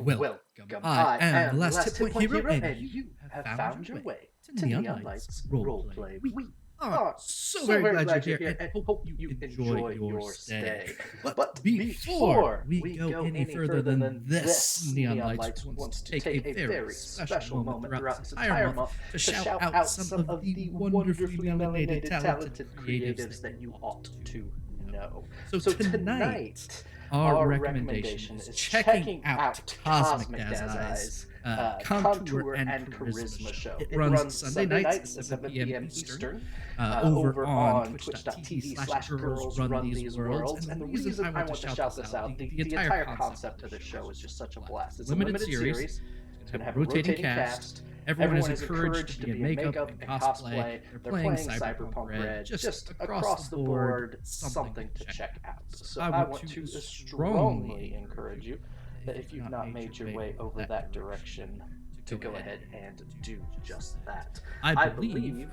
Welcome. I am the last hit point hero, and you have found your way to Neon Lights Roleplay. We are so very glad you're here, and hope you enjoy your stay. But before we go any further than this, Neon Lights wants to take a very special moment throughout this entire month to shout out some of the wonderfully melanated, talented creatives that you ought to know. So tonight, our recommendation is checking out Cosmic Daz's Contour and Charisma show. It runs Sunday nights at 7 p.m. Eastern over on twitch.tv/girls run these worlds. And the reason I want to shout this out, the entire concept of this show is just such a blast. It's a limited series. It's going to have a rotating cast. Everyone is encouraged to be in makeup and cosplay. They're playing Cyberpunk Red. Just across the board, something to check out. So I want to strongly encourage you that if you've not made your way over that direction, to go ahead and do just that. I believe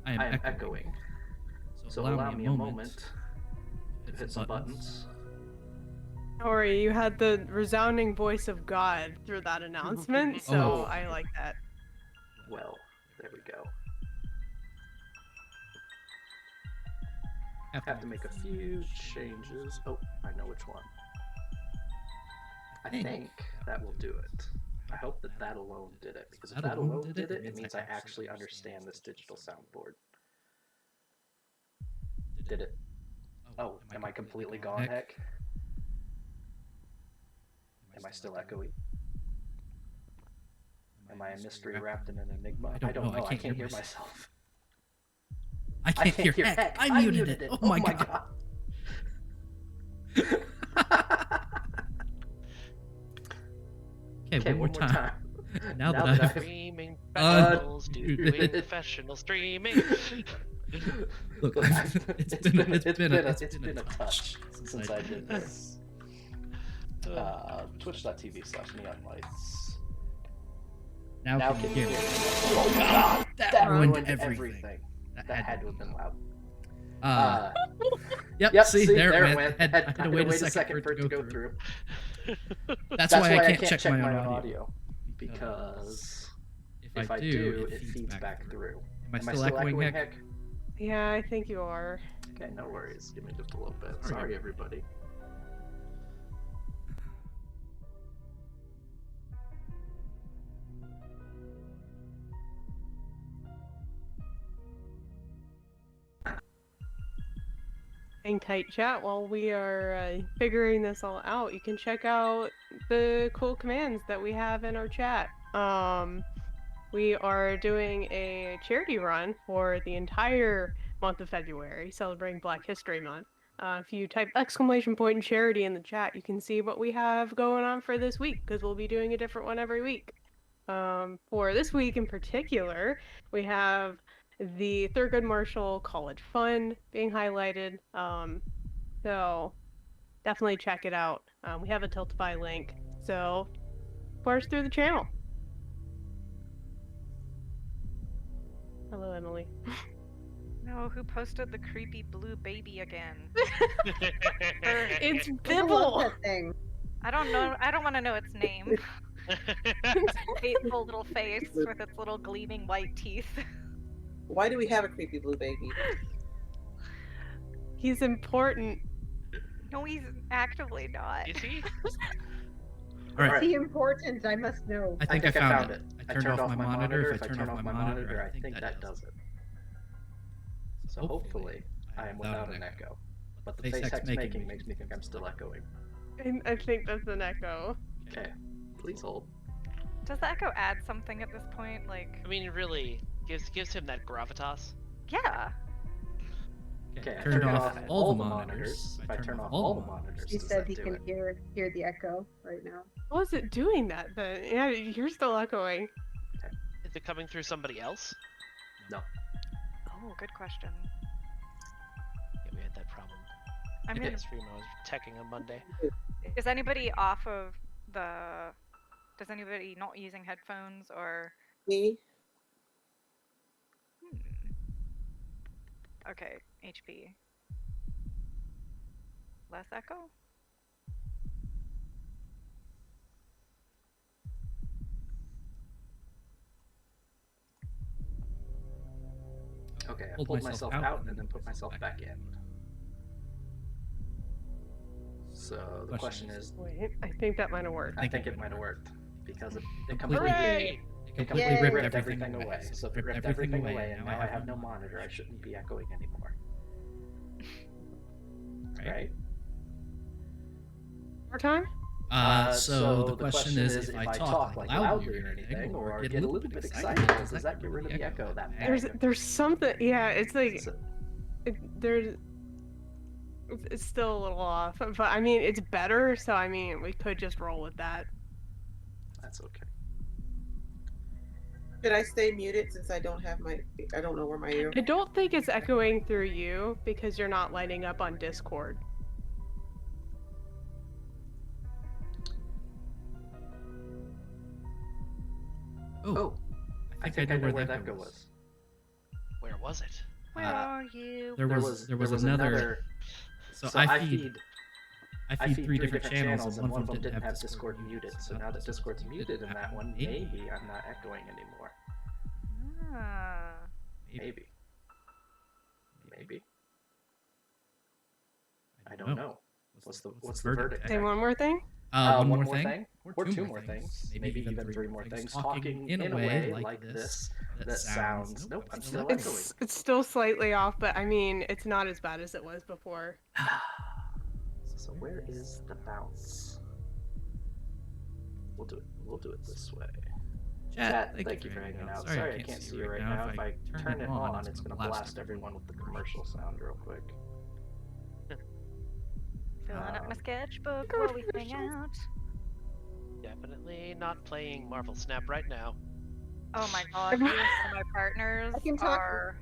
I am echoing. So allow me a moment to hit some buttons. Ori, you had the resounding voice of God through that announcement, so I like that. Well, there we go. Have to make a few changes. Oh, I know which one. I think that will do it. I hope that alone did it, because if that alone did it, it means I actually understand this digital soundboard. Did it? Oh, am I completely gone, heck? Am I still echoey? Am I a mystery wrapped in an enigma? I don't know. I can't hear myself. I can't hear heck. I muted it. Oh my god. Okay, one more time. Now that I've streaming professionals do professional streaming. Look, it's been a touch since I did this. Twitch.tv/neonlights. Now can you hear me? Oh god! That ruined everything. That had to have been loud. Yep, see, there it went. Had to wait a second for it to go through. That's why I can't check my own audio. Because if I do, it feeds back through. Am I still echoing, heck? Yeah, I think you are. Okay, no worries. Give me just a little bit. Sorry, everybody. Hang tight, chat, while we are figuring this all out. You can check out the cool commands that we have in our chat. We are doing a charity run for the entire month of February, celebrating Black History Month. If you type !in charity in the chat, you can see what we have going on for this week, because we'll be doing a different one every week. For this week in particular, we have the Thurgood Marshall College Fund being highlighted. So definitely check it out. We have a Tiltify link, so force through the channel. Hello, Emily. No, who posted the creepy blue baby again? It's Bibble. I don't know. I don't want to know its name. Its fateful little face with its little gleaming white teeth. Why do we have a creepy blue baby? He's important. No, he's actively not. Is he? Alright. Is he important? I must know. I think I found it. I turned off my monitor. If I turn off my monitor, I think that does it. So hopefully I am without an echo. But the face hex making makes me think I'm still echoing. I think that's an echo. Okay, please hold. Does the echo add something at this point? Like, I mean, it really gives him that gravitas. yeah. Okay, I turned turned off off all all the the monitors. monitors. If I turn off all the monitors, He does said that he do can it? hear the echo right now. How is it doing that then? Yeah, you're still echoing. Is it coming through somebody else? No. Oh, good question. Yeah, we had that problem. I In mean, the stream I was teching on Monday. is anybody off of the? Does anybody not using headphones or? Me? Okay, HP. Less echo? Okay, I pulled myself out and then put myself back in. So the question is, Wait, I think that might have worked. I think it might have worked because it Hooray! completely Yay. ripped everything away. So if it ripped everything away, and now I have no monitor, I shouldn't be echoing anymore. Right? More time? So the question is, if I talk like loudly or anything, or get a little bit excited, does that get rid of the echo? That There's something. Yeah, it's like So- there's. It's still a little off, but I mean it's better. So I mean we could just roll with that. That's okay. Should I stay muted since I don't have I don't know where my ear. I don't think it's echoing through you because you're not lighting up on Discord. Oh, I think I know where that was. Where was it? Where are you? There was another. So I feed 3 different channels, and one of them didn't have Discord muted. So now that Discord's muted in that one, maybe I'm not echoing anymore. Ah. Maybe. I don't know. What's the verdict? Say one more thing. One more thing, or 2 more things, maybe even 3 more things. Talking in a way like this that sounds. Nope, I'm still echoing. It's still slightly off, but I mean it's not as bad as it was before. So where is the bounce? We'll do it this way. Chat, thank you for hanging out. Sorry I can't see you right now. If I turn it on, it's gonna blast everyone with the commercial sound real quick. Filling up my sketchbook while we hang out. Definitely not playing Marvel Snap right now. Oh my god, you and my partners I can talk. are...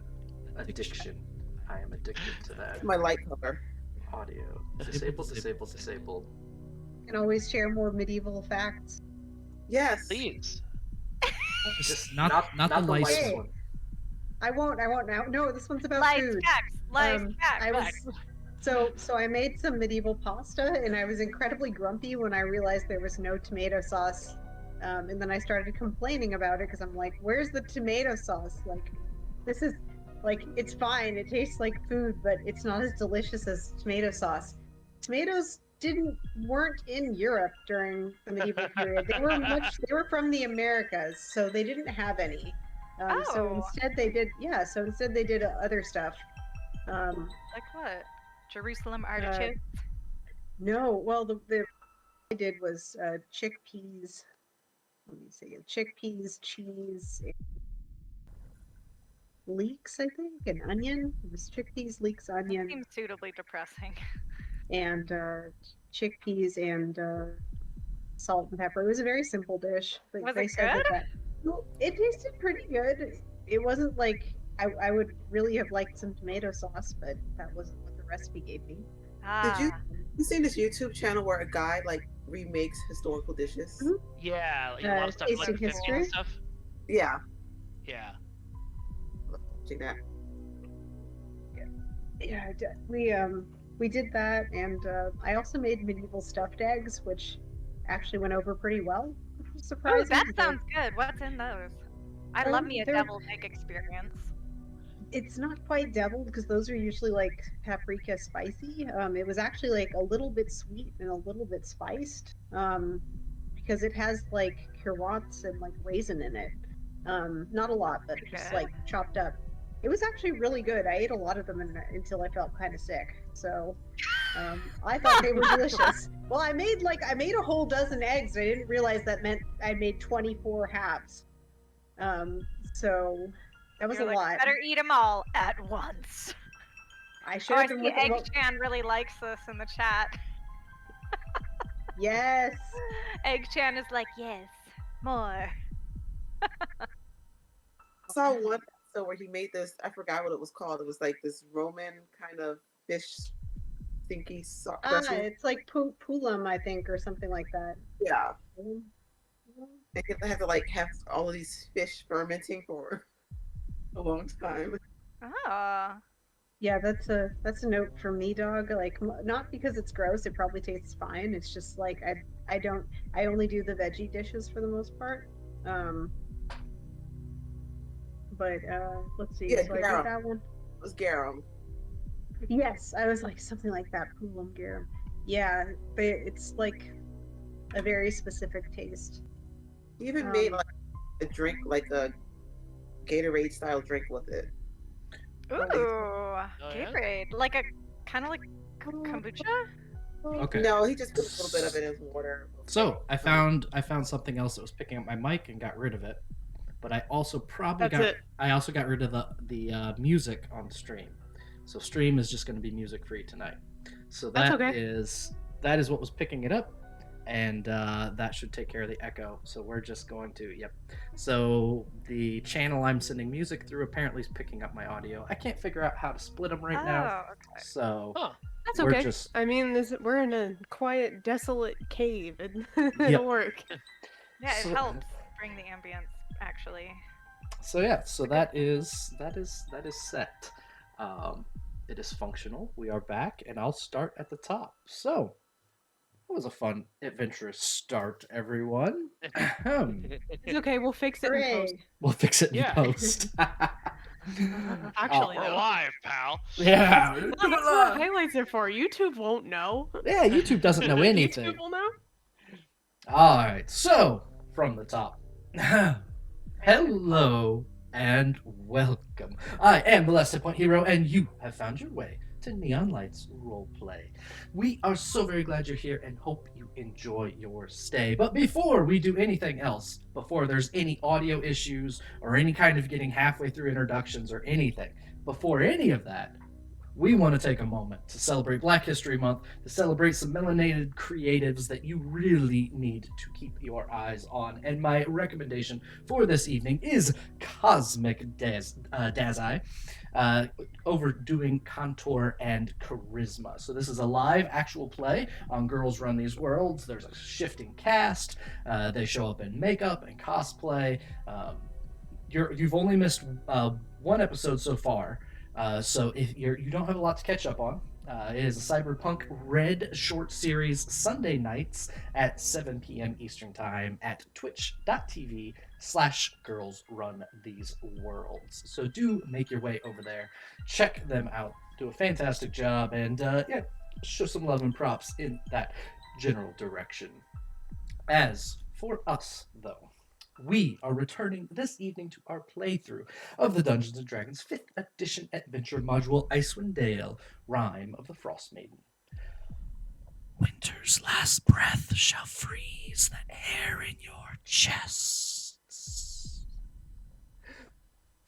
Addiction. I am addicted to that. My light color. Audio. Disabled. Can always share more medieval facts. Yes. Please. Just not the licensed one. I won't now. No, this one's about Life food. facts! Life I was facts! so I made some medieval pasta, and I was incredibly grumpy when I realized there was no tomato sauce. And then I started complaining about it because I'm like, "Where's the tomato sauce? Like, this is like it's fine. It tastes like food, but it's not as delicious as tomato sauce." Tomatoes weren't in Europe during the medieval period. They were from the Americas, so they didn't have any. So instead they did other stuff. Like what? Jerusalem artichokes? No, well the I did was chickpeas. Let me see, chickpeas, cheese, leeks, I think, and onion. It was chickpeas, leeks, That onion, seems suitably depressing. and chickpeas and salt and pepper. It was a very simple dish. But Was they it said good? Well, it tasted pretty good. It wasn't like I would really have liked some tomato sauce, but that wasn't what the recipe gave me. Did you seen this YouTube channel where a guy like remakes historical dishes? Mhm. Yeah, like a lot of stuff like Tasting the 50s history? and stuff. Yeah. Yeah. Watching that. Yeah, we did that, and I also made medieval stuffed eggs, which actually went over pretty well. Which was Oh, surprising. that but sounds good. What's in those? I love me a they're- deviled egg experience. It's not quite deviled because those are usually like paprika spicy. It was actually like a little bit sweet and a little bit spiced. Because it has like carrots and like raisin in it. Not a lot, but just Okay. like chopped up. It was actually really good. I ate a lot of them until I felt kind of sick. So I thought they were delicious. Well, I made a whole dozen eggs. I didn't realize that meant I made 24 halves. So that was You're a like, lot. better eat them all at once. I Oh, shared I them see with Egg-chan really likes this in the chat. Yes. Egg-chan is like, yes, more. I saw one episode where he made this. I forgot what it was called. It was like this Roman kind of fish stinky sauce. It's like pulam, I think, or something like that. Yeah. Mhm. They have to like have all of these fish fermenting for a long time. Oh. Yeah, that's a note from me, dog. Like, not because it's gross. It probably tastes fine. It's just like I only do the veggie dishes for the most part. but let's see. Yeah, So I Garum. did that one. It was Garum. Yes, I was like something like that. Pulum Garum. Yeah, it's like a very specific taste. He even made like a drink, like a Gatorade style drink with it. Ooh, yeah? Gatorade. Like a kind of like kombucha? Okay. No, he just put a little bit of it in water. So I found something else that was picking up my mic and got rid of it, but I also got rid of the music on stream. So stream is just going to be music free tonight. So that is what was picking it up, and that should take care of the echo. So we're just going to So the channel I'm sending music through apparently is picking up my audio. I can't figure out how to split them right now. Okay. So. Huh. That's okay. I mean, we're in a quiet, desolate cave. It'll work. Yeah, it helps bring the ambience, actually. So yeah, that is set. It is functional. We are back, and I'll start at the top. So, that was a fun, adventurous start, everyone. It's okay. We'll fix it in post. We'll fix it in post. Actually, we're live, pal. Yeah. That's what the highlights are for. YouTube won't know. Yeah, YouTube doesn't know anything. YouTube will know. All right, so from the top. Hello and welcome. I am the Last Hit Point Hero, and you have found your way to Neon Lights Roleplay. We are so very glad you're here and hope you enjoy your stay. But before we do anything else, before there's any audio issues or any kind of getting halfway through introductions or anything, before any of that, we want to take a moment to celebrate Black History Month, to celebrate some melanated creatives that you really need to keep your eyes on. And my recommendation for this evening is Cosmic Dazai, overdoing contour and charisma. So this is a live actual play on Girls Run These Worlds. There's a shifting cast. They show up in makeup and cosplay. You've only missed one episode so far. So if you don't have a lot to catch up on, it is a cyberpunk red short series Sunday nights at 7 p.m. Eastern Time at twitch.tv/girlsruntheseworlds. So do make your way over there. Check them out. Do a fantastic job. And show some love and props in that general direction. As for us, though, we are returning this evening to our playthrough of the Dungeons & Dragons 5th edition adventure module Icewind Dale, Rime of the Frostmaiden. Winter's last breath shall freeze the air in your chests.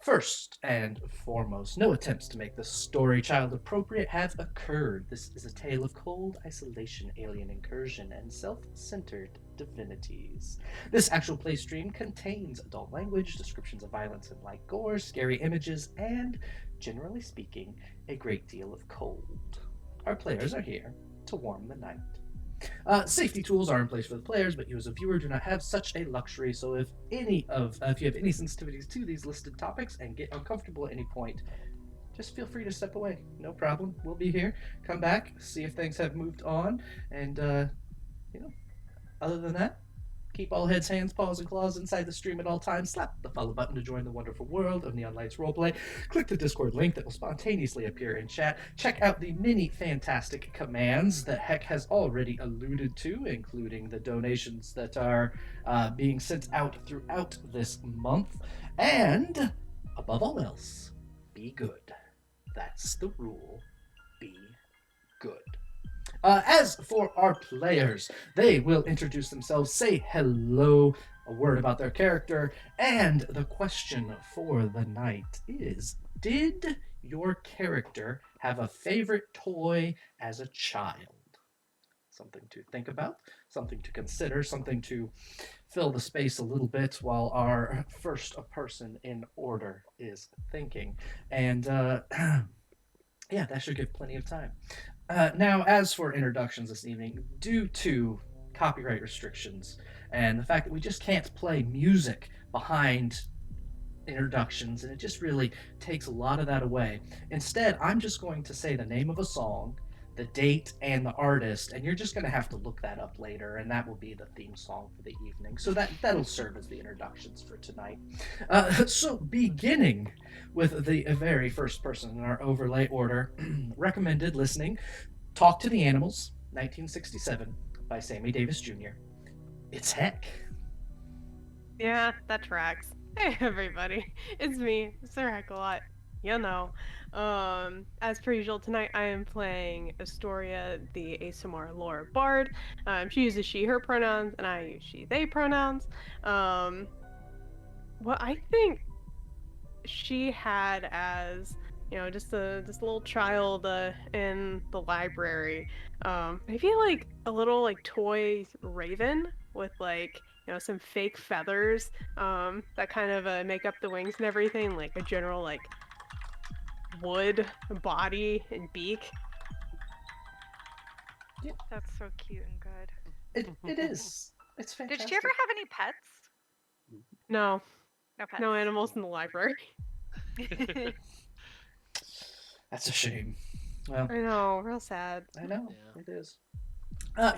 First and foremost, no attempts to make this story child appropriate have occurred. This is a tale of cold isolation, alien incursion, and self-centered divinities. This actual play stream contains adult language, descriptions of violence and light gore, scary images, and, generally speaking, a great deal of cold. Our players are here to warm the night. Safety tools are in place for the players, but you as a viewer do not have such a luxury, so if you have any sensitivities to these listed topics and get uncomfortable at any point, just feel free to step away. No problem. We'll be here. Come back, see if things have moved on, and, other than that, keep all heads, hands, paws, and claws inside the stream at all times. Slap the follow button to join the wonderful world of Neon Lights Roleplay. Click the Discord link that will spontaneously appear in chat. Check out the many fantastic commands that Heck has already alluded to, including the donations that are being sent out throughout this month. And, above all else, be good. That's the rule. Be good. As for our players, they will introduce themselves, say hello, a word about their character, and the question for the night is, did your character have a favorite toy as a child? Something to think about, something to consider, something to fill the space a little bit while our first person in order is thinking. And, yeah, that should give plenty of time. Now, as for introductions this evening, due to copyright restrictions and the fact that we just can't play music behind introductions, and it just really takes a lot of that away. Instead, I'm just going to say the name of a song the date and the artist, and you're just going to have to look that up later, and that will be the theme song for the evening. So that'll serve as the introductions for tonight. So beginning with the very first person in our overlay order, recommended listening, Talk to the Animals, 1967, by Sammy Davis Jr. It's Heck. Yeah, that tracks. Hey everybody, it's me, Sir Heckalot. You know. As per usual, tonight I am playing Astoria, the ASMR lore bard. She uses she, her pronouns, and I use she, they pronouns. What I think she had as, just a little child in the library. Maybe like a little like toy raven with like some fake feathers that kind of make up the wings and everything, like a general like wood body and beak. That's so cute and good. It is. It's fantastic. Did she ever have any pets? No. No pets. No animals in the library. That's a shame. Well, I know, real sad. I know, Yeah. it is.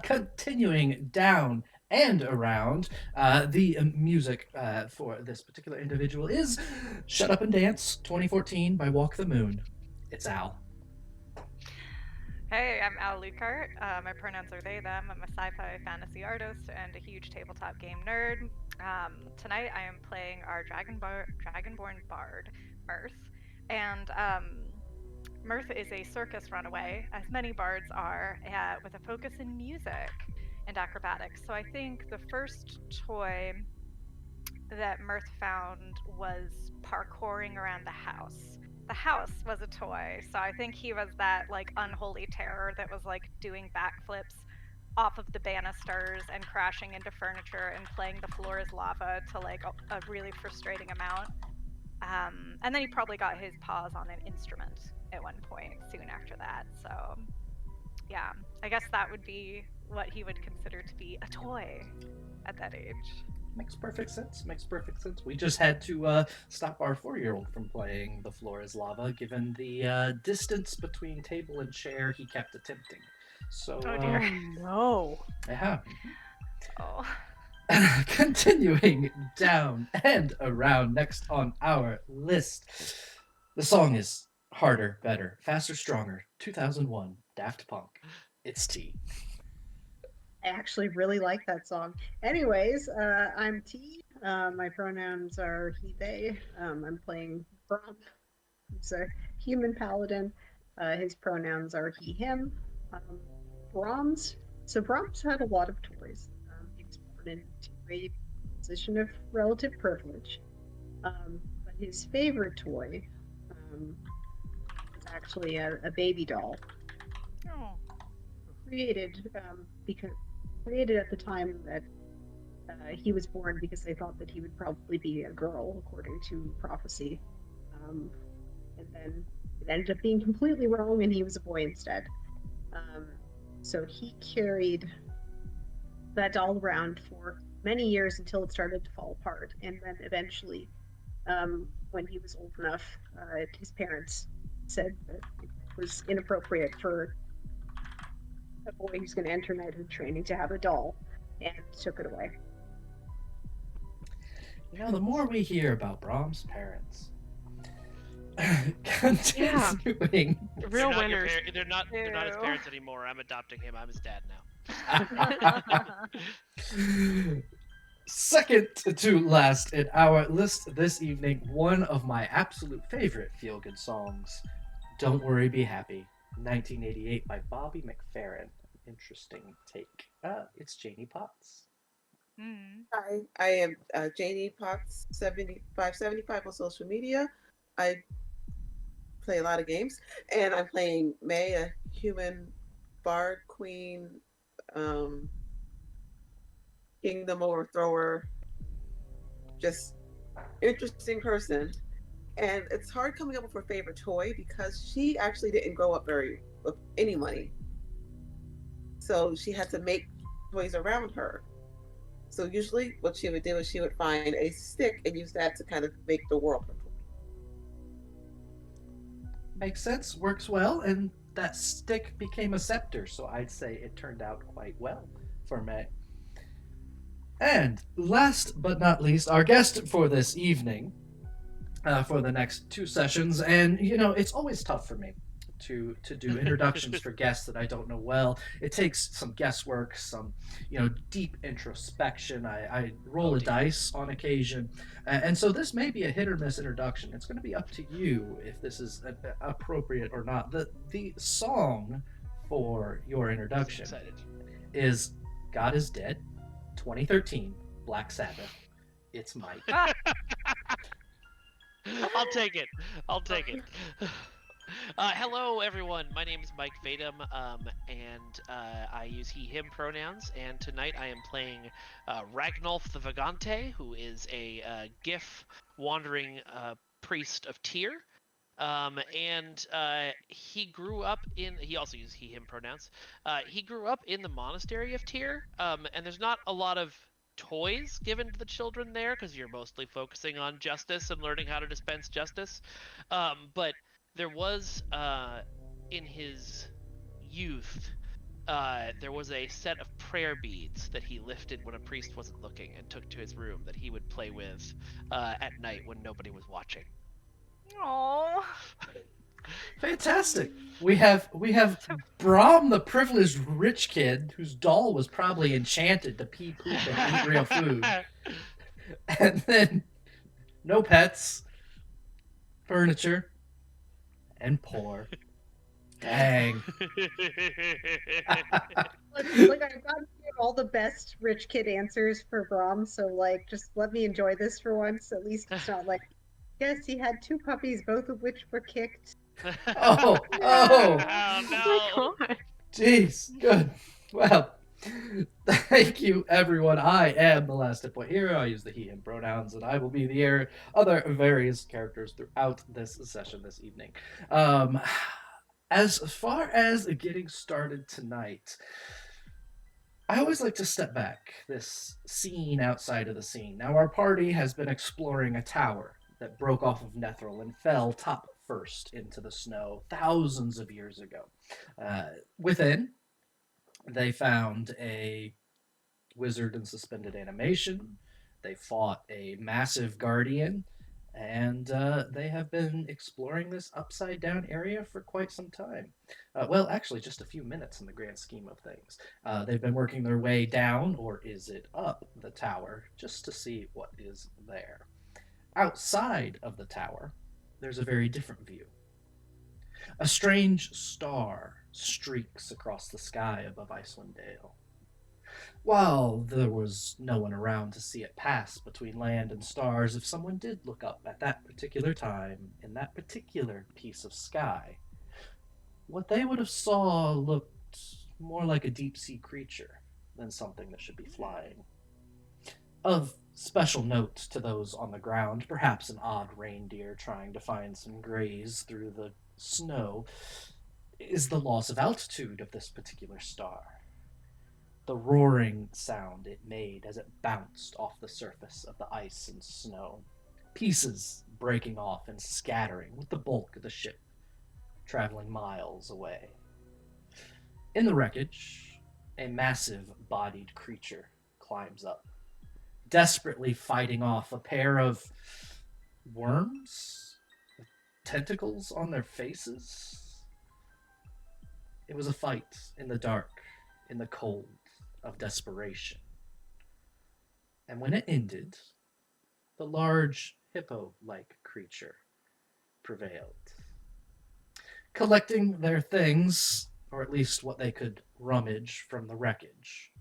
Continuing down and around, the music for this particular individual is Shut Up and Dance 2014 by Walk the Moon. It's Al. Hey, I'm Al Lucart. My pronouns are they, them. I'm a sci-fi fantasy artist and a huge tabletop game nerd. Tonight I am playing our Dragonborn bard, Mirth. And Mirth is a circus runaway, as many bards are, with a focus in music and acrobatics. So I think the first toy that Mirth found was parkouring around the house. The house was a toy, so I think he was that like unholy terror that was like doing backflips off of the banisters and crashing into furniture and playing The Floor is Lava to like a really frustrating amount. And then he probably got his paws on an instrument at one point soon after that. So yeah, I guess that would be what he would consider to be a toy at that age. Makes perfect sense. We just had to stop our 4-year-old from playing The Floor is Lava, given the distance between table and chair he kept attempting. So, Oh dear. No. Yeah. Oh. Continuing down and around, next on our list, the song is Harder, Better, Faster, Stronger, 2001, Daft Punk. It's T. I actually really like that song. Anyways, I'm T. My pronouns are he, they. I'm playing Brom. He's a human paladin. His pronouns are he, him. Brahms. So Brahms had a lot of toys. He was born into a position of relative privilege. But his favorite toy was actually a baby doll. Oh. Created at the time that he was born, because they thought that he would probably be a girl, according to prophecy. And then it ended up being completely wrong, and he was a boy instead. So he carried that doll around for many years until it started to fall apart. And then eventually, when he was old enough, his parents said that it was inappropriate for a boy who's going to enter knighthood training to have a doll, and took it away. The more we hear about Brahms' parents, continuing. Real winners. They're not his Ew. parents anymore. I'm adopting him. I'm his dad now. Second to last in our list this evening, one of my absolute favorite feel-good songs, Don't Worry, Be Happy, 1988 by Bobby McFerrin. Interesting take. It's Janie Potts. Hi, I am Janie Potts 7575 on social media. I play a lot of games, and I'm playing May, a human bard queen, kingdom overthrower, just interesting person. And it's hard coming up with her favorite toy because she actually didn't grow up with any money. So she had to make toys around her. So usually what she would do is she would find a stick and use that to kind of make the world her toy. Makes sense, works well, and that stick became a scepter, so I'd say it turned out quite well for me. And last but not least, our guest for this evening, for the next 2 sessions, and it's always tough for me to do introductions for guests that I don't know well. It takes some guesswork, some deep introspection. I roll a dice on occasion, and so this may be a hit or miss introduction. It's going to be up to you if this is appropriate or not. The song for your introduction is "God Is Dead," 2013, Black Sabbath. It's Mike. I'll take it. Hello, everyone. My name is Mike Vadum, and I use he/him pronouns. And tonight I am playing Ragnolf the Vagante, who is a Gif wandering priest of Tyr. And he grew up in. He also uses he/him pronouns. He grew up in the monastery of Tyr, and there's not a lot of toys given to the children there because you're mostly focusing on justice and learning how to dispense justice. But there was, in his youth, there was a set of prayer beads that he lifted when a priest wasn't looking and took to his room that he would play with at night when nobody was watching. Aww. Fantastic. We have Brahm, the privileged rich kid, whose doll was probably enchanted to pee, poop, and eat real food. And then no pets, furniture, and poor. Dang. Like I've gotten all the best rich kid answers for Brahm, so just let me enjoy this for once. At least it's not like, yes, he had 2 puppies, both of which were kicked. Oh no. Oh my god. Jeez, good. Well, thank you, everyone. I am the last hit point hero. I use the he/him pronouns, and I will be the other various characters throughout this session this evening. As far as getting started tonight, I always like to step back, this scene outside of the scene. Now, our party has been exploring a tower that broke off of Netheril and fell top first into the snow thousands of years ago. Within, they found a wizard in suspended animation. They fought a massive guardian, and they have been exploring this upside down area for quite some time. Well, actually, just a few minutes in the grand scheme of things. They've been working their way down, or is it up, the tower, just to see what is there. Outside of the tower, there's a very different view. A strange star streaks across the sky above Icewind Dale. While there was no one around to see it pass between land and stars, if someone did look up at that particular time in that particular piece of sky, what they would have saw looked more like a deep-sea creature than something that should be flying. Of special note to those on the ground, perhaps an odd reindeer trying to find some graze through the snow, is the loss of altitude of this particular star. The roaring sound it made as it bounced off the surface of the ice and snow, pieces breaking off and scattering with the bulk of the ship traveling miles away. In the wreckage, a massive-bodied creature climbs up, desperately fighting off a pair of worms with tentacles on their faces. It was a fight in the dark, in the cold of desperation. And when it ended, the large hippo-like creature prevailed. Collecting their things, or at least what they could rummage from the wreckage,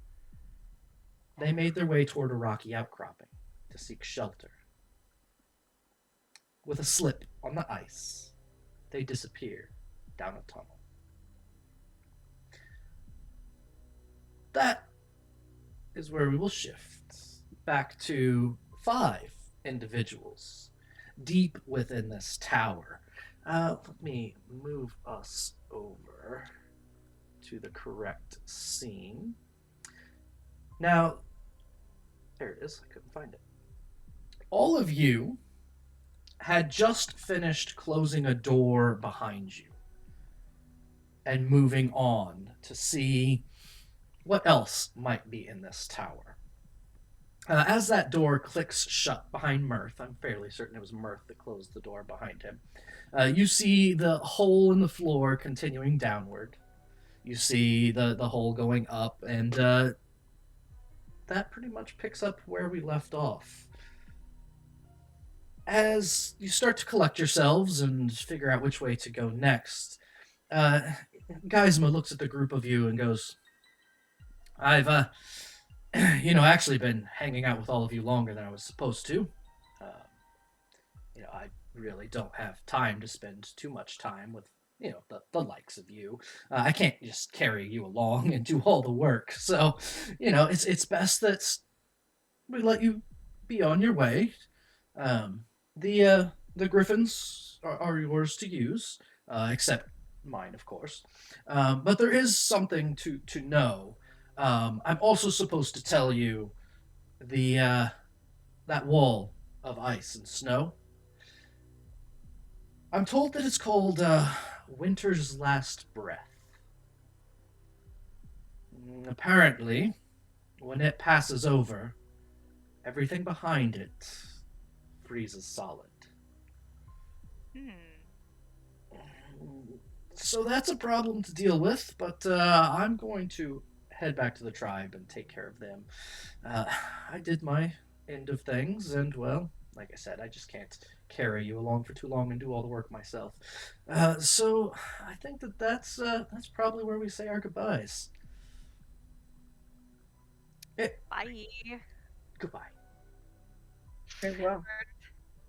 they made their way toward a rocky outcropping to seek shelter. With a slip on the ice, they disappear down a tunnel. That is where we will shift back to 5 individuals deep within this tower. Let me move us over to the correct scene. Now, there it is. I couldn't find it. All of you had just finished closing a door behind you. and moving on to see what else might be in this tower. As that door clicks shut behind Mirth, I'm fairly certain it was Mirth that closed the door behind him, you see the hole in the floor continuing downward. You see the hole going up, and that pretty much picks up where we left off. As you start to collect yourselves and figure out which way to go next, Geisma looks at the group of you and goes, I've, actually been hanging out with all of you longer than I was supposed to. I really don't have time to spend too much time with, the likes of you. I can't just carry you along and do all the work. So, it's best that we let you be on your way. The griffins are yours to use, except mine, of course. But there is something to know. I'm also supposed to tell you that wall of ice and snow. I'm told that it's called Winter's Last Breath. Apparently, when it passes over, everything behind it freezes solid. So that's a problem to deal with, but I'm going to head back to the tribe and take care of them. I did my end of things, and, well, like I said, I just can't carry you along for too long and do all the work myself. So I think that's probably where we say our goodbyes. Bye. Goodbye. Very well.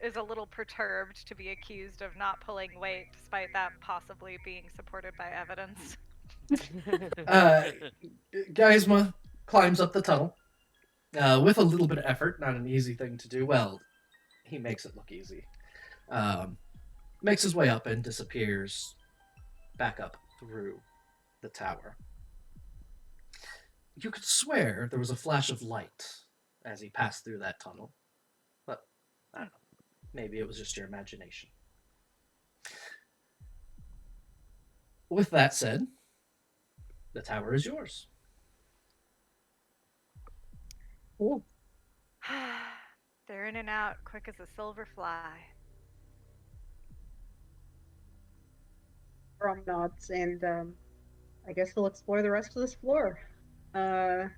Is a little perturbed to be accused of not pulling weight, despite that possibly being supported by evidence. Geisma climbs up the tunnel with a little bit of effort, not an easy thing to do. Well, he makes it look easy. Makes his way up and disappears back up through the tower. You could swear there was a flash of light as he passed through that tunnel, but I don't know. Maybe it was just your imagination. With that said, the tower is yours. Cool. They're in and out quick as a silver fly. Rom nods, and I guess we'll explore the rest of this floor. Is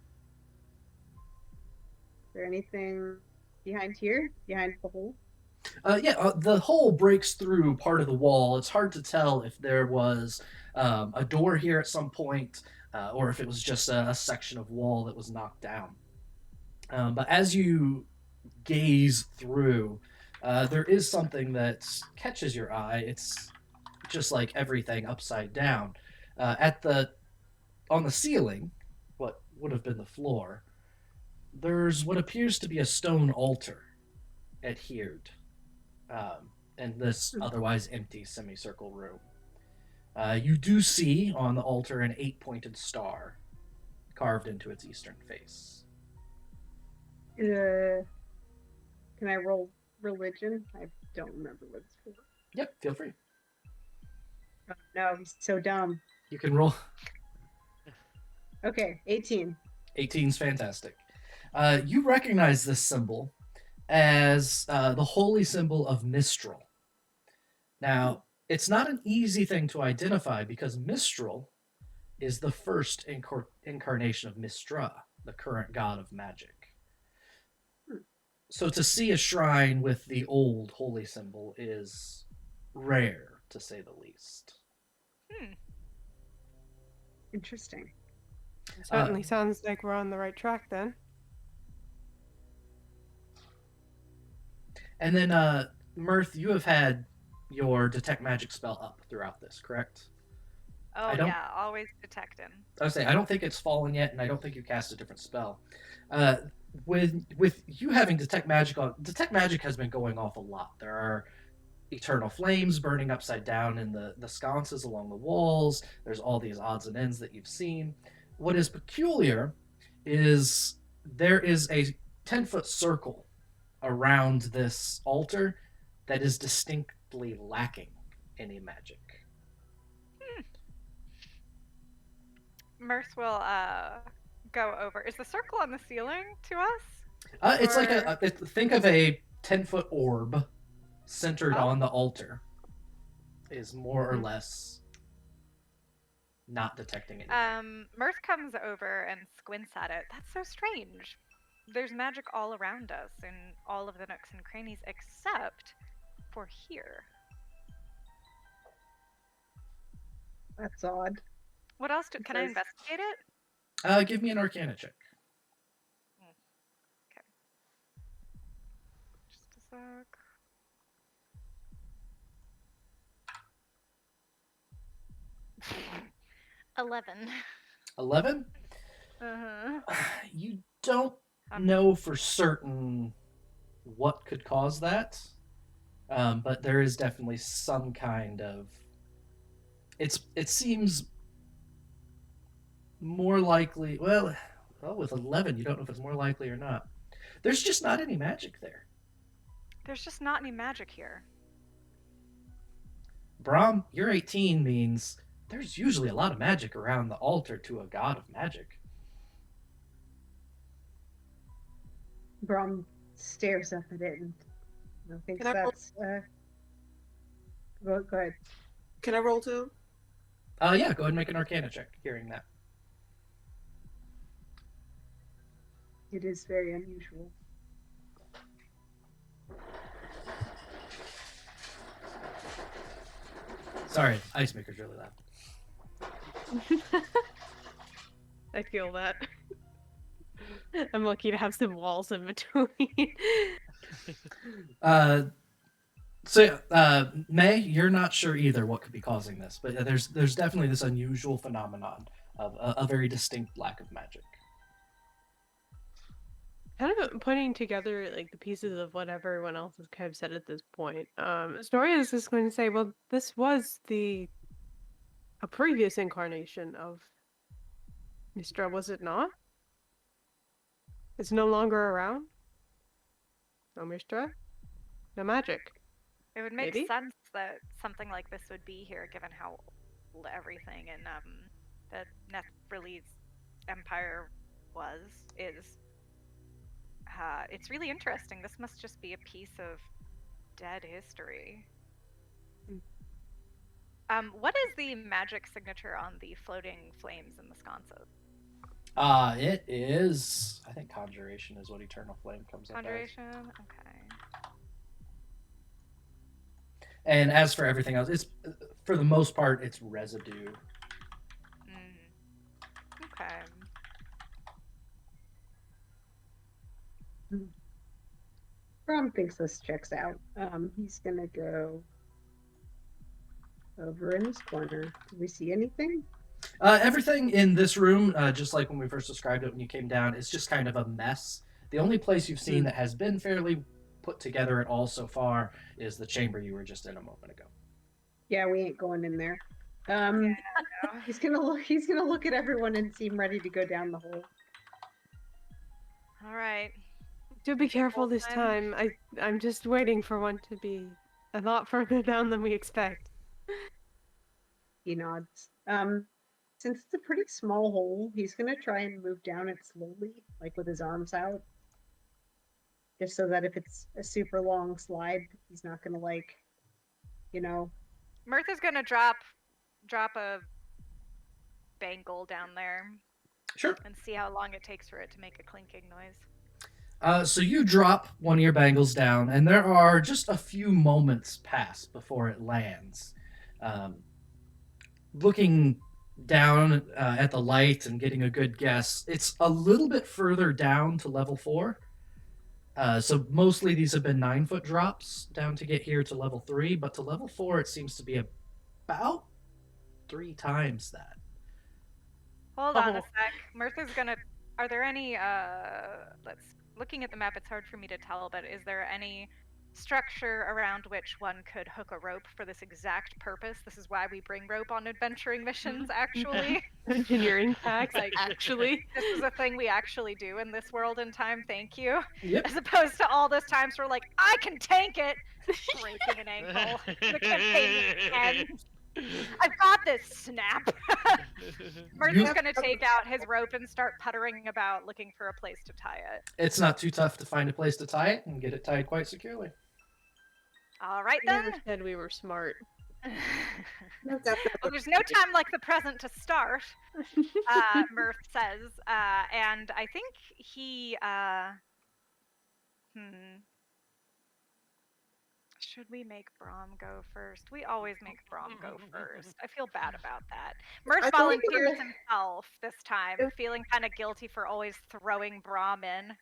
there anything behind here? Behind the hole? The hole breaks through part of the wall. It's hard to tell if there was a door here at some point, or if it was just a section of wall that was knocked down. But as you gaze through, there is something that catches your eye. It's just like everything upside down. On the ceiling, what would have been the floor, there's what appears to be a stone altar adhered in this otherwise empty semicircle room. You do see on the altar an 8-pointed star carved into its eastern face. Can I roll religion? I don't remember what it's for. Yep, feel free. Oh, no, I'm so dumb. You can roll. Okay, 18. 18's fantastic. You recognize this symbol as the holy symbol of Mistral. Now, it's not an easy thing to identify because Mistral is the first incarnation of Mistra, the current god of magic. So to see a shrine with the old holy symbol is rare, to say the least. Interesting. Certainly sounds like we're on the right track then. And then, Mirth, you have had your detect magic spell up throughout this, correct? Oh yeah, always detecting. I was saying, I don't think it's fallen yet, and I don't think you cast a different spell. With you having detect magic on, detect magic has been going off a lot. There are eternal flames burning upside down in the sconces along the walls. There's all these odds and ends that you've seen. What is peculiar is there is a 10-foot circle around this altar that is distinctly lacking any magic. Mirth will go over. Is the circle on the ceiling to us? It's like think of a 10-foot orb centered on the altar. Is more or less not detecting anything. Mirth comes over and squints at it. That's so strange. There's magic all around us in all of the nooks and crannies except for here. That's odd. What else can I investigate it? Give me an Arcana check. Okay. Just a sec. $11. 11? You don't know for certain what could cause that, but there is definitely some kind of... It seems more likely... Well, with 11, you don't know if it's more likely or not. There's just not any magic there. There's just not any magic here. Brahm, your 18 means there's usually a lot of magic around the altar to a god of magic. Brahm stares up at it and thinks that's... Go ahead. Can I roll too? Yeah, go ahead and make an Arcana check, hearing that. It is very unusual. Sorry, Ice Maker's really loud. I feel that. I'm lucky to have some walls in between. May, you're not sure either what could be causing this, but there's definitely this unusual phenomenon of a very distinct lack of magic. Kind of putting together like the pieces of what everyone else has kind of said at this point. Storia is just going to say, well, this was a previous incarnation of Mystra, was it not? It's no longer around? No Mystra? No magic? It would make Maybe? sense that something like this would be here, given how old everything in the Netheril empire is. It's really interesting. This must just be a piece of dead history. What is the magic signature on the floating flames in the sconces? It is... I think Conjuration is what Eternal Flame comes up as. Conjuration? Okay. And as for everything else, it's for the most part, it's residue. Okay. Brahm thinks this checks out. He's gonna go over in this corner. Do we see anything? Everything in this room, just like when we first described it when you came down, is just kind of a mess. The only place you've seen that has been fairly put together at all so far is the chamber you were just in a moment ago. Yeah, we ain't going in there. He's gonna look at everyone and seem ready to go down the hole. All right. Do be careful this time. I'm just waiting for one to be a lot further down than we expect. He nods. Since it's a pretty small hole, he's gonna try and move down it slowly, like with his arms out. Just so that if it's a super long slide, he's not gonna Mirth is gonna drop a bangle down there. Sure. And see how long it takes for it to make a clinking noise. So you drop one of your bangles down, and there are just a few moments pass before it lands. Looking down at the light and getting a good guess, it's a little bit further down to level 4. So mostly these have been 9-foot drops down to get here to level 3, but to level 4 it seems to be about 3 times that. Hold on a sec. Mirth is gonna... Are there any, looking at the map, it's hard for me to tell, but is there any structure around which one could hook a rope for this exact purpose? This is why we bring rope on adventuring missions, actually. Engineering packs, like, actually. This is a thing we actually do in this world and time, thank you. Yep. As opposed to all those times we're like, I can tank it! Breaking an ankle. The campaign ends. I've got this, snap. Mirth is going to take out his rope and start puttering about looking for a place to tie it. It's not too tough to find a place to tie it and get it tied quite securely. All right, I then. never said we were smart. Well, there's no time like the present to start, Mirth says. And I think he... Should we make Brom go first? We always make Brom go first. I feel bad about that. Mirth volunteers himself this time, feeling kind of guilty for always throwing Brom in.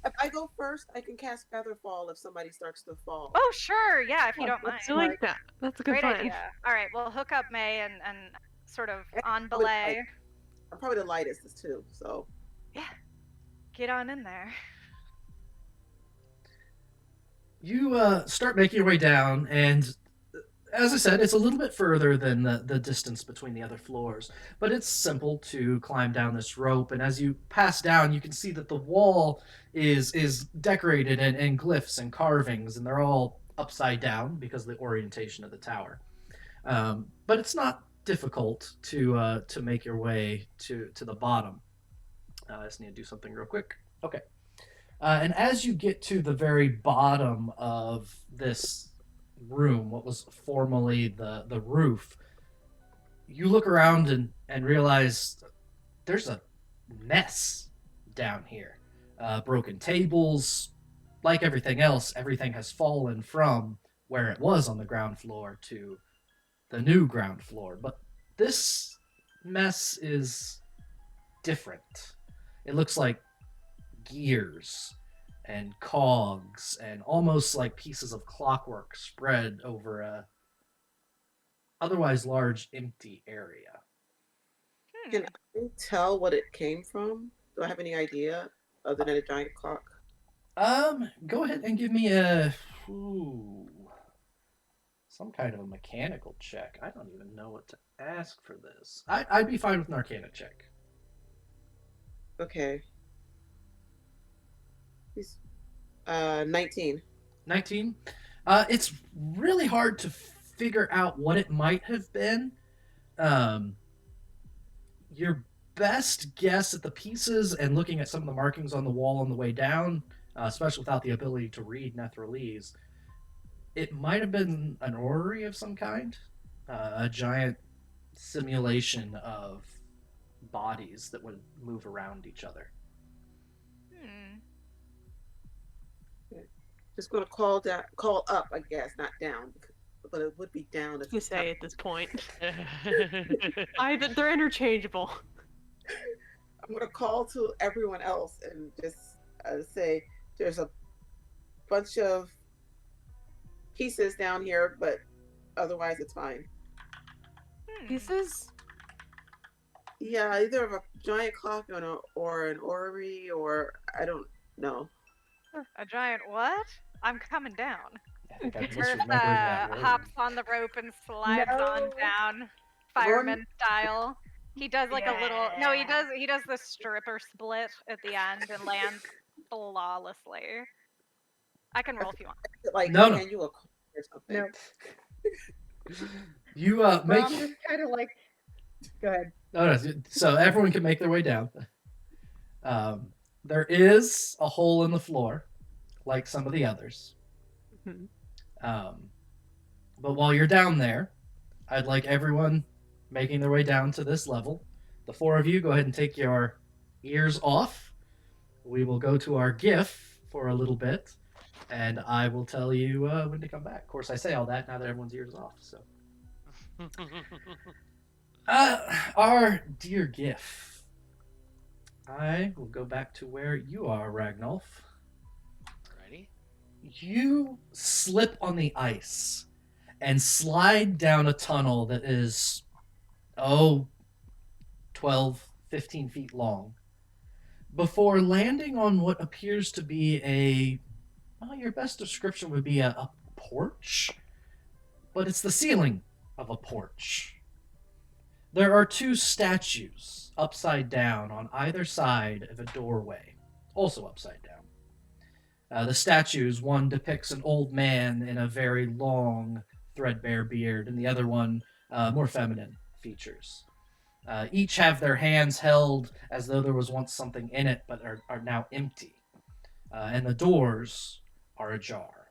If I go first, I can cast Featherfall if somebody starts to fall. Oh, sure. Yeah, if you don't mind. I like that. That's a good Great plan. idea. All right, we'll hook up May and sort of on belay. I'm probably the lightest too, so. Yeah. Get on in there. You start making your way down, and as I said, it's a little bit further than the distance between the other floors, but it's simple to climb down this rope, and as you pass down, you can see that the wall is decorated in glyphs and carvings, and they're all upside down because of the orientation of the tower. But it's not difficult to make your way to the bottom. I just need to do something real quick. Okay. And as you get to the very bottom of this room, what was formerly the roof, you look around and realize there's a mess down here. Broken tables, like everything else, everything has fallen from where it was on the ground floor to the new ground floor. But this mess is different. It looks like gears and cogs and almost like pieces of clockwork spread over a otherwise large empty area. Can I tell what it came from? Do I have any idea other than a giant clock? Go ahead and give me some kind of a mechanical check. I don't even know what to ask for this. I'd be fine with an Arcana check. Okay. 19. 19? It's really hard to figure out what it might have been. Your best guess at the pieces and looking at some of the markings on the wall on the way down, especially without the ability to read Netherilese, it might have been an orrery of some kind. A giant simulation of bodies that would move around each other. Just going to call up, I guess, not down, but it would be down. You say at this point. They're interchangeable. I'm going to call to everyone else and just say there's a bunch of pieces down here, but otherwise it's fine. Pieces? Yeah, either of a giant clock or an orrery, or I don't know. A giant what? I'm coming down. I think I Mirth hops on the rope and slides on down, fireman style. He does like a little. No, he does the stripper split at the end and lands flawlessly. I can roll if you want. Like no. You or something. No. You make. I'm just kind of like. Go ahead. No, so everyone can make their way down. There is a hole in the floor, like some of the others. But while you're down there, I'd like everyone making their way down to this level. The four of you, go ahead and take your ears off. We will go to our GIF for a little bit, and I will tell you when to come back. Of course, I say all that now that everyone's ears off. So, our dear GIF. I will go back to where you are, Ragnolf. Ready? You slip on the ice and slide down a tunnel that is, 12, 15 feet long, before landing on what appears to be your best description would be a porch, but it's the ceiling of a porch. There are two statues upside down on either side of a doorway, also upside down. The statues, one depicts an old man in a very long, threadbare beard, and the other one more feminine features. Each have their hands held as though there was once something in it, but are now empty. And the doors are ajar.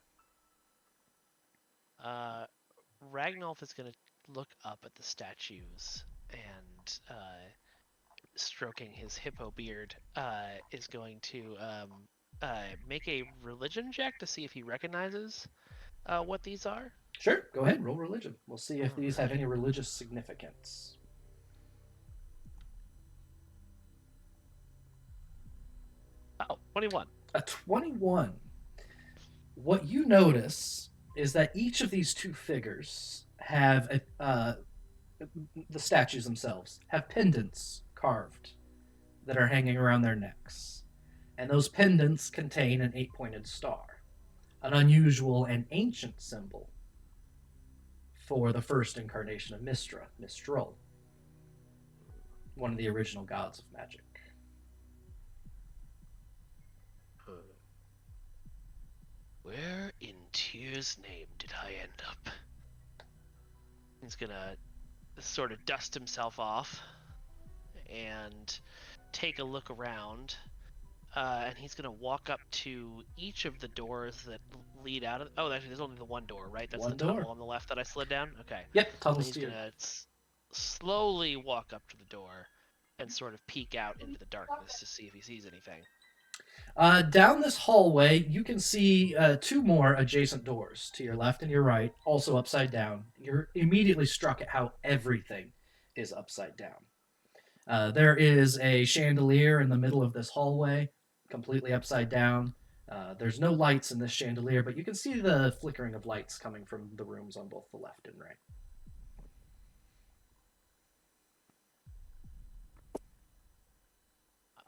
Ragnolf is going to look up at the statues and, stroking his hippo beard, is going to make a religion check to see if he recognizes what these are. Sure, go ahead, roll religion. We'll see if these have any religious significance. Oh, 21. A 21. What you notice is that each of these two figures have the statues themselves have pendants carved that are hanging around their necks. And those pendants contain an 8-pointed star, an unusual and ancient symbol for the first incarnation of Mistral, one of the original gods of magic. Where in Tyr's name did I end up? He's gonna sort of dust himself off and take a look around, and he's gonna walk up to each of the doors that lead out of. Oh, actually, there's only the one door, right? That's One the tunnel door. on the left that I slid down. Okay. Yep, So tunnels he's to you. gonna slowly walk up to the door and sort of peek out into the darkness to see if he sees anything. Down this hallway, you can see two more adjacent doors to your left and your right, also upside down. You're immediately struck at how everything is upside down. There is a chandelier in the middle of this hallway, completely upside down. There's no lights in this chandelier, but you can see the flickering of lights coming from the rooms on both the left and right.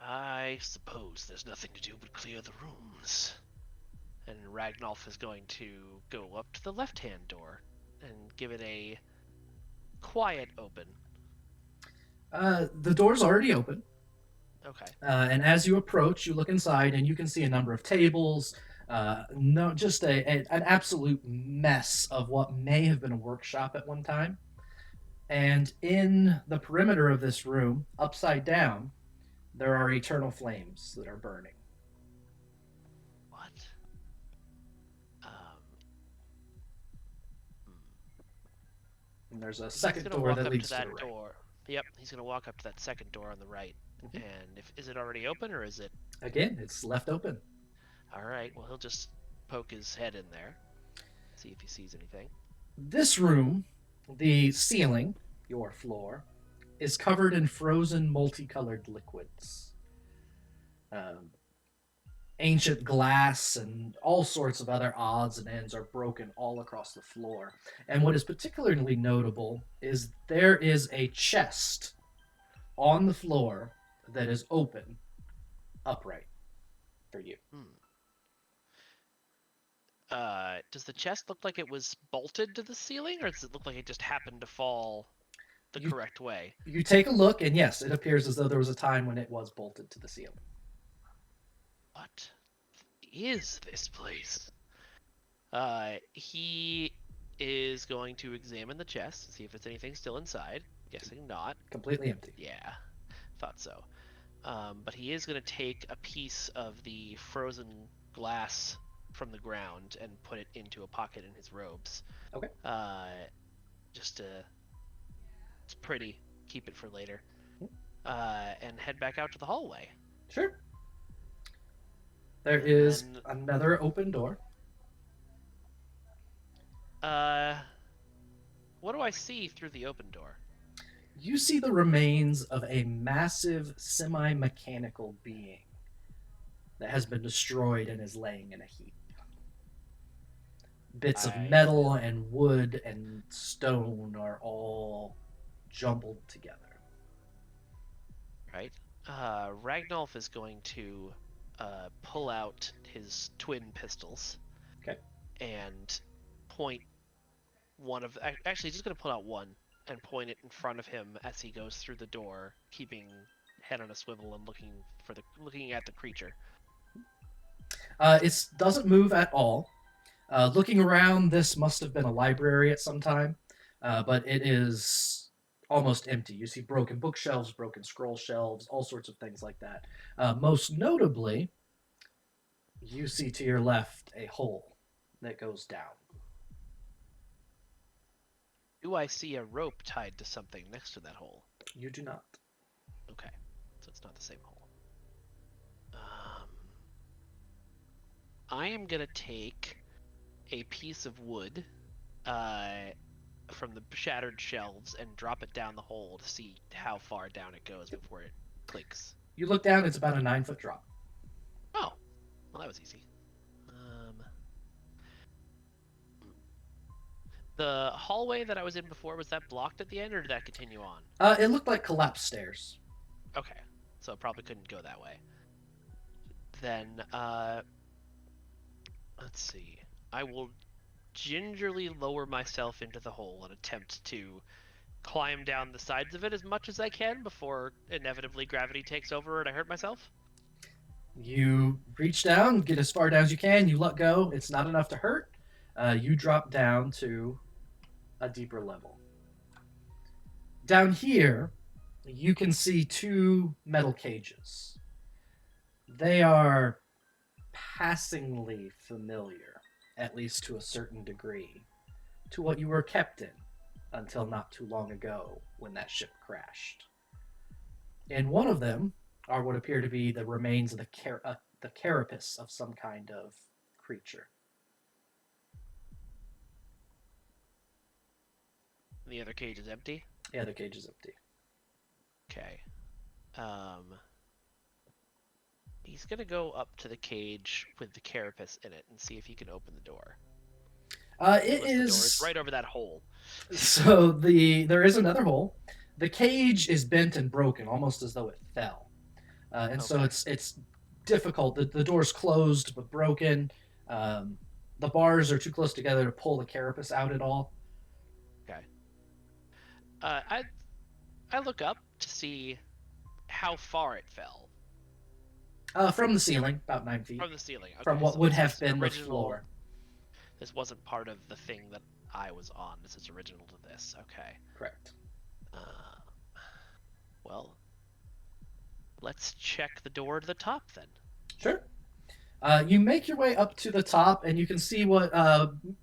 I suppose there's nothing to do but clear the rooms. And Ragnolf is going to go up to the left-hand door and give it a quiet open. The door's already open. Okay. And as you approach, you look inside and you can see a number of tables. Just an absolute mess of what may have been a workshop at one time. And in the perimeter of this room, upside down, there are eternal flames that are burning. What? And there's a second He's gonna door walk that up leads to that the right. door. Yep, he's gonna walk up to that second door on the right. Mhm. And is it already open or is it? Again, it's left open. All right. Well, he'll just poke his head in there, see if he sees anything. This room, the ceiling, your floor, is covered in frozen multicolored liquids. Ancient glass and all sorts of other odds and ends are broken all across the floor. And what is particularly notable is there is a chest on the floor that is open, upright, for you. Does the chest look like it was bolted to the ceiling, or does it look like it just happened to fall the correct way? You take a look, and yes, it appears as though there was a time when it was bolted to the ceiling. What is this place? He is going to examine the chest to see if it's anything still inside. Guessing not. Completely empty. Yeah, thought so. But he is going to take a piece of the frozen glass from the ground and put it into a pocket in his robes. Okay. Just to... It's pretty. Keep it for later. And head back out to the hallway. Sure. There is another open door. What do I see through the open door? You see the remains of a massive semi-mechanical being that has been destroyed and is laying in a heap. Bits of metal and wood and stone are all jumbled together. Right. Ragnolf is going to pull out his twin pistols. Okay. And point one of... Actually, he's just going to pull out one and point it in front of him as he goes through the door, keeping head on a swivel and looking at the creature. It doesn't move at all. Looking around, this must have been a library at some time. but it is almost empty. You see broken bookshelves, broken scroll shelves, all sorts of things like that. Most notably, you see to your left a hole that goes down. Do I see a rope tied to something next to that hole? You do not. Okay, so it's not the same hole. I am gonna take a piece of wood from the shattered shelves and drop it down the hole to see how far down it goes before it clicks. You look down, it's about a 9-foot drop. Oh, well, that was easy. The hallway that I was in before, was that blocked at the end, or did that continue on? It looked like collapsed stairs. Okay, so it probably couldn't go that way. Then, let's see. I will gingerly lower myself into the hole and attempt to climb down the sides of it as much as I can before inevitably gravity takes over and I hurt myself. You reach down, get as far down as you can, you let go. It's not enough to hurt. You drop down to a deeper level. Down here, you can see 2 metal cages. They are passingly familiar, at least to a certain degree, to what you were kept in until not too long ago when that ship crashed. In one of them are what appear to be the remains of the carapace of some kind of creature. The other cage is empty? The other cage is empty. Okay. He's gonna go up to the cage with the carapace in it and see if he can open the door. The door is right over that hole. So there is another hole. The cage is bent and broken, almost as though it fell. So it's difficult. The door's closed but broken. The bars are too close together to pull the carapace out at all. Okay. I look up to see how far it fell. From the ceiling, about 9 feet. From the ceiling. Okay, from what would have been the floor. This wasn't part of the thing that I was on. This is original to this. Okay. Correct. Well, let's check the door to the top then. Sure. You make your way up to the top, and you can see what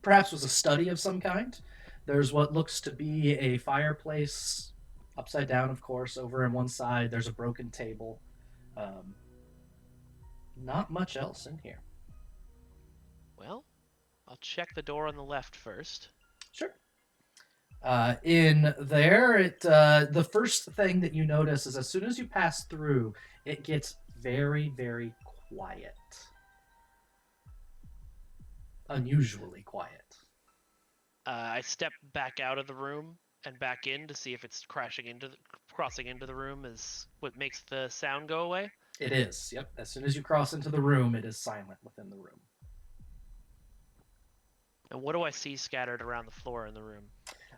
perhaps was a study of some kind. There's what looks to be a fireplace, upside down, of course, over on one side. There's a broken table. Not much else in here. Well, I'll check the door on the left first. Sure. In there, the first thing that you notice is as soon as you pass through, it gets very, very quiet. Unusually quiet. I step back out of the room and back in to see if it's crossing into the room is what makes the sound go away. It is, yep. As soon as you cross into the room, it is silent within the room. And what do I see scattered around the floor in the room?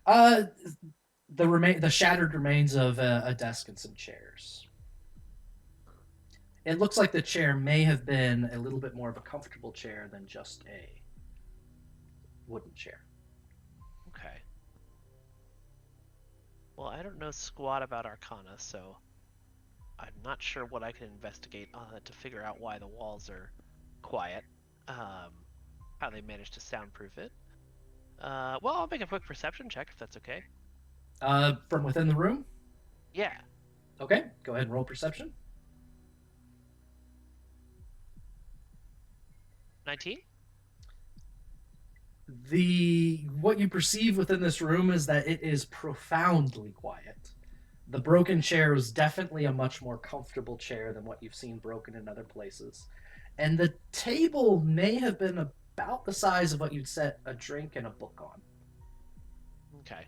The shattered remains of a desk and some chairs. It looks like the chair may have been a little bit more of a comfortable chair than just a wooden chair. Okay. Well, I don't know squat about Arcana, so I'm not sure what I can investigate to figure out why the walls are quiet. How they managed to soundproof it. Well, I'll make a quick perception check if that's okay. From within the room? Yeah. Okay, go ahead and roll perception. 19? What you perceive within this room is that it is profoundly quiet. The broken chair is definitely a much more comfortable chair than what you've seen broken in other places. And the table may have been about the size of what you'd set a drink and a book on. Okay.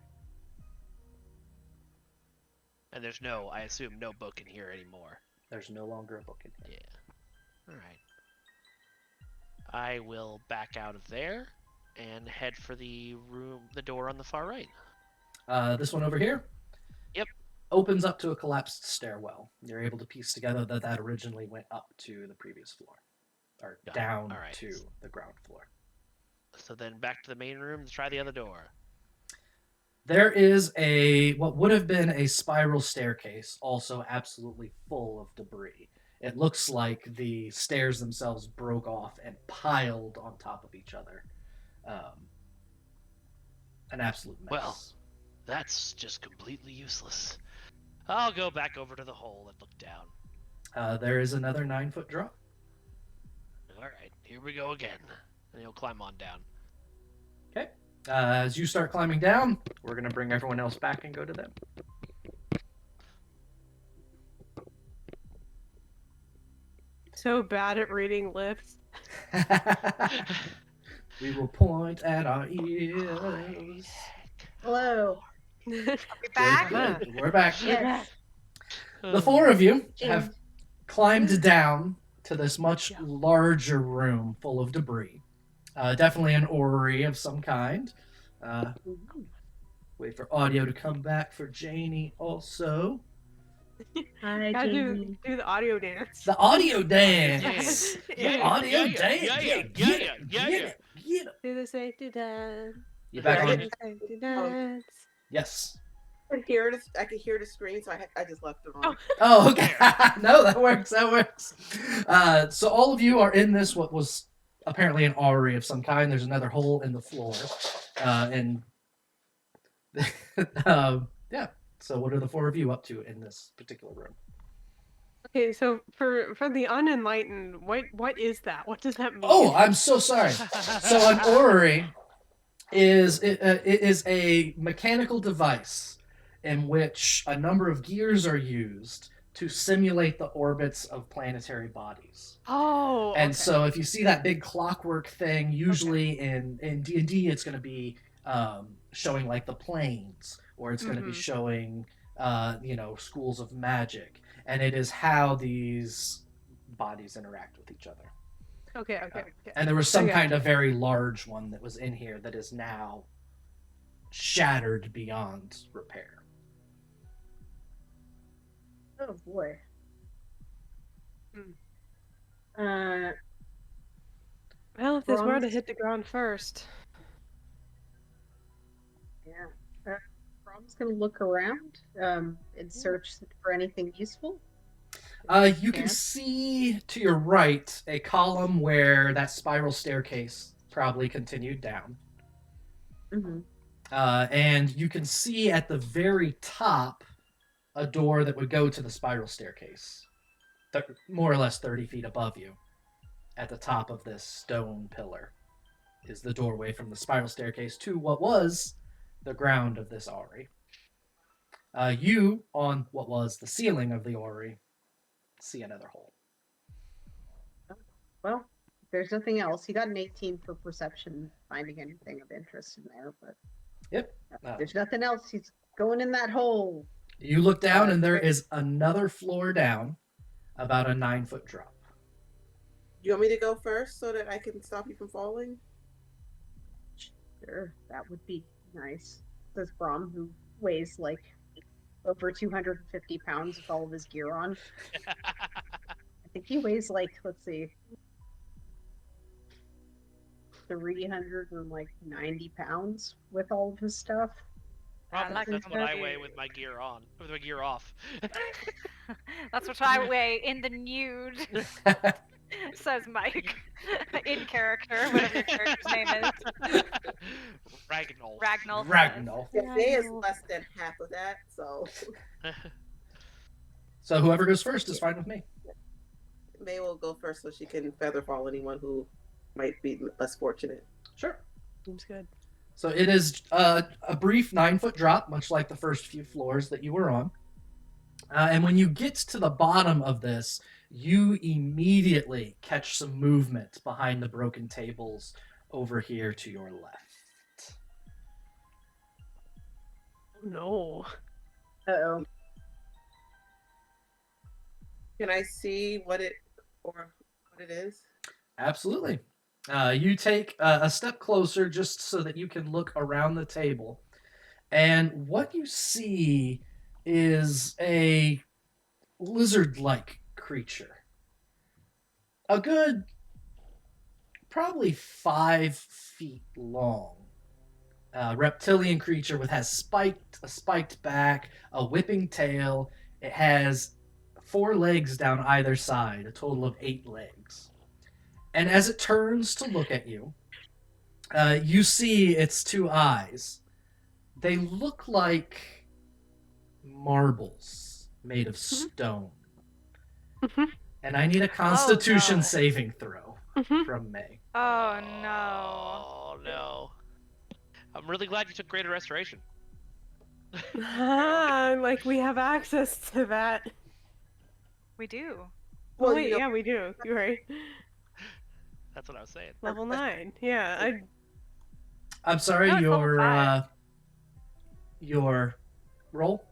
And there's I assume, no book in here anymore. There's no longer a book in here. Yeah. Alright. I will back out of there and head for the door on the far right. This one over here? Yep. Opens up to a collapsed stairwell. You're able to piece together that originally went up to the previous floor. Or down to the ground floor. So then back to the main room to try the other door. There is what would have been a spiral staircase, also absolutely full of debris. It looks like the stairs themselves broke off and piled on top of each other. An absolute mess. Well, that's just completely useless. I'll go back over to the hole and look down. There is another 9-foot drop. All right, here we go again. And he'll climb on down. Okay. As you start climbing down, we're going to bring everyone else back and go to them. So bad at reading lips. We will point at our ears. Hello. Are we back? Good. We're back. Yes. The four of you have climbed down to this much larger room full of debris. Definitely an orrery of some kind. Wait for audio to come back for Janie also. Hi, Gotta Jamie. do the audio dance. The audio dance! Yeah. Audio dance! Get it! Do the safety dance. You back Yeah, on? Do the safety dance. Yes. I could hear the screen, so I just left it on. Oh, okay. No, that works. So all of you are in this, what was apparently an orrery of some kind. There's another hole in the floor. And yeah. So what are the four of you up to in this particular room? Okay, so for the unenlightened, what is that? What does that mean? Oh, I'm so sorry. So an orrery is a mechanical device in which a number of gears are used to simulate the orbits of planetary bodies. Oh, And okay. so if you see that big clockwork thing, usually in D&D it's going to be showing like the planes, or it's going to be showing schools of magic, and it is how these bodies interact with each other. Okay. And there was some kind of very large one that was in here that is now shattered beyond repair. Oh boy. Well, if this were to Bronze. hit the ground first. Yeah. Brom's gonna look around and search for anything useful. You can see to your right a column where that spiral staircase probably continued down. Mm-hmm. And you can see at the very top a door that would go to the spiral staircase, more or less 30 feet above you. At the top of this stone pillar is the doorway from the spiral staircase to what was the ground of this orrery. You, on what was the ceiling of the orrery, see another hole. Well, there's nothing else. He got an 18 for perception, finding anything of interest in there, but Yep. there's nothing else. He's going in that hole. You look down and there is another floor down, about a 9-foot drop. You want me to go first so that I can stop you from falling? Sure, that would be nice. Says Brom, who weighs like over 250 pounds with all of his gear on. I think he weighs like, let's see, 390 pounds with all of his stuff. Probably like that's that. what I weigh with my gear on, with my gear off. That's what I weigh in the nude, says Mike. In character, whatever your character's name is. Ragnall. Ragnall. Yeah, May is less than half of that, so So whoever goes first is fine with me. May will go first so she can feather fall anyone who might be less fortunate. Sure. Seems good. So it is a brief 9-foot drop, much like the first few floors that you were on. And when you get to the bottom of this, you immediately catch some movement behind the broken tables over here to your left. Oh, no. Uh-oh. Can I see what it is? Absolutely. You take a step closer just so that you can look around the table. And what you see is a lizard-like creature. A good, probably 5 feet long. reptilian creature has a spiked back, a whipping tail. It has 4 legs down either side, a total of 8 legs. And as it turns to look at you, you see its 2 eyes. They look like marbles made of stone. And I need a Constitution saving throw from May. Oh no. Oh no. I'm really glad you took Greater Restoration. Like we have access to that. We do. Well, wait, yeah, we do. You're right. That's what I was saying. Level 9. Yeah, I'm sorry, your roll?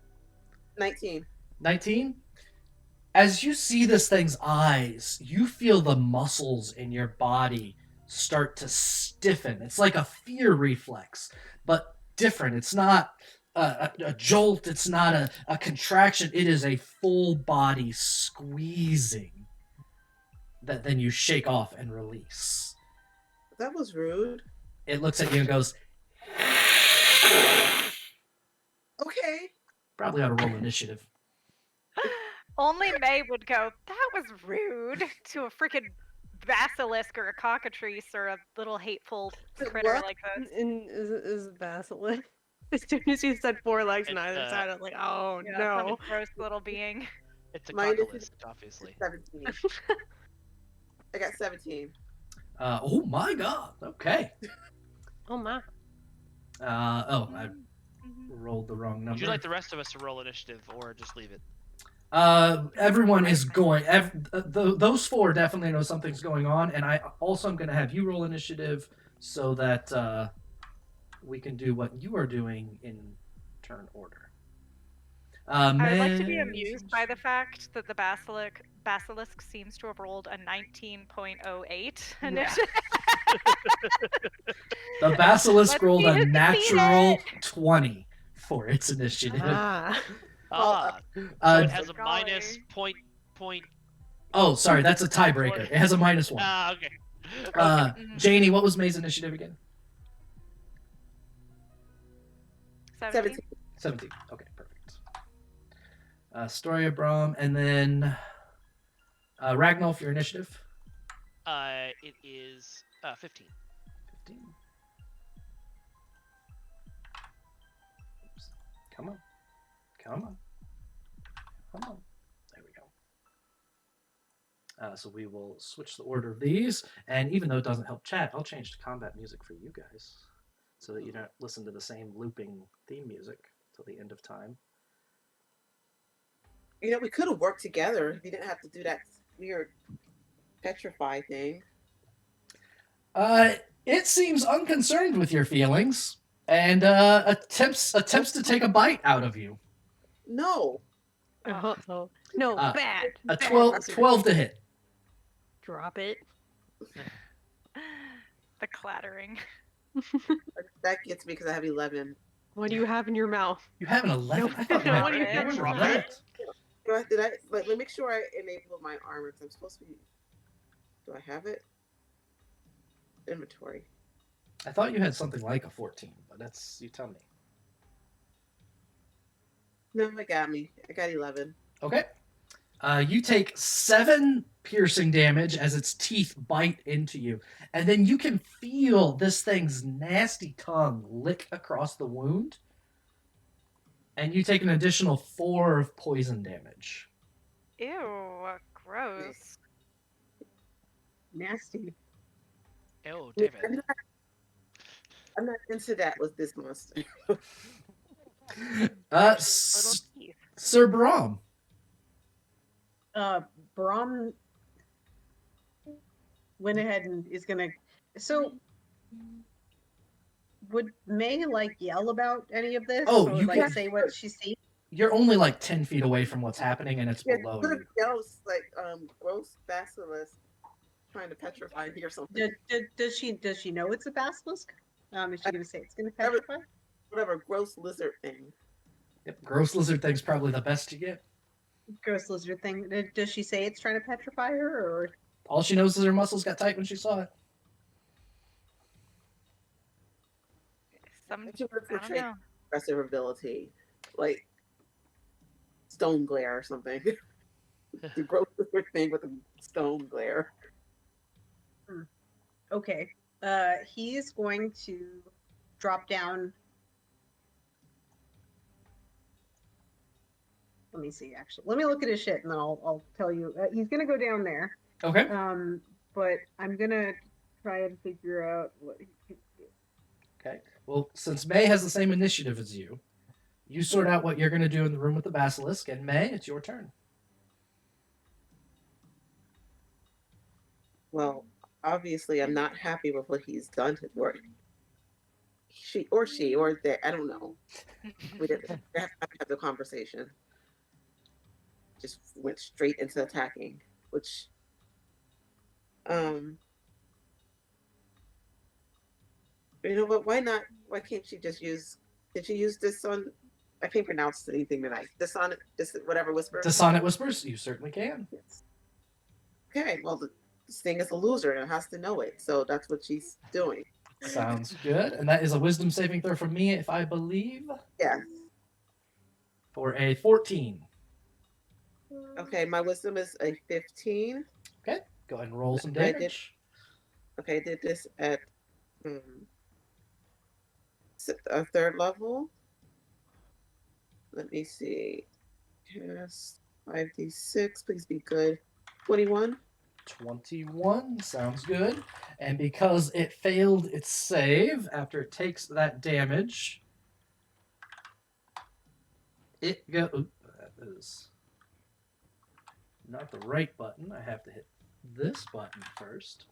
19. 19? As you see this thing's eyes, you feel the muscles in your body start to stiffen. It's like a fear reflex, but different. It's not a jolt. It's not a contraction. It is a full body squeezing that then you shake off and release. That was rude. It looks at you and goes, okay. probably ought to roll initiative. Only May would go, that was rude to a freaking basilisk or a cockatrice or a little hateful critter What? like this. is basilisk. As soon as you said 4 legs on either side, I was like, oh Yeah, no. some gross little being. It's a Mine is- cockalist, obviously. 17. I got 17. Oh my god. Okay. Oh my. I rolled the wrong number. Would you like the rest of us to roll initiative or just leave it? Everyone is going. Those 4 definitely know something's going on, and I also am going to have you roll initiative so that we can do what you are doing in turn order. I would like to be amused by the fact that the basilisk seems to have rolled a 19.08 initiative. The basilisk Let's rolled see a who natural succeeded. 20 for its initiative. So it has a golly. minus point. Oh, sorry, that's a tiebreaker. It has a -1. Ah, okay. Janie, what was May's initiative again? 17. 17. Okay, perfect. Story of Brahm, and then Ragnolf, your initiative? It is 15. 15. Oops. Come on. There we go. So we will switch the order of these, and even though it doesn't help chat, I'll change to combat music for you guys, so that you don't listen to the same looping theme music till the end of time. You know, we could have worked together if you didn't have to do that weird petrify thing. It seems unconcerned with your feelings, and attempts to take a bite out of you. No. No, bad. A bad. 12 to hit. Drop it. The clattering. That gets me because I have 11. What do you have in your mouth? You have an 11. I thought you No, had what do you an have? 11. Did I? Let me make sure I enable my armor because I'm supposed to be. Do I have it? Inventory. I thought you had something like a 14, but that's, you tell me. No, it got me. I got 11. Okay. You take 7 piercing damage as its teeth bite into you, and then you can feel this thing's nasty tongue lick across the wound, and you take an additional 4 of poison damage. Ew, gross. Nasty. Oh, David. I'm not into that with this monster. Little teeth. Sir Brahm. Brahm went ahead and is gonna. So, would May like yell about any of this? Oh, or, you like can- say what she sees? You're only like 10 feet away from what's happening, and it's below Could you. have yelled like gross basilisk trying to petrify me or something. Does she know it's a basilisk? Is she gonna say it's gonna petrify? Whatever gross lizard thing. Yep, gross lizard thing's probably the best you get. Gross lizard thing. Does she say it's trying to petrify her, or All she knows is her muscles got tight when she saw it. Some, I should look for I don't trait know. aggressive ability, like stone glare or something. To grow the thing with a stone glare. Okay. He's going to drop down. Let me see. Actually, let me look at his shit, and then I'll tell you. He's gonna go down there. Okay. But I'm gonna try and figure out what he can do. Okay. Well, since May has the same initiative as you, you sort out what you're going to do in the room with the basilisk, and May, it's your turn. Well, obviously, I'm not happy with what he's done to work. She or they, I don't know. We didn't have to have the conversation. Just went straight into attacking, which, you know what? Why not? Why can't she just use? Did she use this on? I can't pronounce anything tonight. Dissonant, whatever whisper. Dissonant whispers. You certainly can. Yes. Okay. Well, this thing is a loser and it has to know it, so that's what she's doing. Sounds good. And that is a wisdom saving throw from me, if I believe. Yeah. For a 14. Okay, my wisdom is a 15. Okay, go ahead and roll some damage. I did this at a 3rd level. Let me see. Yes, 5d6. Please be good. 21. 21 sounds good. And because it failed its save after it takes that damage, it goes. That is not the right button. I have to hit this button first.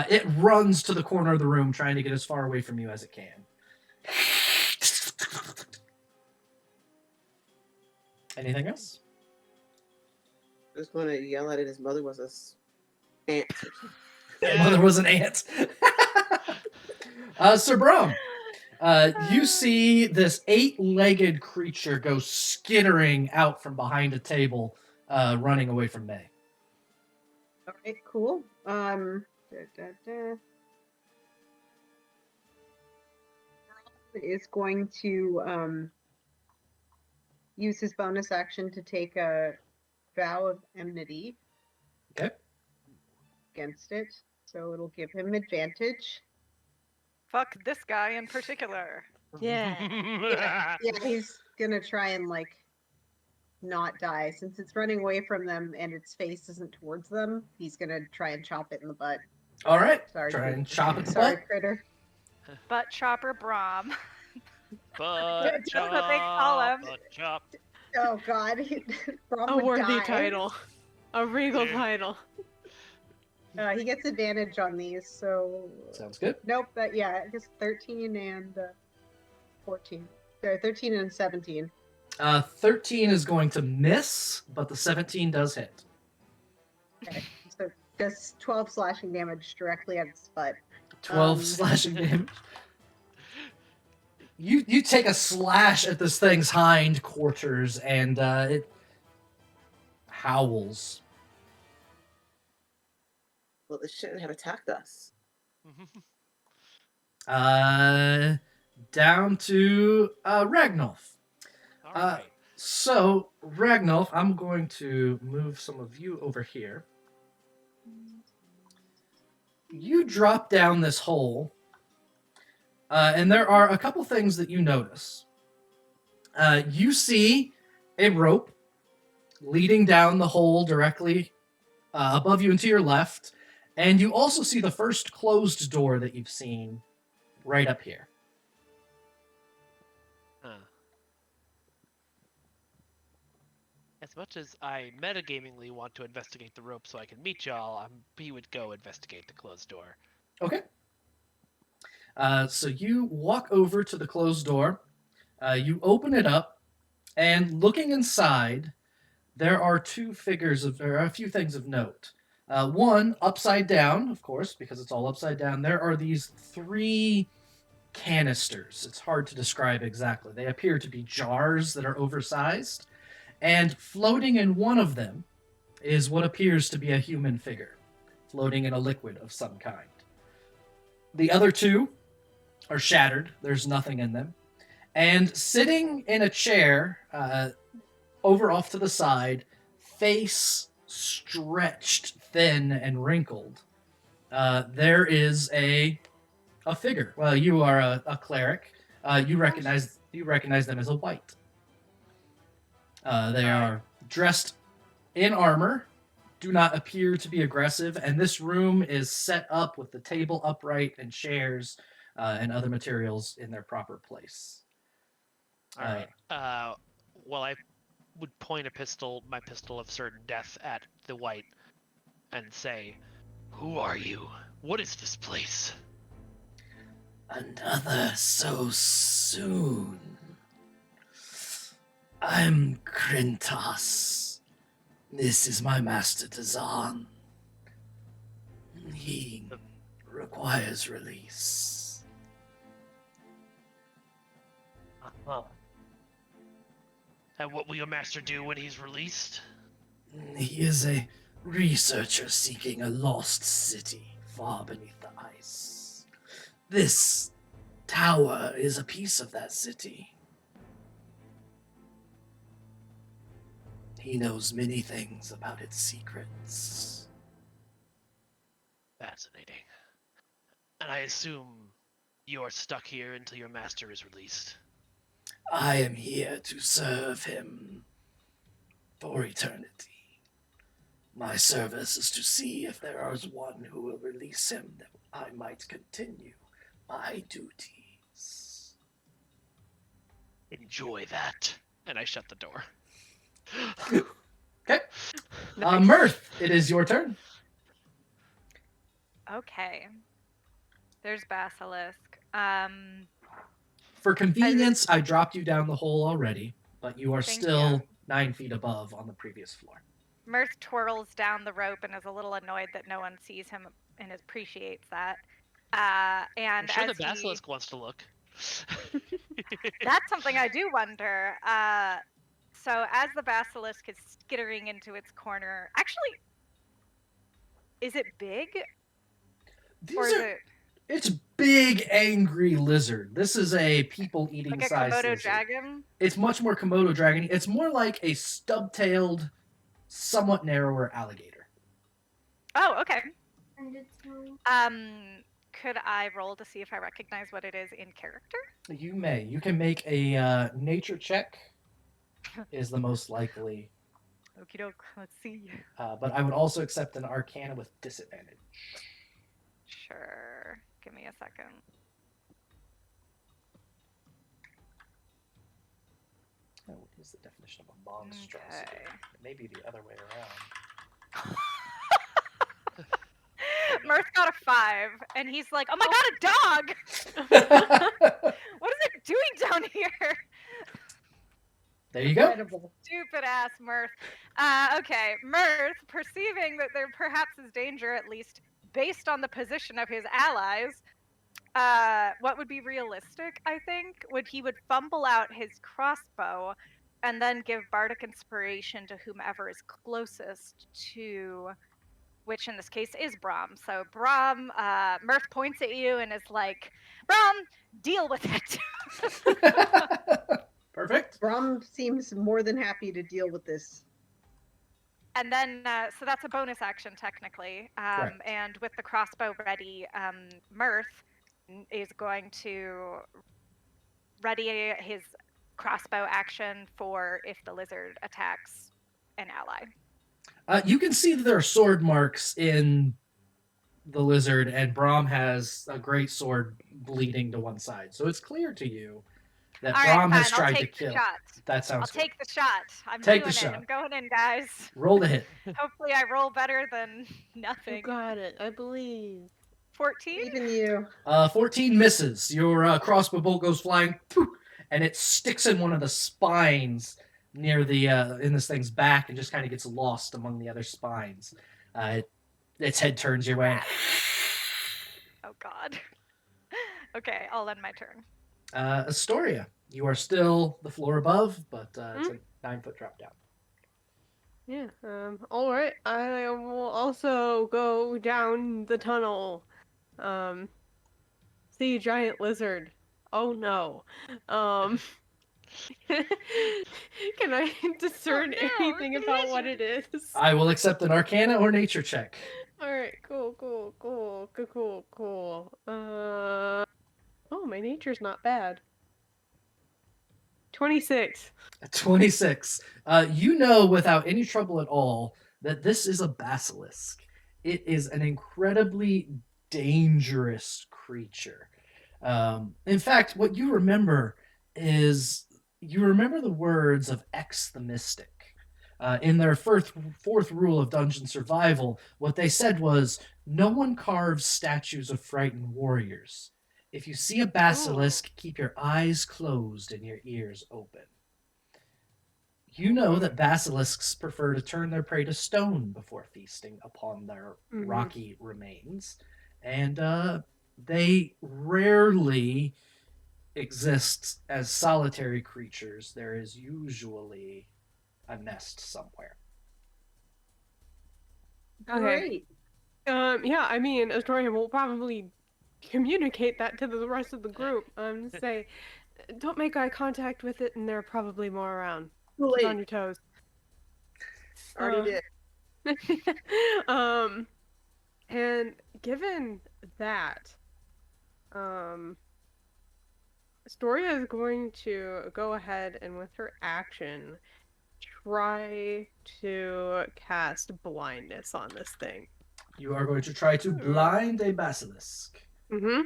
It runs to the corner of the room, trying to get as far away from you as it can. Anything else? Just want to yell at it. His mother was a ant. His mother was an ant. Sir Brom, you see this 8-legged creature go skittering out from behind a table, running away from May. All right, cool. Is going to use his bonus action to take a vow of enmity. Okay. Against it, so it'll give him advantage. Fuck this guy in particular. Yeah. Yeah, he's gonna try and not die since it's running away from them and its face isn't towards them. He's gonna try and chop it in the butt. All right. Sorry, try and chop it in the sorry, butt. critter. Butt chopper Brom. Butt That's what they call him. butt chop. Oh God, Brom A would worthy die. title. A regal Dude. title. He gets advantage on these, so Sounds good. nope. I guess 13 and 14. Sorry, 13 and 17. 13 is going to miss, but the 17 does hit. Okay, so does 12 slashing damage directly at its butt. 12 slashing damage. You take a slash at this thing's hind quarters, and it howls. Well, this shouldn't have attacked us. Down to Ragnolf. All right. So, Ragnolf, I'm going to move some of you over here. You drop down this hole, and there are a couple things that you notice. You see a rope leading down the hole directly above you and to your left, and you also see the first closed door that you've seen right up here. As much as I metagamingly want to investigate the rope so I can meet y'all, he would go investigate the closed door. Okay. So you walk over to the closed door. You open it up, and looking inside, there are a few things of note. One, upside down, of course, because it's all upside down. There are these 3 canisters. It's hard to describe exactly. They appear to be jars that are oversized. And floating in one of them is what appears to be a human figure, floating in a liquid of some kind. The other 2 are shattered. There's nothing in them. And sitting in a chair, over off to the side, face stretched thin and wrinkled, there is a figure. Well, you are a cleric. You recognize them as a wight. They are dressed in armor, do not appear to be aggressive, and this room is set up with the table upright and chairs and other materials in their proper place. All right. Well, I would point my pistol of certain death at the wight and say, "Who are you? What is this place?" Another so soon. I'm Krintos. This is my master Dazan. He requires release. And what will your master do when he's released? He is a researcher seeking a lost city far beneath the ice. This tower is a piece of that city. He knows many things about its secrets. Fascinating. And I assume you're stuck here until your master is released. I am here to serve him for eternity. My service is to see if there is one who will release him that I might continue my duties. Enjoy that. And I shut the door. Okay. Mirth, it is your turn. Okay. There's Basilisk. For convenience, I dropped you down the hole already, but you are Thank still you. 9 feet above on the previous floor. Mirth twirls down the rope and is a little annoyed that no one sees him and appreciates that. And I'm sure as the basilisk wants to look. that's something I do wonder. So as the basilisk is skittering into its corner, actually, is it big? It's big, angry lizard. This is a people-eating like a size Komodo lizard. dragon? It's much more Komodo dragon. It's more like a stub-tailed, somewhat narrower alligator. Oh, okay. Could I roll to see if I recognize what it is in character? You may. You can make a nature check. Is the most likely. Okie doke. Let's see. But I would also accept an Arcana with disadvantage. Sure. Give me a second. Oh, what is the definition of a monstrosity? Okay. It may be the other way around. Mirth got a 5, and he's like, "Oh my god, a dog! What is it doing down here?" There you go. Incredible. Stupid ass Mirth. Okay, Mirth, perceiving that there perhaps is danger, at least based on the position of his allies, what would be realistic, I think, he would fumble out his crossbow and then give bardic inspiration to whomever is closest to, which in this case is Brahm. So Brahm, Mirth points at you and is like, "Brahm, deal with it." Perfect. Brom seems more than happy to deal with this. And then, so that's a bonus action technically. And with the crossbow ready, Mirth is going to ready his crossbow action for if the lizard attacks an ally. You can see that there are sword marks in the lizard, and Brahm has a great sword bleeding to one side. So it's clear to you that All Brahm right, has fine, I'll tried to take the kill. shot. That sounds I'll good. take the shot. I'm Take doing the it. shot. I'm going in, guys. Roll the hit. Hopefully I roll better than You nothing. got it. I believe. 14? Even you. 14 misses. Your crossbow bolt goes flying, poof, and it sticks in one of the spines near the in this thing's back and just kind of gets lost among the other spines. Its head turns your way. Oh god. Okay, I'll end my turn. Astoria, you are still the floor above, but it's a 9-foot drop down. Yeah. All right. I will also go down the tunnel. see a giant lizard. Oh no. Can I discern anything about what it is? I will accept an Arcana or Nature check. Alright, cool. Oh, my nature's not bad. 26. 26. You know without any trouble at all that this is a basilisk. It is an incredibly dangerous creature. In fact, what you remember is you remember the words of X the Mystic. In their fourth rule of dungeon survival, what they said was, no one carves statues of frightened warriors. If you see a basilisk, keep your eyes closed and your ears open. You know that basilisks prefer to turn their prey to stone before feasting upon their rocky remains. And they rarely exist as solitary creatures. There is usually a nest somewhere. Okay. Great. Yeah, I mean, Astoria will probably communicate that to the rest of the group. Say, don't make eye contact with it, and there are probably more around. Too Keep late. on your toes. Already did. And given that, Astoria is going to go ahead and with her action try to cast blindness on this thing. You are going to try to blind a basilisk. Mm-hmm.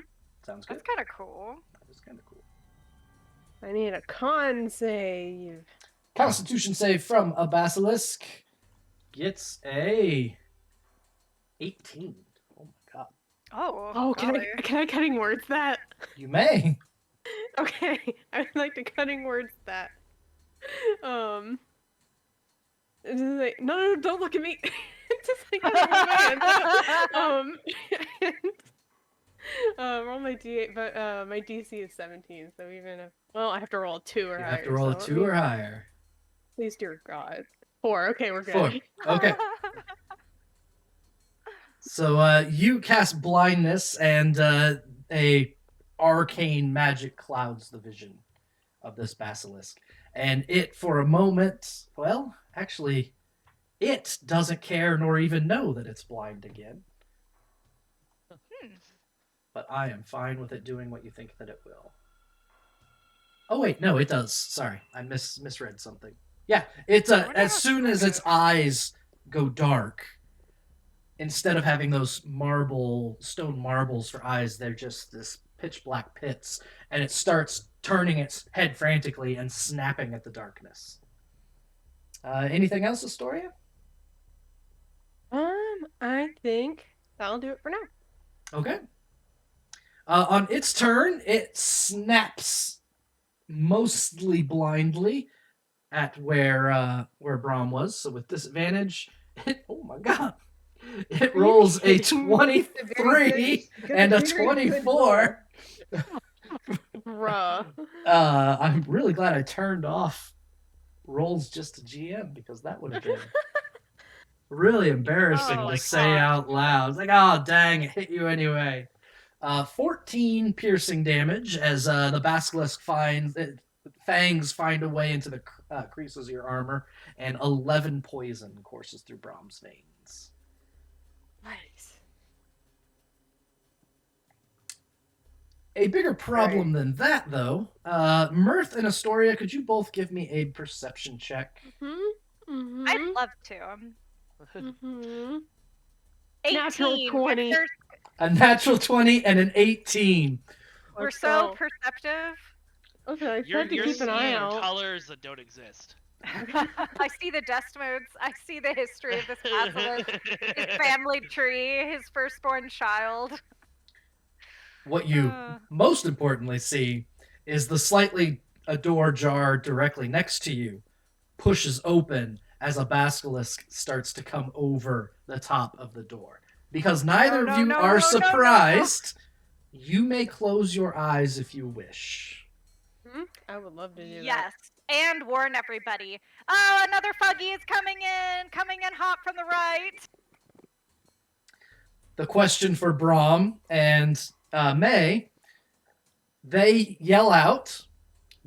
Sounds good. That's kind of cool. That is kind of cool. I need a con save. Constitution save from a basilisk gets a 18. Oh my god. Oh, can I cutting words that? You may. Okay, I would like to cutting words that. It's just like, no, don't look at me. Just like roll my D8, but my DC is 17, so even if I have to roll a 2 or You higher. have to roll a 2 or higher. Please, dear God. 4. Okay, we're good. 4. Okay. So you cast blindness, and a arcane magic clouds the vision of this basilisk. And it, for a moment, well, actually, it doesn't care nor even know that it's blind again. But I am fine with it doing what you think that it will. Oh wait, no, it does. Sorry, I misread something. Yeah, it's as soon as its eyes go dark, instead of having those stone marbles for eyes, they're just this pitch black pits, and it starts turning its head frantically and snapping at the darkness. Anything else, Astoria? I think that'll do it for now. Okay. On its turn, it snaps mostly blindly at where Braum was. So with disadvantage, oh my god, it rolls a 23 and a 24. Bruh. I'm really glad I turned off rolls just to GM, because that would have been really embarrassing to say out loud. It's like, oh dang, it hit you anyway. 14 piercing damage as the basilisk fangs find a way into the creases of your armor, and 11 poison courses through Braum's veins. Nice. A bigger problem than that, though. Mirth and Astoria, could you both give me a perception check? Mm-hmm. I'd love to. Mm-hmm. 18. Natural 20. A natural 20 and an 18. We're so perceptive. Okay, You're to keep an eye out. colors that don't exist. I see the dust modes. I see the history of this basilisk, his family tree, his firstborn child. What you most importantly see is a door ajar directly next to you pushes open as a basilisk starts to come over the top of the door. Because neither of you are surprised, you may close your eyes if you wish. I would love to do that. Yes, and warn everybody. Oh, another Fuggy is coming in hot from the right. The question for Braum and May They yell out.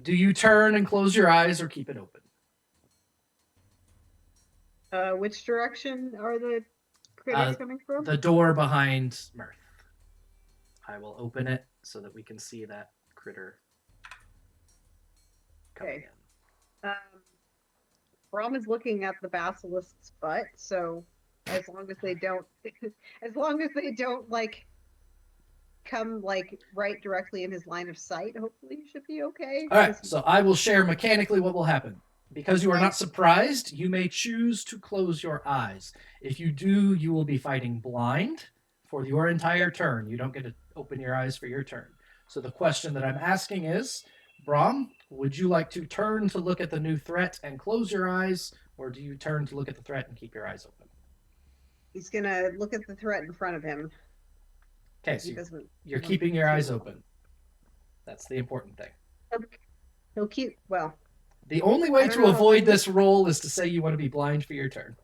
Do you turn and close your eyes or keep it open? Which direction are the critters coming from? The door behind Mirth. I will open it so that we can see that critter coming in. Brom is looking at the basilisk's butt, so as long as they don't, like come like right directly in his line of sight, hopefully you should be okay. All right, so I will share mechanically what will happen. Because you are not surprised, you may choose to close your eyes. If you do, you will be fighting blind for your entire turn. You don't get to open your eyes for your turn. So the question that I'm asking is, Brom, would you like to turn to look at the new threat and close your eyes, or do you turn to look at the threat and keep your eyes open? He's gonna look at the threat in front of him. Okay, so you're keeping your eyes open. That's the important thing. He'll keep, well... The only way to avoid this roll is to say you want to be blind for your turn.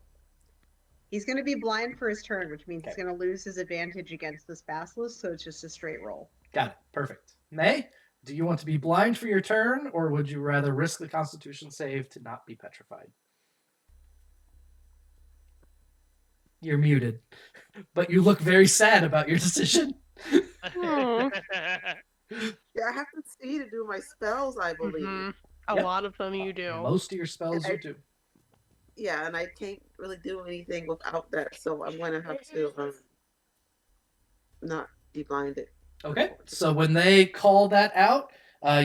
He's going to be blind for his turn, which means he's going to lose his advantage against this basilisk, so it's just a straight roll. Got it. Perfect. May, do you want to be blind for your turn, or would you rather risk the Constitution save to not be petrified? You're muted, but you look very sad about your decision. Yeah, I have to see to do my spells, I believe. Mm-hmm. A lot of them you do. Most of your spells you do. Yeah, and I can't really do anything without that, so I'm going to have to not be blinded. Okay, so when they call that out,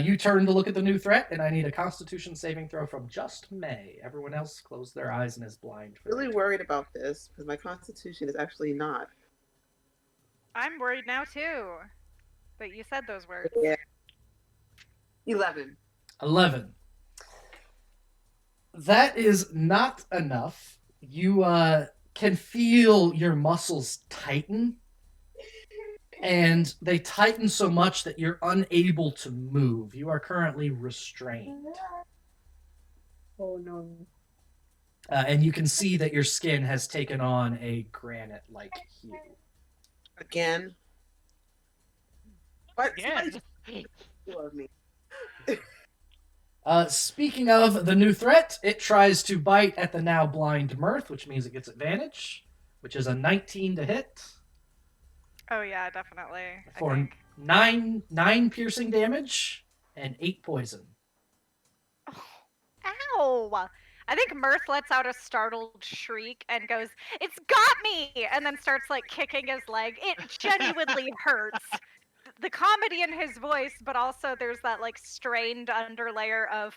you turn to look at the new threat, and I need a Constitution saving throw from just May. Everyone else closed their eyes and is blind. Really worried about this, because my Constitution is actually not. I'm worried now, too. But you said those words. Yeah. 11. 11. That is not enough. You can feel your muscles tighten, and they tighten so much that you're unable to move. You are currently restrained. Oh no. And you can see that your skin has taken on a granite-like hue. Again? What? Again? Love me. Speaking of the new threat, it tries to bite at the now blind Mirth, which means it gets advantage, which is a 19 to hit. Oh yeah, definitely. For nine piercing damage and 8 poison. Oh, ow! I think Mirth lets out a startled shriek and goes, "It's got me!" and then starts like kicking his leg. It genuinely hurts. The comedy in his voice, but also there's that like strained underlayer of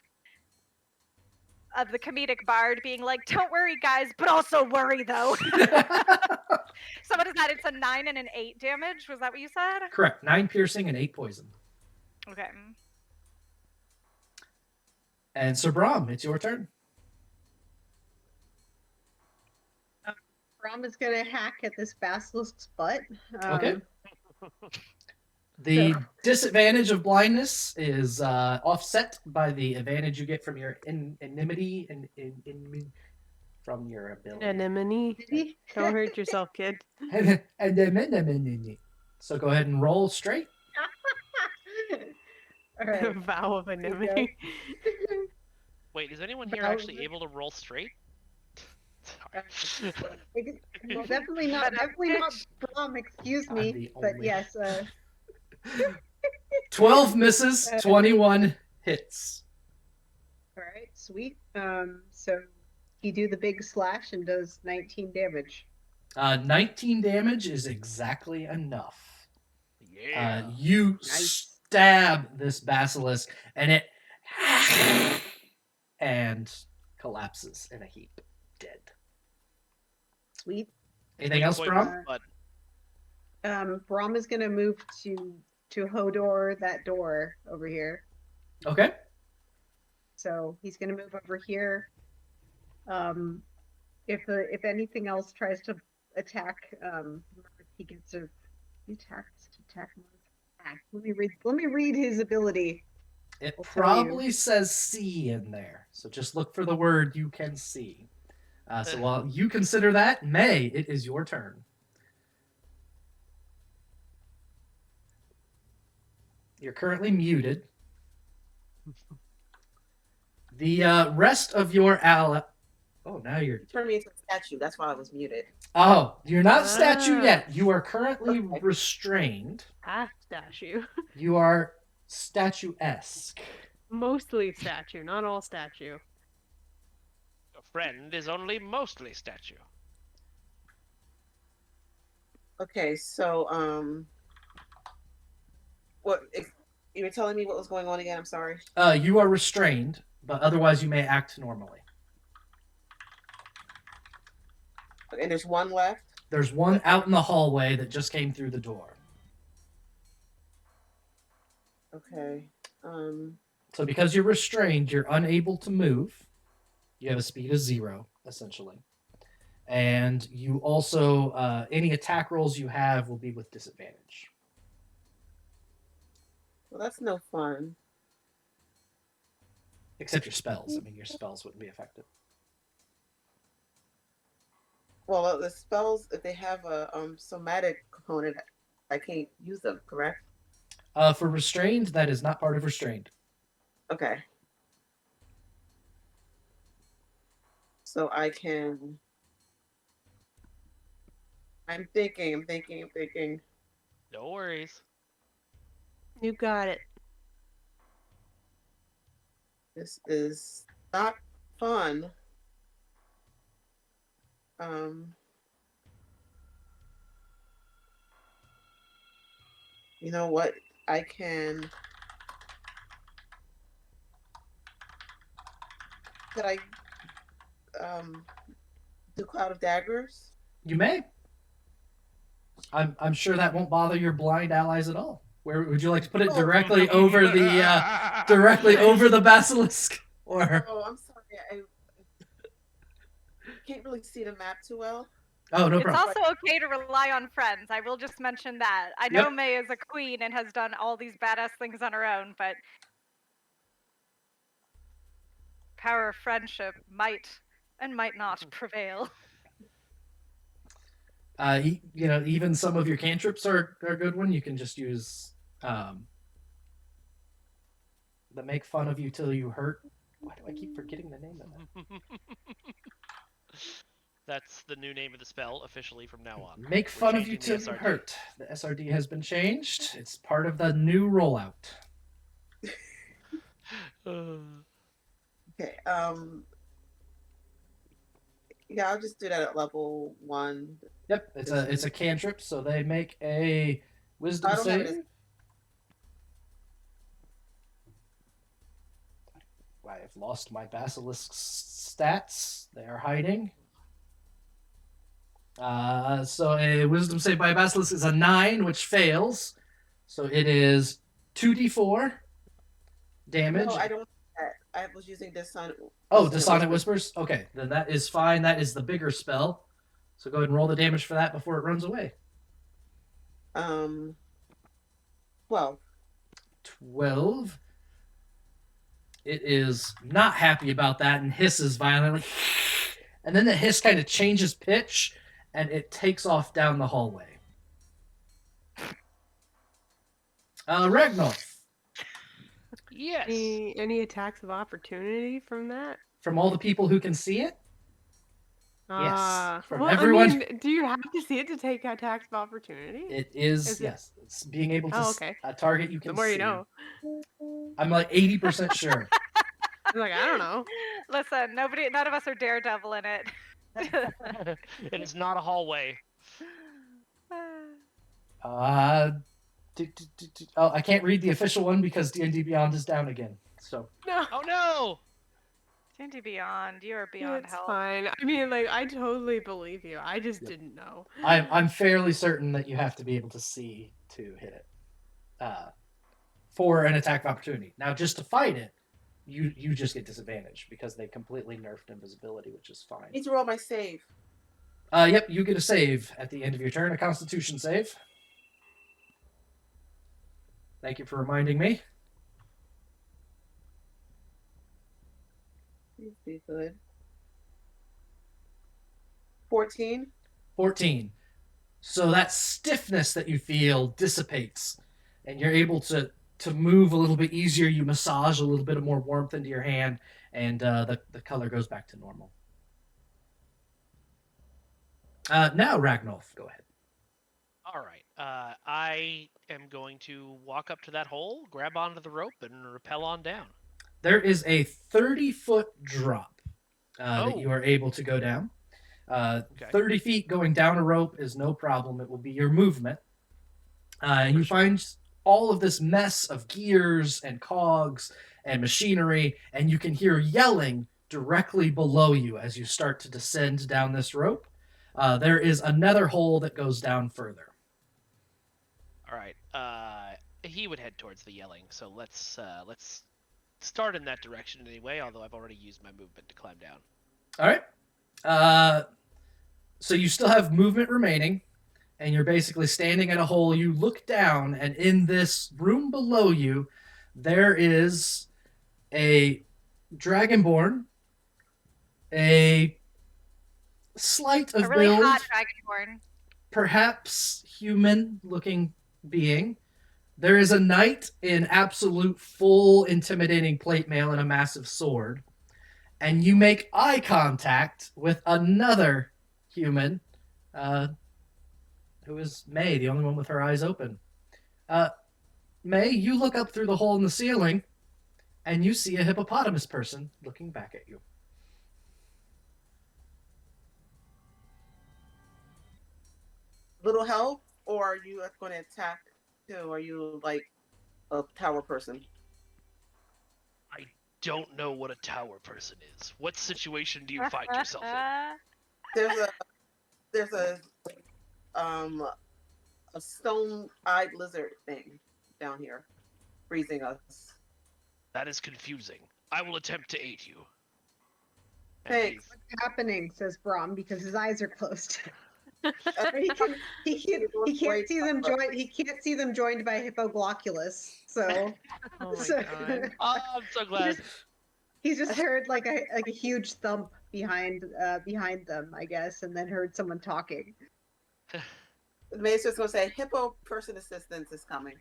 the comedic bard being like, "Don't worry, guys, but also worry though." So what is that? It's a 9 and an 8 damage. Was that what you said? Correct. 9 piercing and 8 poison. Okay. And Sir Brom, it's your turn. Brom is going to hack at this basilisk's butt. Okay. The disadvantage of blindness is offset by the advantage you get from your anonymity and from your ability. Anonymity? Don't hurt yourself, kid. So go ahead and roll straight. All right. Vow of anonymity. Wait, is anyone here actually able to roll straight? Sorry. Well, definitely not Brom, excuse me. But yes. 12 misses, 21 hits. All right, sweet. So he do the big slash and does 19 damage. 19 damage is exactly enough. Yeah. You stab this basilisk, and it and collapses in a heap, dead. Sweet. Anything else, Brom? Brom is going to move to Hodor, that door over here. Okay. So he's going to move over here. If anything else tries to attack, he gets to attack. Let me read his ability. It probably says "see" in there, so just look for the word you can see. So while you consider that, May, it is your turn. You're currently muted. The rest of your ally... Oh, now you're... Turn me into a statue. That's why I was muted. Oh, you're not statue Ah. yet. You are currently Okay. restrained. Half statue. You are statuesque. Mostly statue, not all statue. A friend is only mostly statue. Okay, so what? You were telling me what was going on again? I'm sorry. You are restrained, but otherwise you may act normally. And there's one left. There's one out in the hallway that just came through the door. Okay. So because you're restrained, you're unable to move. You have a speed of 0, essentially. And you also, any attack rolls you have will be with disadvantage. Well, that's no fun. Except your spells. I mean, your spells wouldn't be affected. Well, the spells, if they have a somatic component, I can't use them, correct? For restrained, that is not part of restrained. Okay. So I can... I'm thinking. No worries. You got it. This is not fun. You know what? I can... Could I do Cloud of Daggers? You may. I'm sure that won't bother your blind allies at all. Where would you like to put it? Directly over the basilisk, or? Oh, I'm sorry. I can't really see the map too well. Oh, no It's problem. also okay to rely on friends. I will just mention that. I know May is a queen and has done all these badass things on her own, but power of friendship might and might not prevail. Even some of your cantrips are a good one. You can just use the make fun of you till you hurt. Why do I keep forgetting the name of that? That's the new name of the spell officially from now on. Make fun of you till you hurt. The SRD has been changed. It's part of the new rollout. Okay. Yeah, I'll just do that at level 1. Yep, it's a cantrip, so they make a wisdom save. I have lost my basilisk stats. They are hiding. So a wisdom save by a basilisk is a 9, which fails. So it is 2d4 damage. No, I don't. I was using Dissonant. Oh, Dissonant Whispers? Okay, then that is fine. That is the bigger spell. So go ahead and roll the damage for that before it runs away. 12. 12. It is not happy about that and hisses violently. And then the hiss kind of changes pitch and it takes off down the hallway. Ragnolf. Yes. Any attacks of opportunity from that? From all the people who can see it? Yes. From well, everyone. I mean, do you have to see it to take attacks of opportunity? It is yes. It's being able to a target you can see. The more you know. I'm like 80% sure. I'm like, I don't know. Listen, none of us are Daredevil in it. It is not a hallway. I can't read the official one because D&D Beyond is down again. So. No. Oh no. D&D Beyond, you are beyond It's help. fine. I mean, like, I totally believe you. I just didn't know. I'm fairly certain that you have to be able to see to hit it for an attack of opportunity. Now, just to fight it, you just get disadvantage because they completely nerfed invisibility, which is fine. I need to roll my save. Yep, you get a save at the end of your turn, a Constitution save. Thank you for reminding me. Be good. 14. 14. So that stiffness that you feel dissipates, and you're able to to move a little bit easier. You massage a little bit more warmth into your hand, and the color goes back to normal. Now, Ragnolf, go ahead. All right. I am going to walk up to that hole, grab onto the rope, and rappel on down. There is a 30-foot drop that you are able to go down. 30 feet going down a rope is no problem. It will be your movement. And you find all of this mess of gears and cogs and machinery, and you can hear yelling directly below you as you start to descend down this rope. There is another hole that goes down further. All right. He would head towards the yelling, so let's start in that direction anyway. Although I've already used my movement to climb down. All right. So you still have movement remaining, and you're basically standing at a hole. You look down, and in this room below you, there is a dragonborn, a slight of a really build, hot dragonborn, perhaps human-looking being. There is a knight in absolute full intimidating plate mail and a massive sword. And you make eye contact with another human, who is May, the only one with her eyes open. May, you look up through the hole in the ceiling, and you see a hippopotamus person looking back at you. Little help, or are you going to attack too? Are you like a tower person? I don't know what a tower person is. What situation do you find yourself in? There's a stone-eyed lizard thing down here, freezing us. That is confusing. I will attempt to aid you. Thanks. What's happening? Says Brom, because his eyes are closed. he can't see them joined. He can't see them joined by Hippoglocculus. So, Oh my god. Oh, I'm so glad. He's just heard like a huge thump behind them, I guess, and then heard someone talking. May's just gonna say hippo person assistance is coming.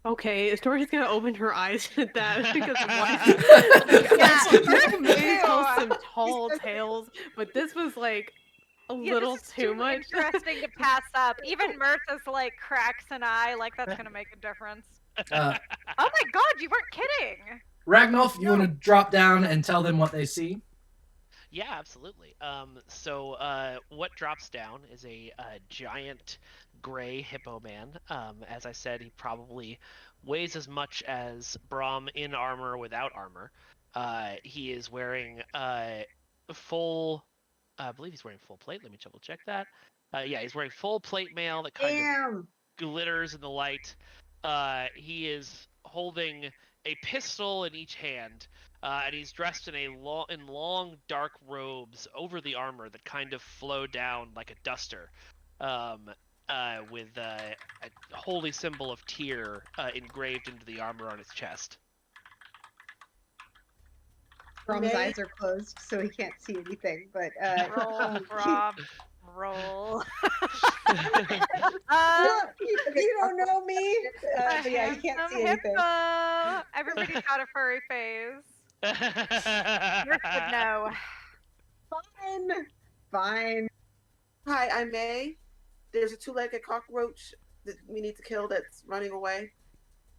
Okay, Stori's gonna open her eyes at that because May tells some tall tales, but this was like a little this is too much. Interesting to pass up. Even Mirtha's like cracks an eye, like that's gonna make a difference. Oh my god, you weren't kidding! Ragnolf, you want to drop down and tell them what they see? Yeah, absolutely. So what drops down is a giant gray hippo man. As I said, he probably weighs as much as Braum in armor without armor. He is wearing full... I believe he's wearing full plate. Let me double check that. Yeah, he's wearing full plate mail that kind of glitters in the light. He is holding a pistol in each hand. And he's dressed in long dark robes over the armor that kind of flow down like a duster, with a holy symbol of Tyr engraved into the armor on his chest. Brom's eyes are closed, so he can't see anything. But Roll, Brom, roll. you don't know me. But yeah, you can't see anything. Everybody's got a furry phase. Yours would know. Fine. Hi, I'm May. There's a two-legged cockroach that we need to kill that's running away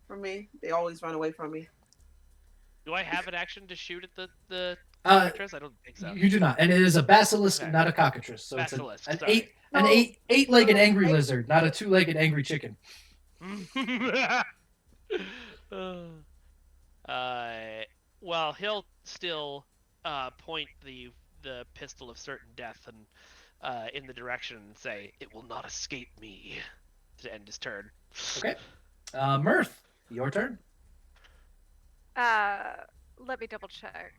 from me. They always run away from me. Do I have an action to shoot at the cockatrice? I don't think so. You do not, and it is a basilisk, not a cockatrice. So Basilisk, it's an eight-legged angry lizard, not a two-legged angry chicken. Well, he'll still point the pistol of certain death and in the direction and say, "It will not escape me," to end his turn. Okay. Mirth, your turn. Let me double check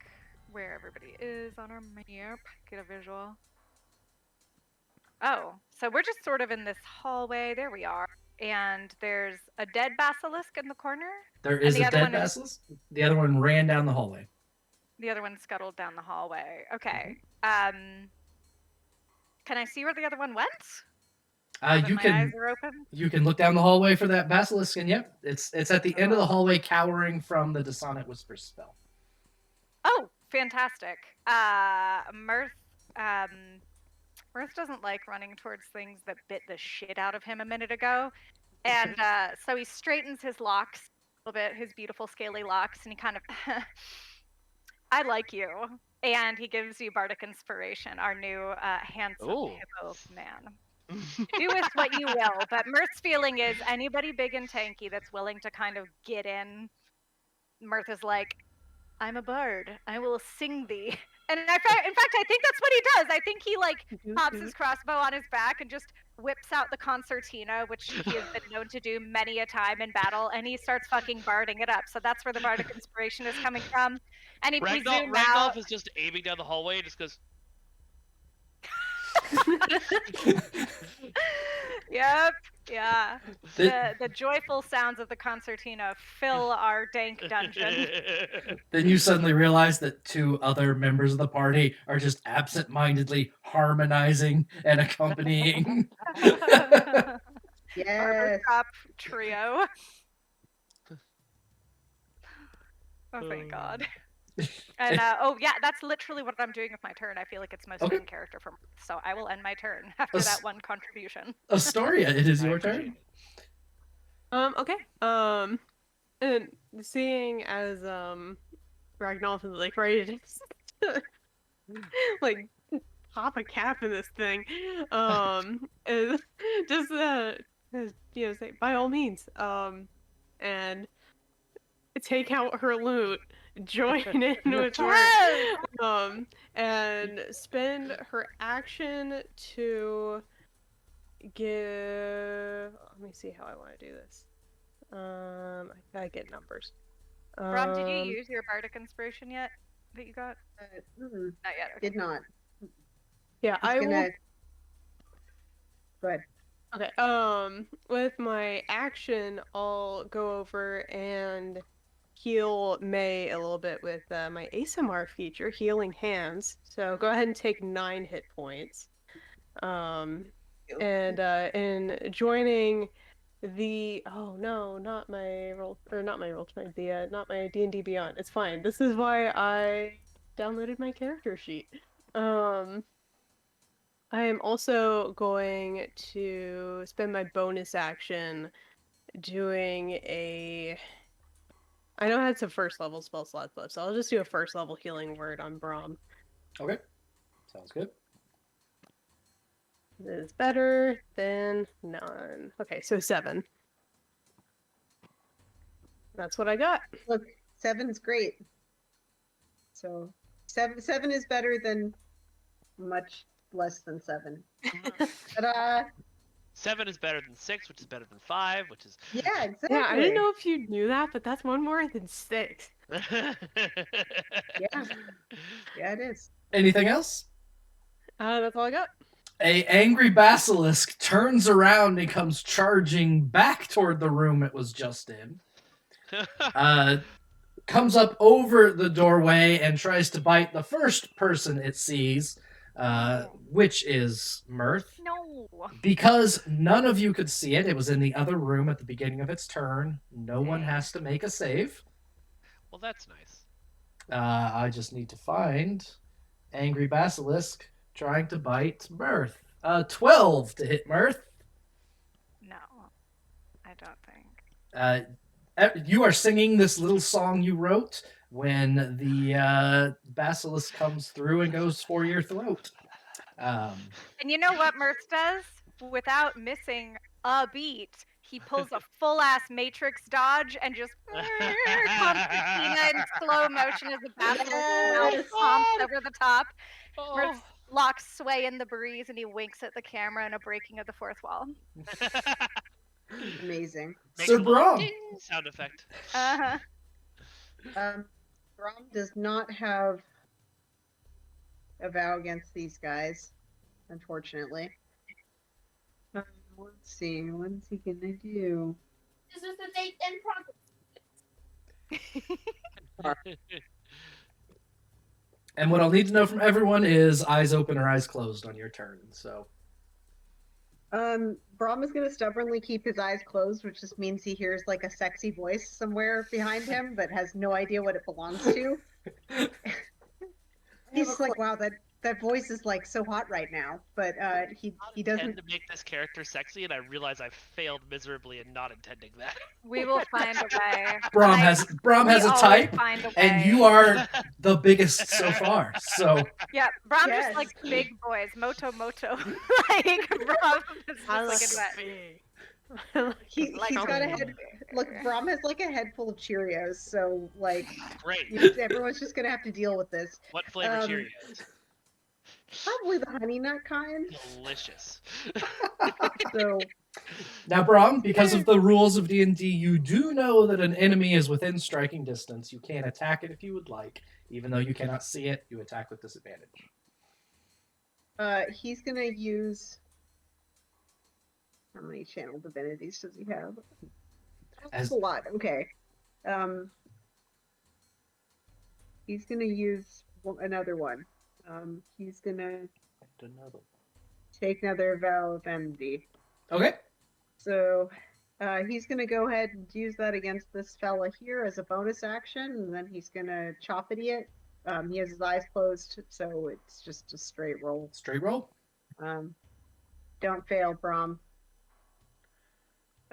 where everybody is on our map. Get a visual. Oh, so we're just sort of in this hallway. There we are. And there's a dead basilisk in the corner. There is a dead basilisk. The other one ran down the hallway. The other one scuttled down the hallway. Okay. Mm-hmm. Can I see where the other one went? You My eyes can are open. you can look down the hallway for that basilisk, and yep, it's at the end of the hallway, cowering from the Dissonant Whisper spell. Oh, fantastic. Mirth. Mirth doesn't like running towards things that bit the shit out of him a minute ago, and so he straightens his locks a little bit, his beautiful scaly locks, and he kind of, I like you, and he gives you bardic inspiration, our new handsome hippo man. Do with what you will, but Mirth's feeling is anybody big and tanky that's willing to kind of get in. Mirth is like, I'm a bard. I will sing thee. And in fact, I think that's what he does. I think he like pops his crossbow on his back and just whips out the concertina, which he has been known to do many a time in battle, and he starts fucking barding it up. So that's where the bardic inspiration is coming from. And if we zoom out, Ragnolf is just aiming down the hallway and just goes. Yep, yeah. The joyful sounds of the concertina fill our dank dungeon. Then you suddenly realize that two other members of the party are just absent-mindedly harmonizing and accompanying. Yes. Barbershop trio. Oh, thank God. And oh yeah, that's literally what I'm doing with my turn. I feel like it's most in character for me, so I will end my turn after that one contribution. Astoria, it is your turn. Okay. And seeing as Ragnolf is like ready to like pop a cap in this thing, is just you know, say by all means, and take out her loot, join in with her, and spend her action to give. Let me see how I want to do this. I gotta get numbers. Brom, did you use your bardic inspiration yet? That you got? Not yet. Okay. Did not. Yeah, I will. Go ahead. Okay. With my action, I'll go over and heal May a little bit with my ASMR feature, Healing Hands. So go ahead and take 9 hit points. And in joining the not my D&D Beyond. It's fine. This is why I downloaded my character sheet. I am also going to spend my bonus action doing a. I know I had some first level spell slots left, so I'll just do a first level healing word on Brom. Okay, sounds good. This is better than none. Okay, so 7. That's what I got. Look, 7's great. So 7 is better than much less than 7. Ta-da! 7 is better than 6, which is better than 5, which is... Yeah, exactly. Yeah, I didn't know if you knew that, but that's one more than 6. Yeah, it is. Anything else? That's all I got. A angry basilisk turns around and comes charging back toward the room it was just in. Comes up over the doorway and tries to bite the first person it sees, which is Mirth. No. Because none of you could see it, it was in the other room at the beginning of its turn. No one has to make a save. Well, that's nice. I just need to find angry basilisk trying to bite Mirth. 12 to hit Mirth. No, I don't think. You are singing this little song you wrote when the basilisk comes through and goes for your throat. And you know what Mirth does? Without missing a beat, he pulls a full-ass Matrix dodge and just concertina in slow motion as the basilisk pumps over the top. Mirth's locks sway in the breeze, and he winks at the camera in a breaking of the fourth wall. Amazing. Sir Brom. Sound effect. Brom does not have a vow against these guys, unfortunately. Let's see, what's he gonna do? This is the date in progress. And what I'll need to know from everyone is eyes open or eyes closed on your turn. So, Braum is going to stubbornly keep his eyes closed, which just means he hears like a sexy voice somewhere behind him, but has no idea what it belongs to. He's just like, wow, that voice is like so hot right now, but he doesn't intend to make this character sexy, and I realize I failed miserably in not intending that. We will find a way. Braum has a type, find a way. and you are the biggest so far. So yeah, Braum Yes. just like big boys, moto, like Braum is just I like like he's got a head. Look, Braum has like a head full of Cheerios, so like Great. everyone's just gonna have to deal with this. What flavor Cheerios? Probably the honey nut kind. Delicious. So now, Braum, because of the rules of D&D, you do know that an enemy is within striking distance. You can attack it if you would like, even though you cannot see it. You attack with disadvantage. he's gonna use. How many channel divinities does he have? That's a lot. Okay. He's gonna use another one. He's gonna take another vow of enmity. Okay. So he's gonna go ahead and use that against this fella here as a bonus action, and then he's gonna chop at it. He has his eyes closed, so it's just a straight roll. Straight roll. Don't fail, Braum.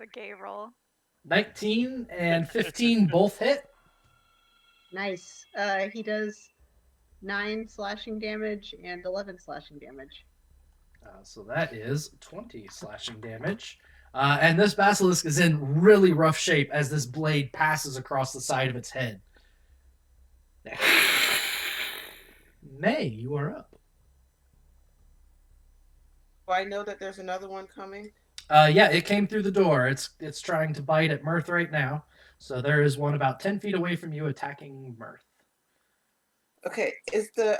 a gay roll. 19 and 15 both hit. Nice. He does 9 slashing damage and 11 slashing damage. So that is 20 slashing damage. And this basilisk is in really rough shape as this blade passes across the side of its head. May, you are up. Do I know that there's another one coming? Yeah, it came through the door. It's trying to bite at Mirth right now. So there is one about 10 feet away from you attacking Mirth. Okay,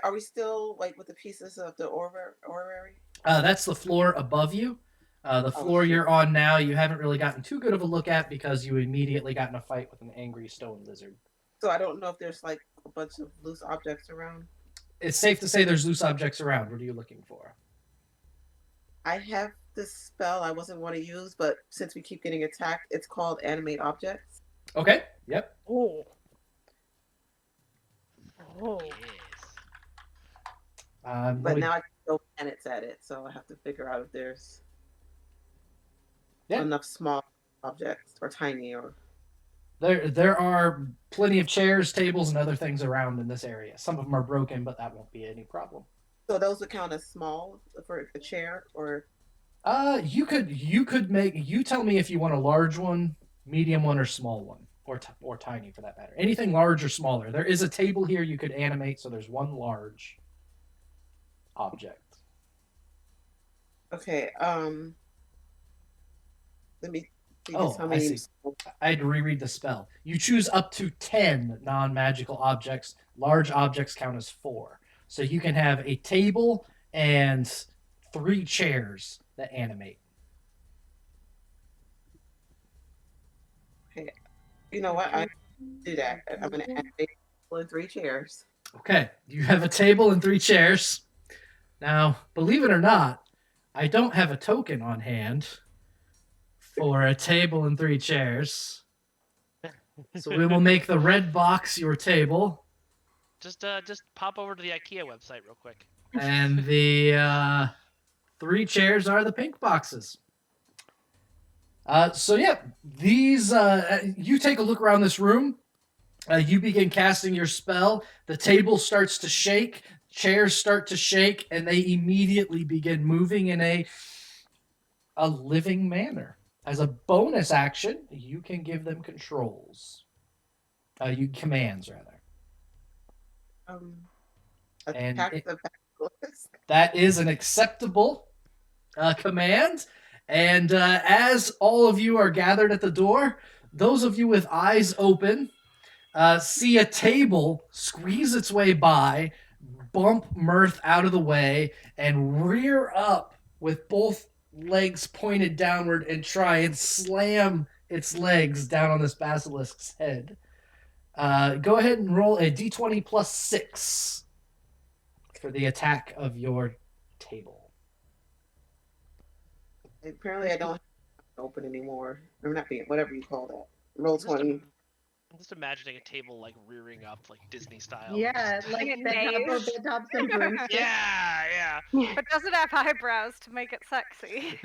are we still like with the pieces of the orrery? That's the floor above you. The floor you're on now, you haven't really gotten too good of a look at because you immediately got in a fight with an angry stone lizard. So I don't know if there's like a bunch of loose objects around. It's safe to say there's loose objects around. What are you looking for? I have this spell I wasn't going to use, but since we keep getting attacked, it's called Animate Objects. Okay, yep. Oh. Yes. But now I can throw planets at it, so I have to figure out if there's enough small objects or tiny or. There are plenty of chairs, tables, and other things around in this area. Some of them are broken, but that won't be any problem. So those would count as small for a chair, or. You could make. You tell me if you want a large one, medium one, or small one, or tiny for that matter. Anything large or smaller. There is a table here you could animate, so there's one large object. Okay. Let me. Oh, I see. I had to reread the spell. You choose up to 10 non-magical objects. Large objects count as 4. So you can have a table and 3 chairs that animate. Okay. You know what? I do that. I'm going to animate 3 chairs. Okay. You have a table and 3 chairs. Now, believe it or not, I don't have a token on hand for a table and 3 chairs. So we will make the red box your table. Just pop over to the IKEA website real quick. And the 3 chairs are the pink boxes. So yeah, these you take a look around this room. You begin casting your spell. The table starts to shake. Chairs start to shake, and they immediately begin moving in a living manner. As a bonus action, you can give them controls. Commands, rather. Attack the basilisk. That is an acceptable command. And as all of you are gathered at the door, those of you with eyes open see a table squeeze its way by, bump Mirth out of the way, and rear up with both legs pointed downward and try and slam its legs down on this basilisk's head. Go ahead and roll a d20 plus 6 for the attack of your table. Apparently, I don't have it open anymore. I'm not being whatever you call that. Roll I'm just, 20. I'm just imagining a table like rearing up, like Disney style. Yeah, like Like a the top maze. of the top some broomsticks. Yeah. But doesn't have eyebrows to make it sexy.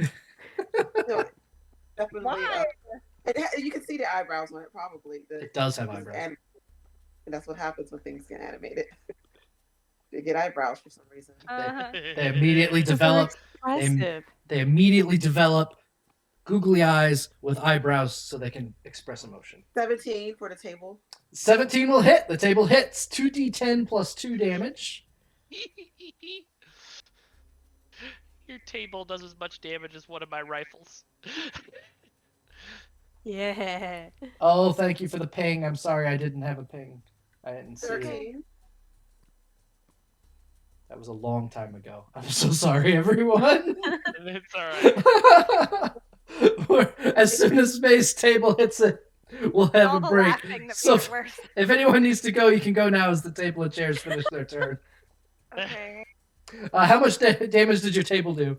No, definitely. Why? You can see the eyebrows on it, probably. It does have eyebrows. And that's what happens when things get animated. They get eyebrows for some reason. They immediately develop. They immediately develop googly eyes with eyebrows so they can express emotion. 17 for the table. 17 will hit. The table hits. 2d10 plus 2 damage. Your table does as much damage as one of my rifles. Yeah. Oh, thank you for the ping. I'm sorry I didn't have a ping. I didn't see it. 13. That was a long time ago. I'm so sorry, everyone. It's alright. As soon as Space Table hits it, we'll have All a the break. laughing that So made it worse. if anyone needs to go, you can go now as the table and chairs finish their turn. Okay. How much damage did your table do?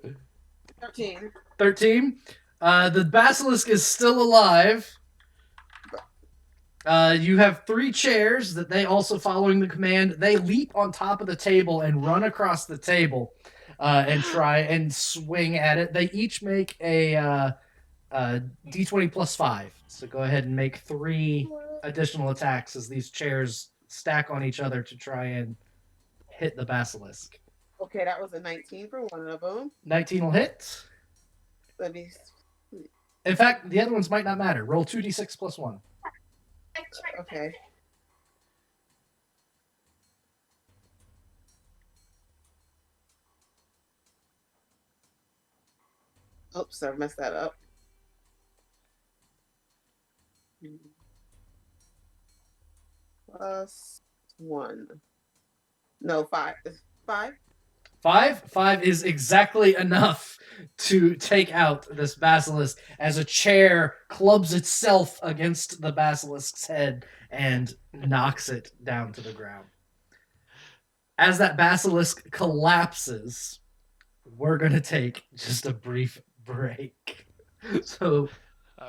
13. 13. The basilisk is still alive. You have 3 chairs that they also, following the command, they leap on top of the table and run across the table and try and swing at it. They each make a d20 plus 5. So go ahead and make 3 additional attacks as these chairs stack on each other to try and hit the basilisk. Okay, that was a 19 for one of them. 19 will hit. Let me. In fact, the other ones might not matter. Roll 2d6 plus 1. Okay. Oops, I messed that up. Plus 1. No, 5. 5? 5 is exactly enough to take out this basilisk as a chair clubs itself against the basilisk's head and knocks it down to the ground. As that basilisk collapses, we're going to take just a brief break. So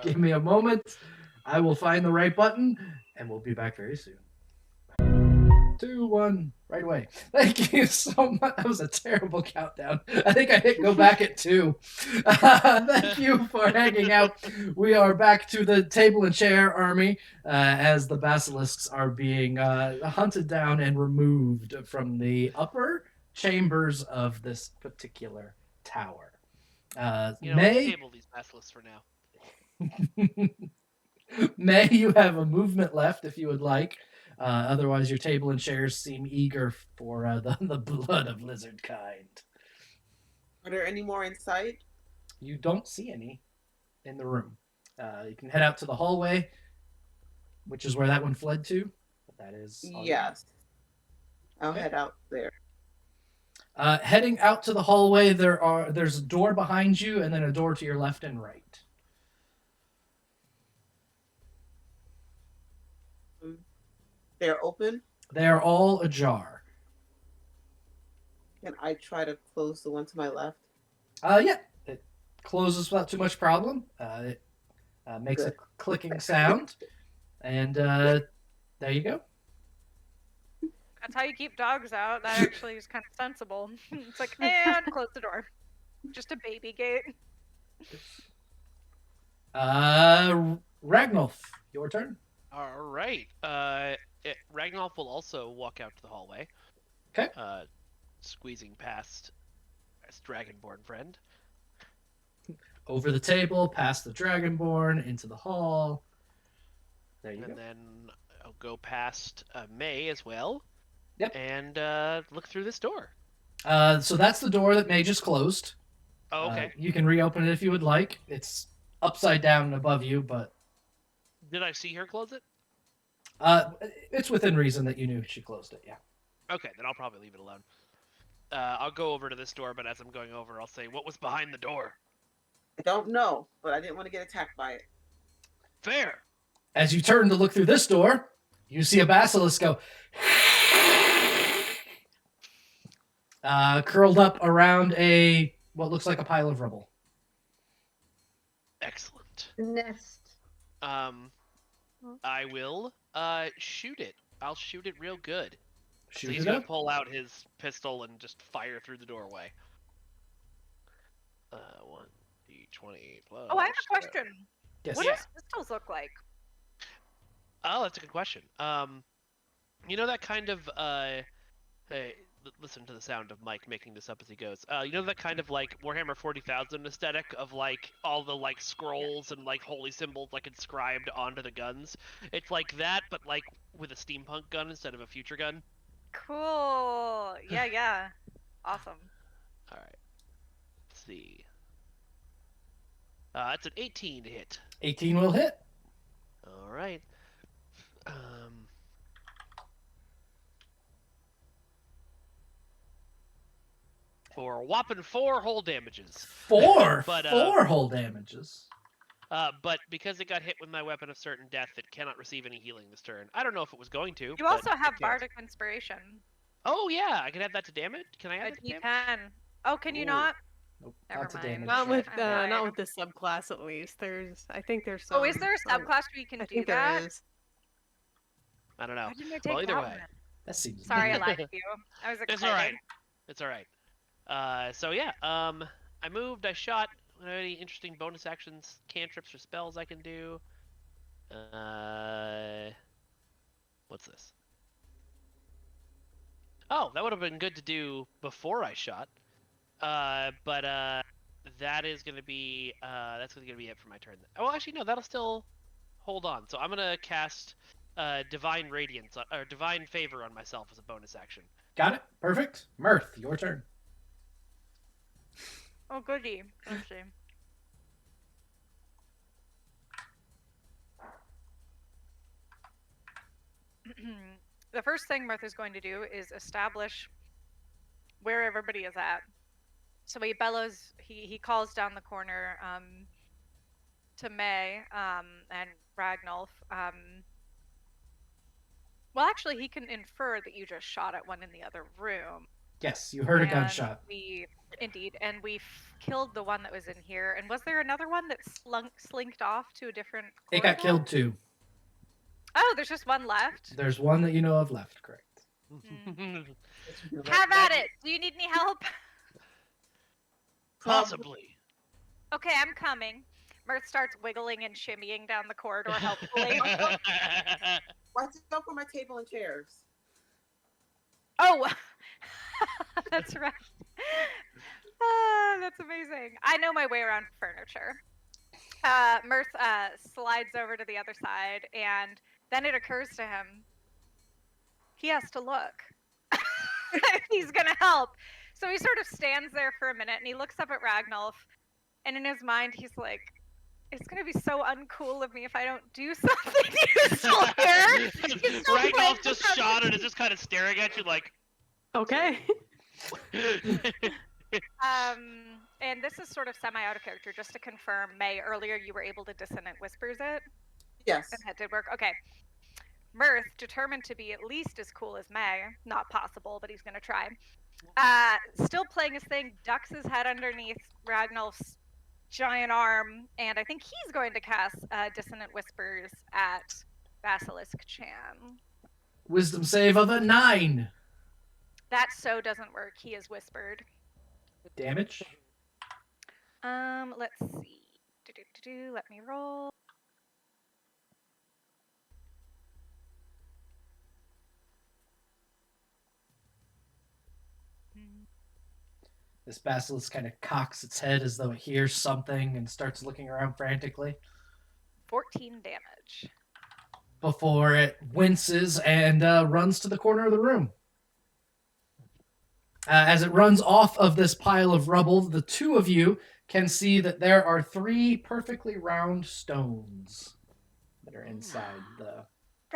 give me a moment. I will find the right button and we'll be back very soon. 2, 1, right away. Thank you so much. That was a terrible countdown. I think I hit go back at 2. Thank you for hanging out. We are back to the table and chair army as the basilisks are being hunted down and removed from the upper chambers of this particular tower. May table these basilisks for now. May, you have a movement left if you would like. Otherwise, your table and chairs seem eager for the blood of lizard kind. Are there any more in sight? You don't see any in the room. You can head out to the hallway, which is where that one fled to. But that is yes. I'll head out there. Heading out to the hallway, there's a door behind you, and then a door to your left and right. They're open? They are all ajar. Can I try to close the one to my left? Yeah. It closes without too much problem. It makes a clicking sound. And there you go. That's how you keep dogs out. That actually is kind of sensible. It's like, and close the door. Just a baby gate. Ragnolf, your turn. All right. Ragnolf will also walk out to the hallway. Okay. Squeezing past his dragonborn friend. Over the table, past the dragonborn, into the hall. There you go. And then I'll go past May as well. Yep. And look through this door. So that's the door that May just closed. Oh, okay. You can reopen it if you would like. It's upside down above you, but... Did I see her close it? It's within reason that you knew she closed it, yeah. Okay, then I'll probably leave it alone. I'll go over to this door, but as I'm going over, I'll say, what was behind the door? I don't know, but I didn't want to get attacked by it. Fair. As you turn to look through this door, you see a basilisk go... curled up around what looks like a pile of rubble. Excellent. Nest. I will shoot it. I'll shoot it real good. So Shoot he's it gonna up. pull out his pistol and just fire through the doorway. 1d20 plus. Oh, I have a question. Yes. What Yeah. does pistols look like? Oh, that's a good question. You know that kind of hey, listen to the sound of Mike making this up as he goes. You know that kind of like Warhammer 40,000 aesthetic of like all the like scrolls and like holy symbols like inscribed onto the guns. It's like that, but like with a steampunk gun instead of a future gun. Cool. Yeah, yeah. Awesome. All right. Let's see. That's an 18 to hit. 18 will hit. All right. For a whopping 4 hull damages. 4 But, 4 hull damages. But because it got hit with my weapon of certain death, it cannot receive any healing this turn. I don't know if it was going to. You but also it have can't. Bardic Inspiration. Oh yeah, I can add that to damage. Can I add that to You damage? can. Oh, can you Ooh. not? Nope. Never Lots of mind. damage. Not with Okay. not with this subclass at least. I think there's some. Oh, is there a subclass where you can I do think that? there is. I don't know. Why didn't I take Well, either that way. one? That seems Sorry, I mean. lied to you. I was excited. It's all right. It's all right. So yeah. I moved. I shot. Any interesting bonus actions, cantrips, or spells I can do? What's this? Oh, that would have been good to do before I shot. But that is gonna be that's gonna be it for my turn. Oh, actually no, that'll still hold on. So I'm gonna cast Divine Radiance or Divine Favor on myself as a bonus action. Got it. Perfect. Mirth, your turn. Oh, goody. Let's see. The first thing Mirth is going to do is establish where everybody is at. So he bellows, he calls down the corner to May and Ragnolf. Well, actually, he can infer that you just shot at one in the other room. Yes, you heard a And gunshot. Indeed, and we killed the one that was in here. And was there another one that slinked off to a different It got corridor? killed too. Oh, there's just one left. There's one that you know of left, correct. Have at it. Do you need any help? Possibly. Okay, I'm coming. Mirth starts wiggling and shimmying down the corridor helpfully. Watch out for my table and chairs. Oh, that's right. That's amazing. I know my way around furniture. Mirth slides over to the other side, and then it occurs to him he has to look. He's gonna help. So he sort of stands there for a minute, and he looks up at Ragnolf, and in his mind, he's like, "It's gonna be so uncool of me if I don't do something useful here." He's still playing Ragnolf just the shot and is just kind of staring at you like. Okay. And this is sort of semi out of character, just to confirm. May, earlier you were able to dissonant whispers it, Yes. and that did work. Okay. Mirth, determined to be at least as cool as May, not possible, but he's gonna try. Still playing his thing, ducks his head underneath Ragnolf's giant arm, and I think he's going to cast dissonant whispers at Basilisk Chan. Wisdom save of a 9. That so doesn't work. He is whispered. Damage. Let's see. Let me roll. This basilisk kind of cocks its head as though it hears something and starts looking around frantically 14 damage. before it winces and runs to the corner of the room. As it runs off of this pile of rubble, the two of you can see that there are 3 perfectly round stones that are inside the...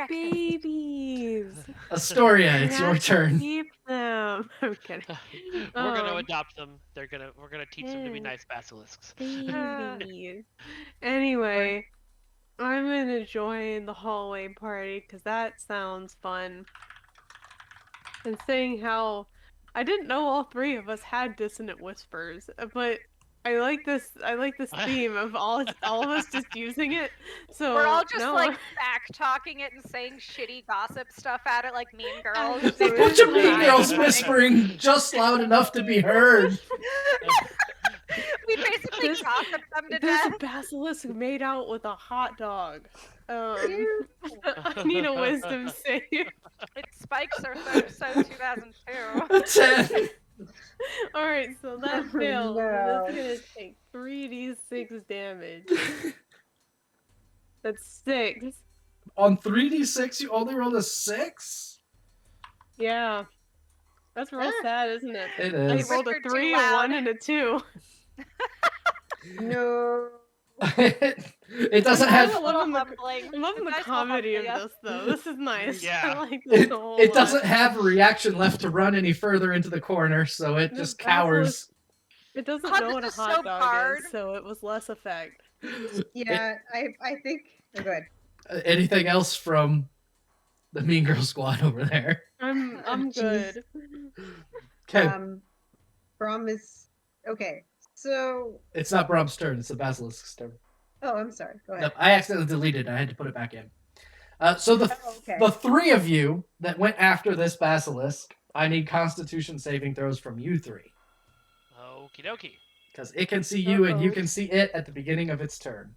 Babies. Astoria, You it's your have to turn. Keep them. I'm kidding. We're gonna adopt them. We're gonna teach them to be nice basilisks. Babies. Anyway, I'm gonna join the hallway party because that sounds fun. And saying how I didn't know all 3 of us had dissonant whispers, but I like this theme of all of us just using it. So We're all just no. like back talking it and saying shitty gossip stuff at it like Mean Girls. A bunch of Mean Girls whispering just loud enough to be heard. We basically gossip them to This death. basilisk made out with a hot dog. I need a wisdom save. Its spikes are so 2002. A 10. Alright, so that Oh, failed. no. That's gonna take 3d6 damage. That's 6. On 3d6, you only rolled a 6? Yeah. That's real sad, isn't it? It I is. rolled a Whispered too 3, a loud. 1, and a 2. No. It doesn't I'm have. loving the, Humbling. I'm loving the Nice little comedy of humbling. this, though. This is nice. Yeah. I like this It, a whole it lot. doesn't have a reaction left to run any further into the corner, so it The just basilisk- cowers. It doesn't God, know what a this is hot so dog hard. is, so it was less effect. Yeah, I think. Oh, go ahead. Anything else from the Mean Girl squad over there? I'm Jeez. good. Okay, Brom is okay. So, it's not Brom's turn, it's the Basilisk's turn. oh, I'm sorry. Go ahead. Nope, I accidentally deleted it. I had to put it back in. So the Oh, okay. the three of you that went after this Basilisk, I need Constitution saving throws from you three. Okie dokie. Because it can see you and you Uh-oh. can see it at the beginning of its turn.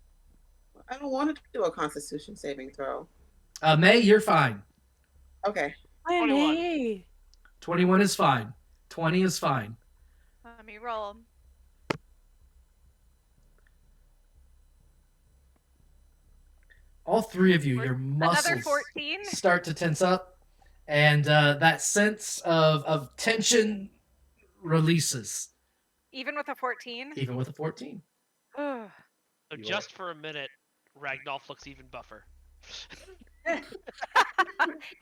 I don't want to do a Constitution saving throw. May, you're fine. Okay. 21. Hey. 21 is fine. 20 is fine. Let me roll. All three of you, your Another muscles 14. start to tense up, and that sense of tension releases, Even with a 14. even with a 14. Ugh. So You just for a minute, Ragnolf looks even buffer.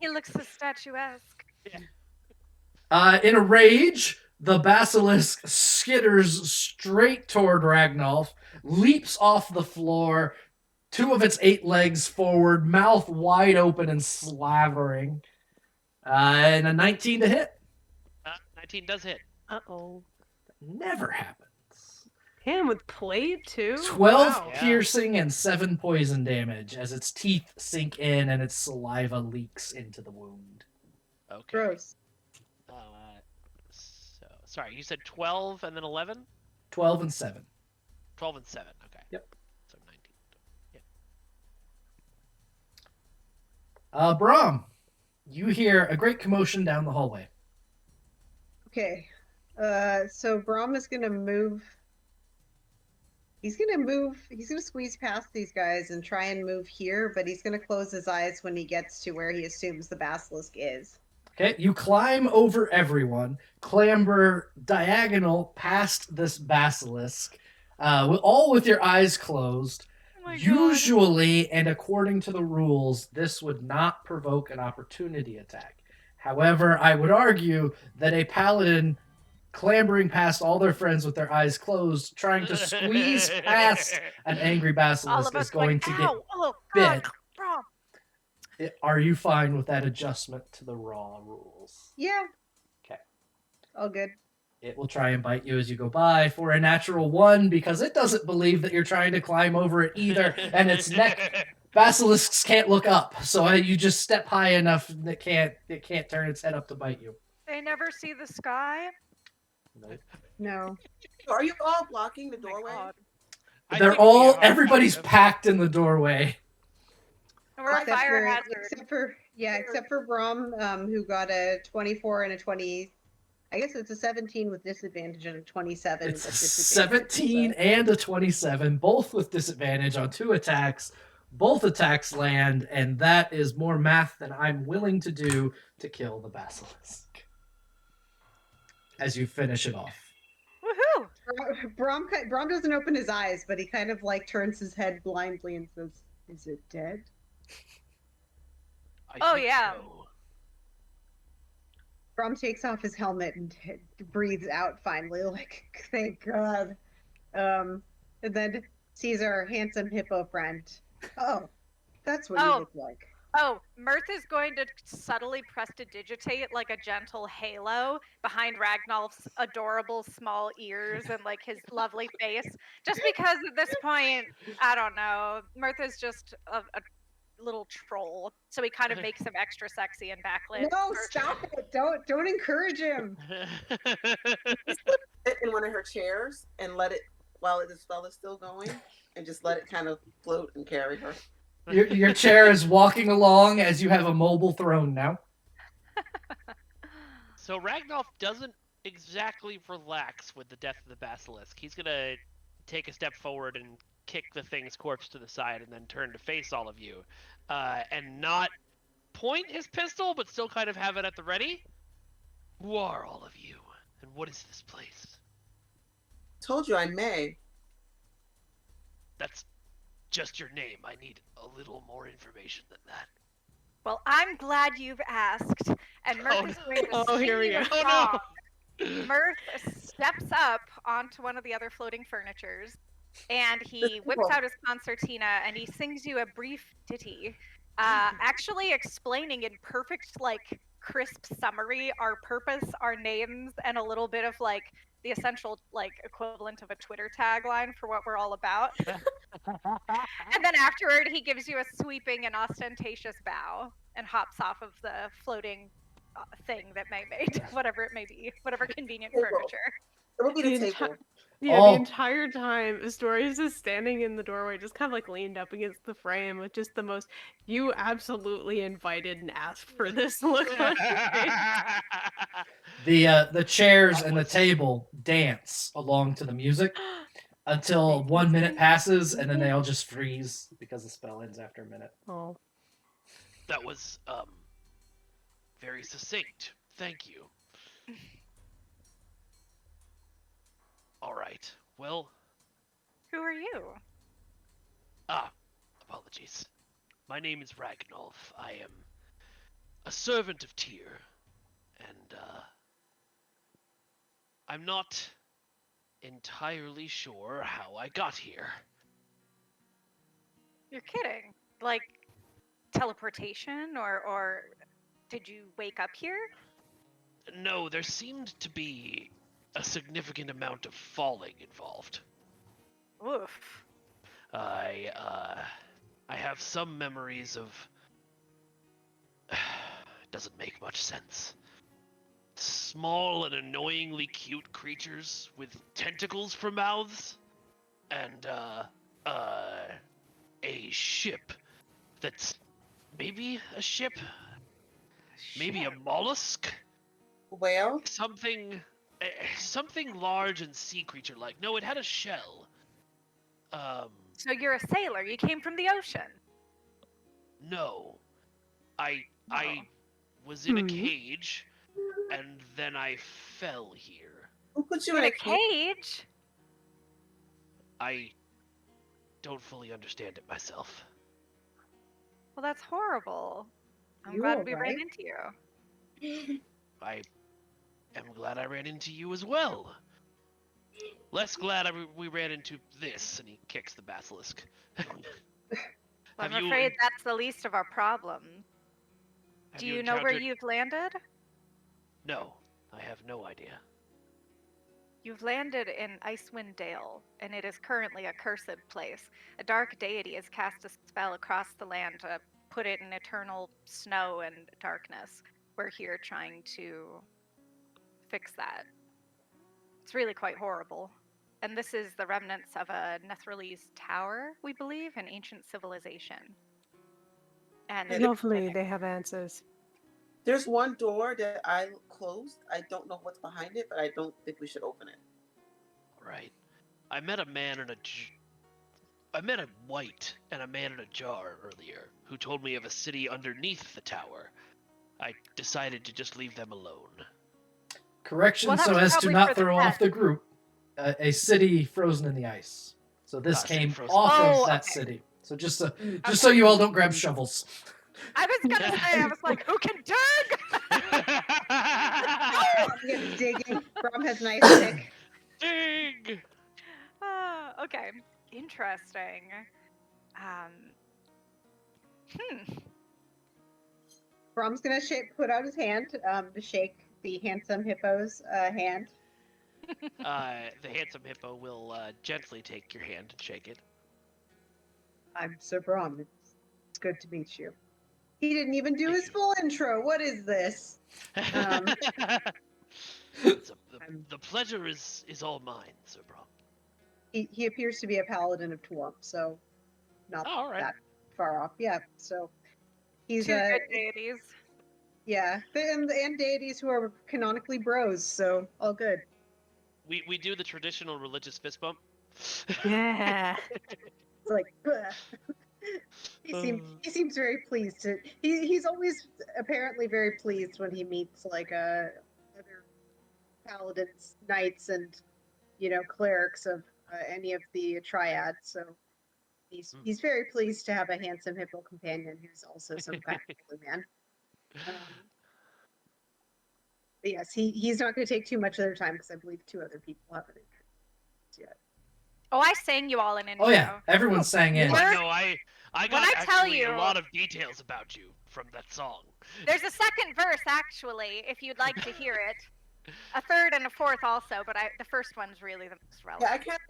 He looks so statuesque. In a rage, the basilisk skitters straight toward Ragnolf, leaps off the floor, two of its 8 legs forward, mouth wide open and slavering. And a 19 to hit. 19 does hit. Uh-oh. Never happens. Him with plate, too? 12 Wow. Yeah. piercing and 7 poison damage as its teeth sink in and its saliva leaks into the wound. Okay. Gross. So sorry, you said 12 and then 11? 12 and 7. 12 and 7. Okay. Yep. So 19. Brahm, you hear a great commotion down the hallway. Okay. So Brom is gonna move. He's gonna squeeze past these guys and try and move here, but he's gonna close his eyes when he gets to where he assumes the basilisk is. Okay, you climb over everyone, clamber diagonal past this basilisk, all with your eyes closed. Oh my God. Usually, and according to the rules, this would not provoke an opportunity attack. However, I would argue that a paladin clambering past all their friends with their eyes closed, trying to squeeze past an angry All basilisk of us is going like, to get ow, oh, God, bit. Brom. Are you fine with that adjustment to the raw rules? Yeah. Okay. All good. It will try and bite you as you go by for a natural 1 because it doesn't believe that you're trying to climb over it either, and its neck basilisks can't look up, so you just step high enough and it can't turn its head up to bite you. They never see the sky. Nope. No. So are you all blocking the Oh my doorway? God. I They're think we all are everybody's kind of- packed in the doorway. And we're a Except fire for, hazard. except for Brom, who got a 24 and a 20. I guess it's a 17 with disadvantage and a 27 It's with a disadvantage. 17 and a 27, both with disadvantage on 2 attacks. Both attacks land, and that is more math than I'm willing to do to kill the basilisk. As you finish it off. Woohoo! So Brom doesn't open his eyes, but he kind of like turns his head blindly and says, "Is it dead?" I Oh, think yeah. so. Brom takes off his helmet and breathes out finally, like, thank God. And then sees our handsome hippo friend. Oh, that's what you Oh. look like. Oh, Mirth is going to subtly prestidigitate like a gentle halo behind Ragnolf's adorable small ears and like his lovely face. Just because at this point, I don't know, Mirth is just a little troll, so he kind of makes him extra sexy and backlit. No, stop it! Don't encourage him. Sit in one of her chairs and let it while the spell is still going, and just let it kind of float and carry her. Your chair is walking along as you have a mobile throne now. So Ragnolf doesn't exactly relax with the death of the basilisk. He's gonna take a step forward and kick the thing's corpse to the side, and then turn to face all of you, and not point his pistol, but still kind of have it at the ready. Who are all of you, and what is this place? Told you I'm May. That's just your name. I need a little more information than that. Well, I'm glad you've asked. And Mirth is going to here we go. song. Mirth steps up onto one of the other floating furnitures, and he whips out his concertina and he sings you a brief ditty, actually explaining in perfect, like, crisp summary our purpose, our names, and a little bit of like the essential like equivalent of a Twitter tagline for what we're all about. And then afterward, he gives you a sweeping and ostentatious bow and hops off of the floating thing that May made, whatever it may be, whatever convenient furniture. It will be the The table. the entire time, Astorius is standing in the doorway, just kind of like leaned up against the frame with just the most, you absolutely invited and asked for this look on your face. The chairs and the table dance along to the music until 1 minute passes, and then they all just freeze because the spell ends after a minute. Oh. That was very succinct. Thank you. All right. Well. Who are you? Apologies. My name is Ragnolf. I am a servant of Tyr, and I'm not entirely sure how I got here. You're kidding. Like teleportation or did you wake up here? No, there seemed to be a significant amount of falling involved. Oof. I have some memories of... It doesn't make much sense. Small and annoyingly cute creatures with tentacles for mouths, and a ship that's maybe a ship, maybe a mollusk, Well, something large and sea creature like. No, it had a shell. So you're a sailor. You came from the ocean. No, I was in a cage, and then I fell here. who put you In in a cage? I don't fully understand it myself. Well, that's horrible. I'm You glad we alright? ran into you. I am glad I ran into you as well. Less glad we ran into this, and he kicks the basilisk. I'm afraid that's the least of our problems. Do you know where you've landed? No, I have no idea. You've landed in Icewind Dale, and it is currently a cursed place. A dark deity has cast a spell across the land to put it in eternal snow and darkness. We're here trying to fix that. It's really quite horrible. And this is the remnants of a Netheril tower, we believe, an ancient civilization. And Lovely, they have answers. There's one door that I closed. I don't know what's behind it, but I don't think we should open it. Right. I met a man in I met a white and a man in a jar earlier who told me of a city underneath the tower. I decided to just leave them alone. Correction, Well, that so was as to probably not for the throw off best. the group. A city frozen in the ice. So this City came frozen. off Oh, of that okay. city. So just so you all don't grab shovels. I was gonna say, I was like, who can dig? I'm gonna digging. Brom has nice pick. Dig! Okay, interesting. Brom's gonna put out his hand to shake the handsome hippo's hand. The handsome hippo will gently take your hand and shake it. I'm Sir Brom. It's good to meet you. He didn't even do Thank his you. full intro. What is this? The pleasure is all mine, Sir Brom. He appears to be a paladin of Tuam, so not all right. that far off. Yeah, so he's Two good deities. Yeah, and deities who are canonically bros, so all good. We do the traditional religious fist bump. Yeah. It's like he seems very pleased to. He's always apparently very pleased when he meets like other paladins, knights, and clerics of any of the triads. So he's very pleased to have a handsome hippo companion who's also some kind of holy man. But yes, he's not going to take too much of their time because I believe 2 other people haven't introduced yet. Oh, I sang you all an intro. Oh yeah, everyone sang in. No, I got actually a lot of details about you from that song. There's a second verse, actually, if you'd like to hear it. A third and a fourth also, but the first one's really the most relevant. Yeah, I kind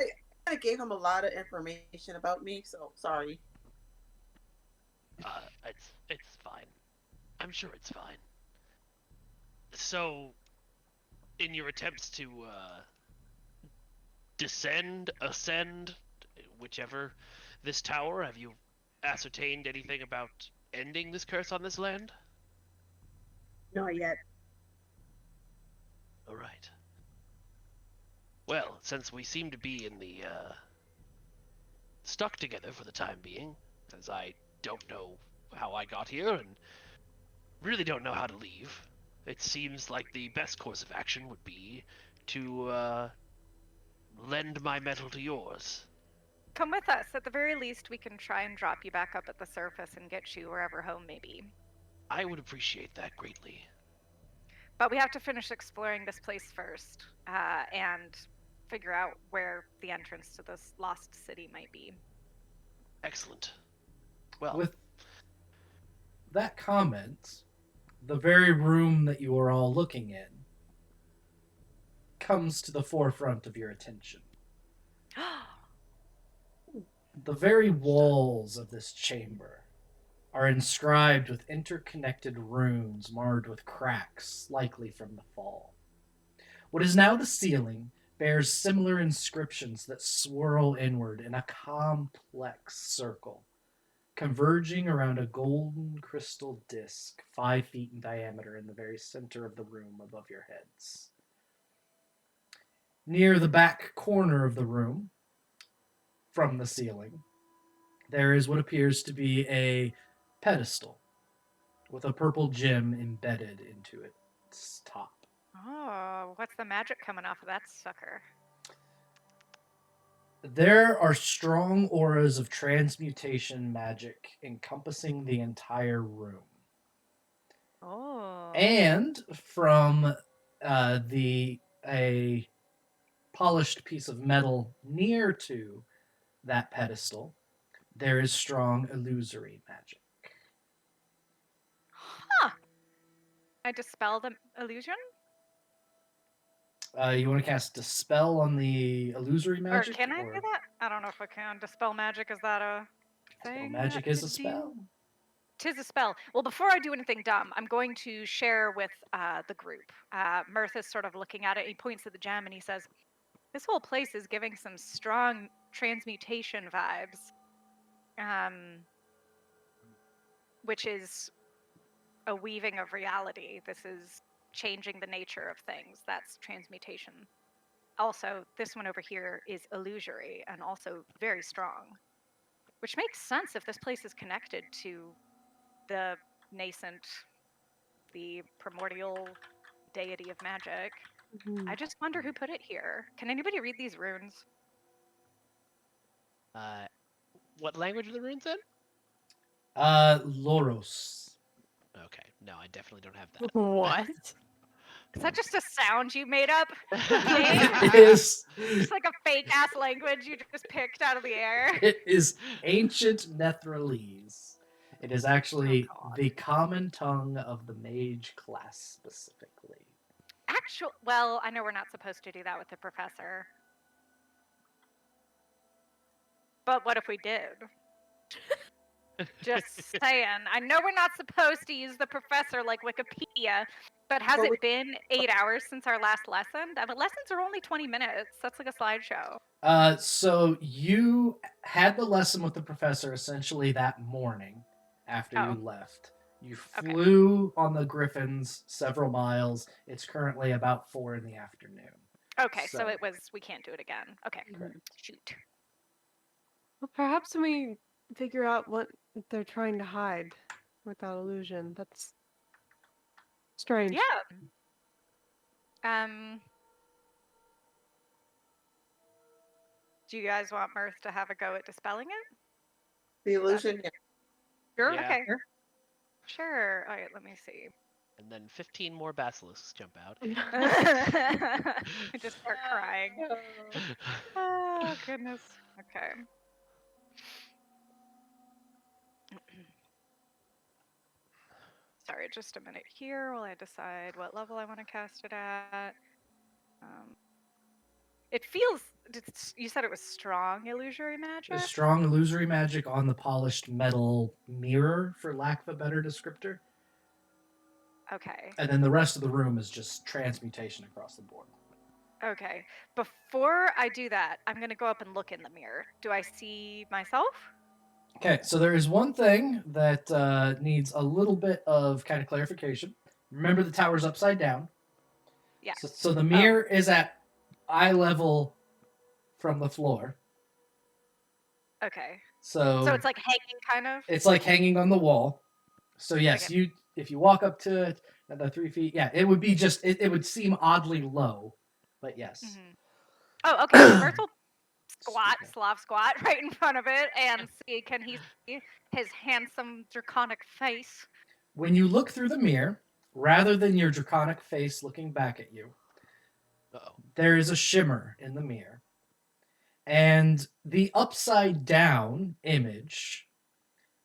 of gave him a lot of information about me, so sorry. It's fine. I'm sure it's fine. So, in your attempts to ascend, whichever, this tower, have you ascertained anything about ending this curse on this land? Not yet. All right. Well, since we seem to be in the stuck together for the time being, as I don't know how I got here and really don't know how to leave, it seems like the best course of action would be to lend my metal to yours. Come with us. At the very least, we can try and drop you back up at the surface and get you wherever home may be. I would appreciate that greatly. But we have to finish exploring this place first, and figure out where the entrance to this lost city might be. Excellent. Well, with that comment, the very room that you are all looking in comes to the forefront of your attention. The very walls of this chamber are inscribed with interconnected runes marred with cracks, likely from the fall. What is now the ceiling bears similar inscriptions that swirl inward in a complex circle, converging around a golden crystal disc 5 feet in diameter in the very center of the room above your heads. Near the back corner of the room, from the ceiling, there is what appears to be a pedestal with a purple gem embedded into its top. Oh, what's the magic coming off of that sucker? There are strong auras of transmutation magic encompassing the entire room. Oh. And from a polished piece of metal near to that pedestal, there is strong illusory magic. Huh. I dispel the illusion? You want to cast Dispel on the illusory magic? Or can I do that? I don't know if I can. Dispel magic, is that a thing? Dispel magic is a spell. Tis a spell. Well, before I do anything dumb, I'm going to share with the group. Mirth is sort of looking at it. He points at the gem and he says, "This whole place is giving some strong transmutation vibes, which is a weaving of reality. This is changing the nature of things. That's transmutation. Also, this one over here is illusory and also very strong, which makes sense if this place is connected to the nascent, the primordial deity of magic. I just wonder who put it here. Can anybody read these runes?" What language are the runes in? Loros. Okay, no, I definitely don't have that. What? Is that just a sound you made up? It is. Just like a fake ass language you just picked out of the air. It is ancient Netheril. It is actually the common tongue of the mage class specifically. Well, I know we're not supposed to do that with the professor. But what if we did? Just saying. I know we're not supposed to use the professor like Wikipedia, but has it been 8 hours since our last lesson? The lessons are only 20 minutes. That's like a slideshow. So you had the lesson with the professor essentially that morning after you left. You flew on the Griffins several miles. It's currently about 4 in the afternoon. Okay, so we can't do it again. Okay. Correct. Shoot. Well, perhaps we figure out what they're trying to hide with that illusion. That's strange. Yeah. Do you guys want Mirth to have a go at dispelling it? The illusion, yeah. Sure. Yeah. Okay. Sure. All right. Let me see. And then 15 more basilisks jump out. I just start crying. Oh goodness. Okay. Sorry, just a minute here while I decide what level I want to cast it at. It feels. You said it was strong illusory magic? Strong illusory magic on the polished metal mirror, for lack of a better descriptor. Okay. And then the rest of the room is just transmutation across the board. Okay. Before I do that, I'm going to go up and look in the mirror. Do I see myself? Okay, so there is one thing that needs a little bit of kind of clarification. Remember, the tower's upside down. Yeah. So the mirror is at eye level from the floor. Okay. So it's like hanging, kind of. It's like hanging on the wall. So yes, Okay. if you walk up to it at the 3 feet, yeah, it would be just it would seem oddly low, but yes. Mm-hmm. Oh, okay. So Mirth will Slav squat right in front of it and see, can he see his handsome draconic face? When you look through the mirror, rather than your draconic face looking back at you, there is a shimmer in the mirror. And the upside down image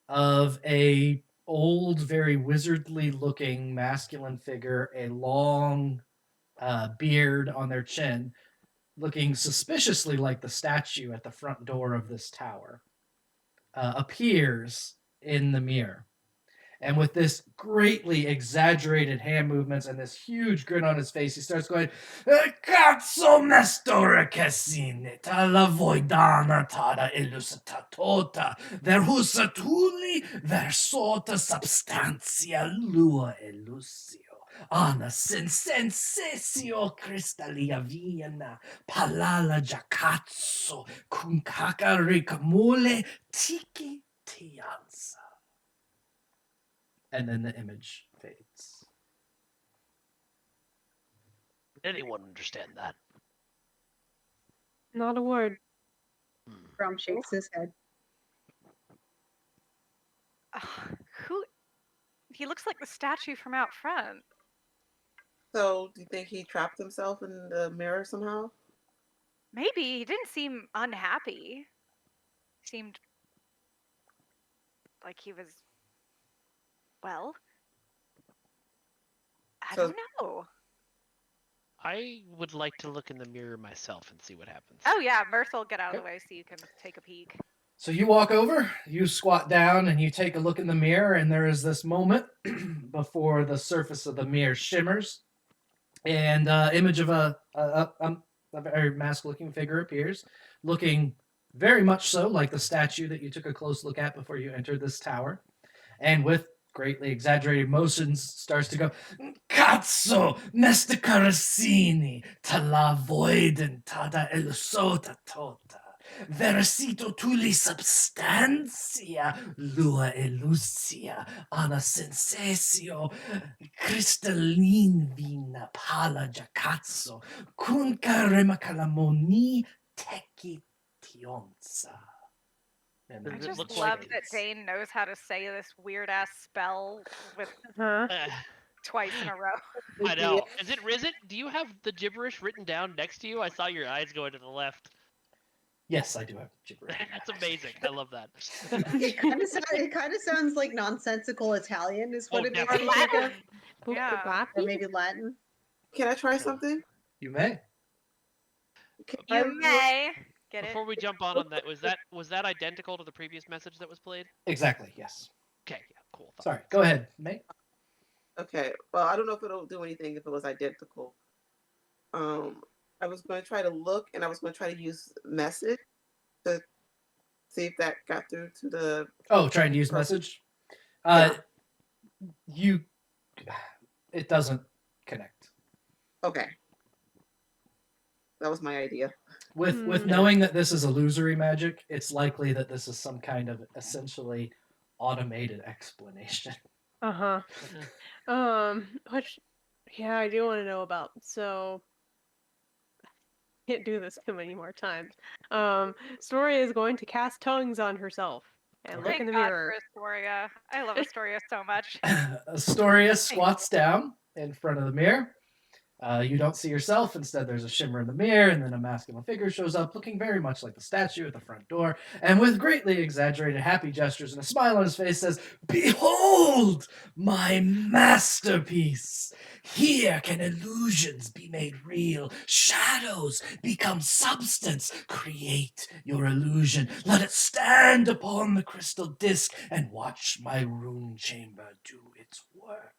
of a old, very wizardly looking masculine figure, a long beard on their chin, looking suspiciously like the statue at the front door of this tower, appears in the mirror. And with this greatly exaggerated hand movements and this huge grin on his face, he starts going, Cazzo mestora Cassine, tala voidana tada illusitatota, verhusatuli versota substantia lua illusio. Ana sensensio cristallia viena, palala giacazzo, cum caca ricamule tiki tianza. And then the image fades. Did anyone understand that? Not a word. Grom shakes his head. Who? He looks like the statue from out front. So, do you think he trapped himself in the mirror somehow? Maybe. He didn't seem unhappy. He seemed like he was, well, I don't know. I would like to look in the mirror myself and see what happens. Oh yeah, Mirth will get out of the way so you can take a peek. So you walk over, you squat down, and you take a look in the mirror, and there is this moment before the surface of the mirror shimmers, and image of a very mask-looking figure appears, looking very much so like the statue that you took a close look at before you entered this tower, and with greatly exaggerated motions starts to go, Cazzo mesticaracini, tala voiden tada illusota tota. Versito tuli substantia, lua illusia, ana sensatio, crystalline vina pala giacazzo, cunca remacalamoni teki tionza. I just love that Dane knows how to say this weird ass spell with twice in a row. I know. Is it? Do you have the gibberish written down next to you? I saw your eyes going to the left. Yes, I do have gibberish. That's amazing. I love that. It kind of sounds like nonsensical Italian is what Oh, it makes Or me definitely. think of. Yeah. Or maybe Latin. Can I try something? You may. You may get it. Before we jump on that, was that identical to the previous message that was played? Exactly, yes. Okay, yeah, cool. Sorry, go ahead, May. Okay. Well, I don't know if it'll do anything if it was identical. I was going to try to look, and I was going to try to use message to see if that got through to the. Oh, trying to use message. You. It doesn't connect. Okay. That was my idea. With knowing that this is illusory magic, it's likely that this is some kind of essentially automated explanation. Which, yeah, I do want to know about. So, can't do this too many more times. Storia is going to cast tongues on herself and look Thank in the God mirror. for Astoria. I love Astoria so much. Astoria squats down in front of the mirror. You don't see yourself. Instead, there's a shimmer in the mirror, and then a masculine figure shows up, looking very much like the statue at the front door, and with greatly exaggerated happy gestures and a smile on his face says, "Behold, my masterpiece! Here can illusions be made real, shadows become substance. Create your illusion, let it stand upon the crystal disc, and watch my rune chamber do its work."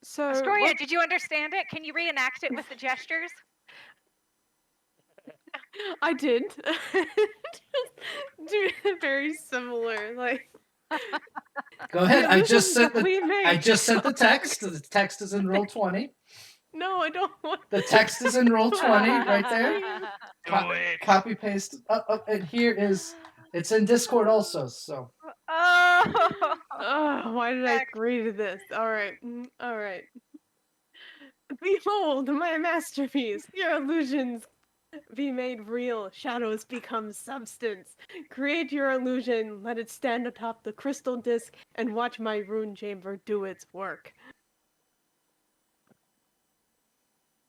So, Astoria, did you understand it? Can you reenact it with the gestures? I did. Do very similar, like. Go ahead. I just sent the the text. The text is in roll 20. No, I don't want. The text is in roll 20 right there. Do it. Copy paste. And here is. It's in Discord also. So. Oh. Why did I agree to this? All right. Behold my masterpiece. Your illusions be made real. Shadows become substance. Create your illusion. Let it stand atop the crystal disc and watch my rune chamber do its work.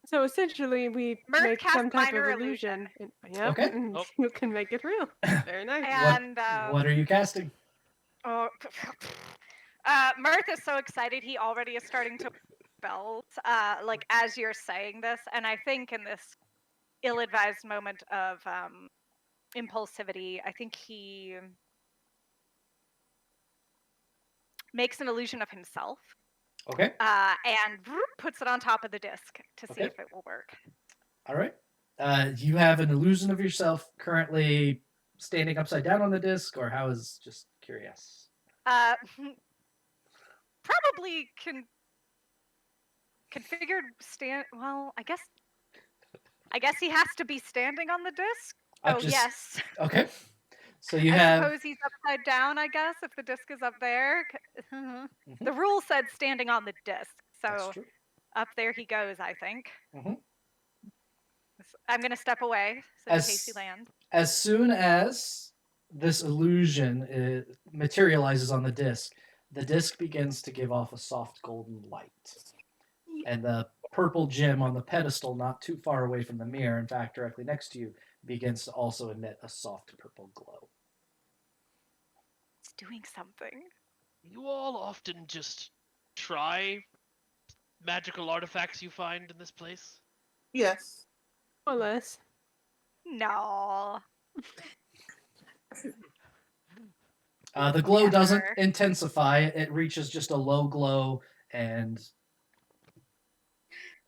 So essentially, we Mirth make casts some type minor of illusion. Yep, Okay. and you can make it real. Very nice. And What are you casting? oh, Mirth is so excited he already is starting to spells like as you're saying this, and I think in this ill-advised moment of impulsivity, I think he makes an illusion of himself. Okay. And puts it on top of the disc to see if it will work. All right. You have an illusion of yourself currently standing upside down on the disc, or how is just curious? Probably configured stand. Well, I guess he has to be standing on the disc. Yes. Okay. So I suppose he's upside down, I guess, if the disc is up there. The rule said standing on the disc, so up there he goes, I think. I'm going to step away in case he lands. As soon as this illusion materializes on the disc begins to give off a soft golden light. And the purple gem on the pedestal not too far away from the mirror, in fact, directly next to you, begins to also emit a soft purple glow. It's doing something. You all often just try magical artifacts you find in this place? Yes. Or less. No. The glow doesn't intensify. It reaches just a low glow and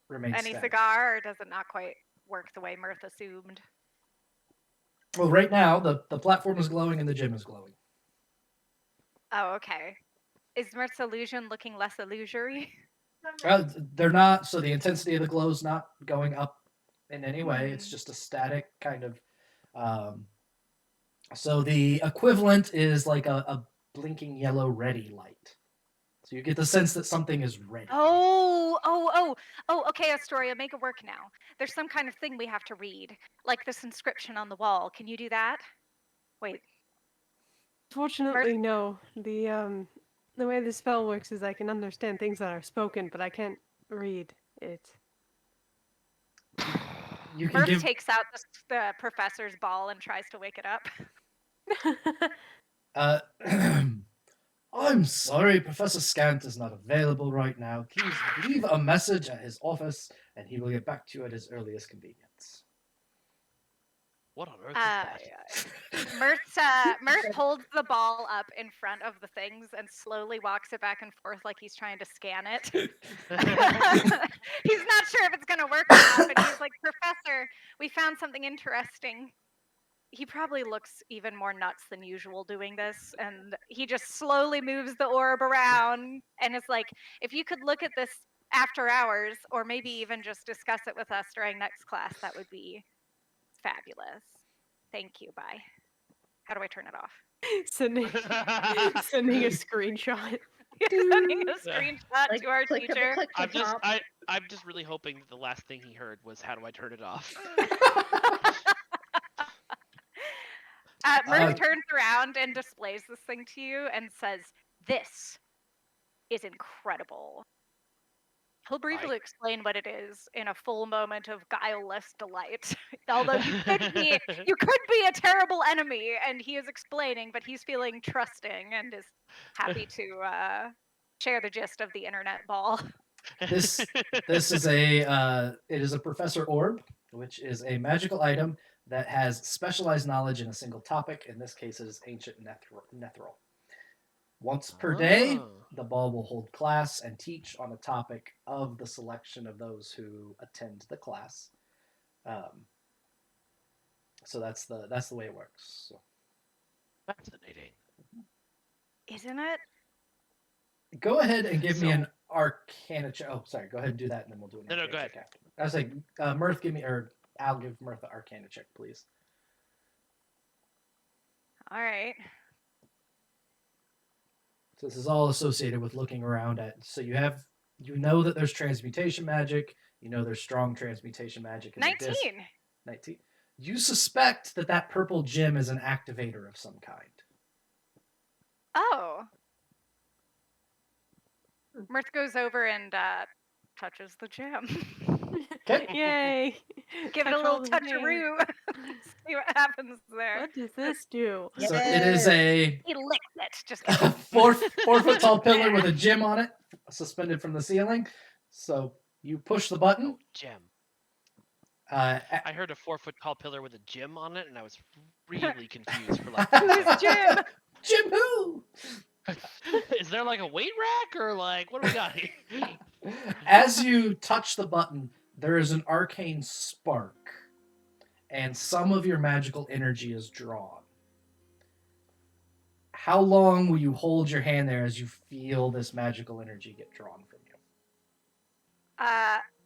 remains Any static. cigar, or does it not quite work the way Mirth assumed? Well, right now, the platform is glowing and the gym is glowing. Oh, okay. Is Mirth's illusion looking less illusory? They're not, so the intensity of the glow is not going up in any way. It's just a static kind of... so the equivalent is like a blinking yellow ready light. So you get the sense that something is ready. Oh, okay, Astoria, make it work now. There's some kind of thing we have to read, like this inscription on the wall. Can you do that? Wait. Fortunately, no. The way the spell works is I can understand things that are spoken, but I can't read it. You can Murph give. takes out the professor's ball and tries to wake it up. I'm sorry, Professor Scant is not available right now. Please leave a message at his office, and he will get back to you at his earliest convenience. What on earth is that? Mirth holds the ball up in front of the things and slowly walks it back and forth like he's trying to scan it. He's not sure if it's going to work or not, but he's like, Professor, we found something interesting. He probably looks even more nuts than usual doing this, and he just slowly moves the orb around and is like, if you could look at this after hours, or maybe even just discuss it with us during next class, that would be fabulous. Thank you, bye. How do I turn it off? Sending a screenshot. Sending a screenshot to our click teacher. click I'm the just top. I'm just really hoping that the last thing he heard was how do I turn it off? Murph turns around and displays this thing to you and says, "This is incredible." He'll briefly explain what it is in a full moment of guileless delight. Although you could be a terrible enemy, and he is explaining, but he's feeling trusting and is happy to share the gist of the internet ball. This is it is a Professor Orb, which is a magical item that has specialized knowledge in a single topic. In this case, it is ancient Netheril. Once per day, the ball will hold class and teach on a topic of the selection of those who attend the class. So that's the way it works. So. Fascinating. Isn't it? Go ahead and give me an Arcana check. Oh, sorry. Go ahead and do that, and then we'll do an No, go ahead. check after. I was like, Mirth, I'll give Mirth the Arcana check, please. All right. So this is all associated with looking around at. So you know that there's transmutation magic. You know there's strong transmutation magic. 19. 19. You suspect that purple gem is an activator of some kind. Oh. Mirth goes over and touches the gem. Okay. Yay! Give it a little touch-a-roo. See what happens there. What does this do? So it is a He licks it. Just kidding. 4-foot tall pillar with a gem on it, suspended from the ceiling. So you push the button. Gem. I heard a 4-foot tall pillar with a gym on it, and I was really confused for like. Who's Jim? Jim who? Is there like a weight rack or like what do we got here? As you touch the button, there is an arcane spark, and some of your magical energy is drawn. How long will you hold your hand there as you feel this magical energy get drawn from you?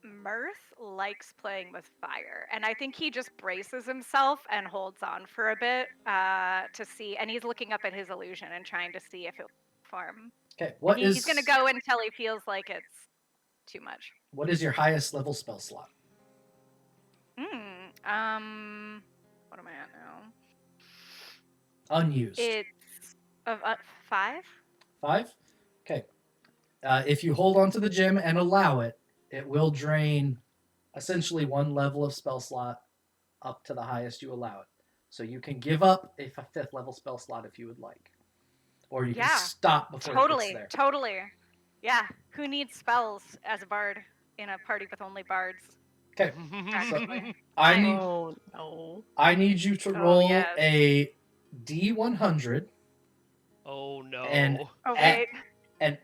Mirth likes playing with fire, and I think he just braces himself and holds on for a bit to see, and he's looking up at his illusion and trying to see if it will farm. Okay, he's going to go until he feels like it's too much. What is your highest level spell slot? What am I at now? Unused. It's 5. 5? Okay. If you hold on to the gem and allow it, it will drain essentially one level of spell slot up to the highest you allow it. So you can give up a 5th level spell slot if you would like. Or you can stop before it gets there. Totally. Yeah. Who needs spells as a bard in a party with only bards? Okay. So I need you to roll a D100. Oh no. And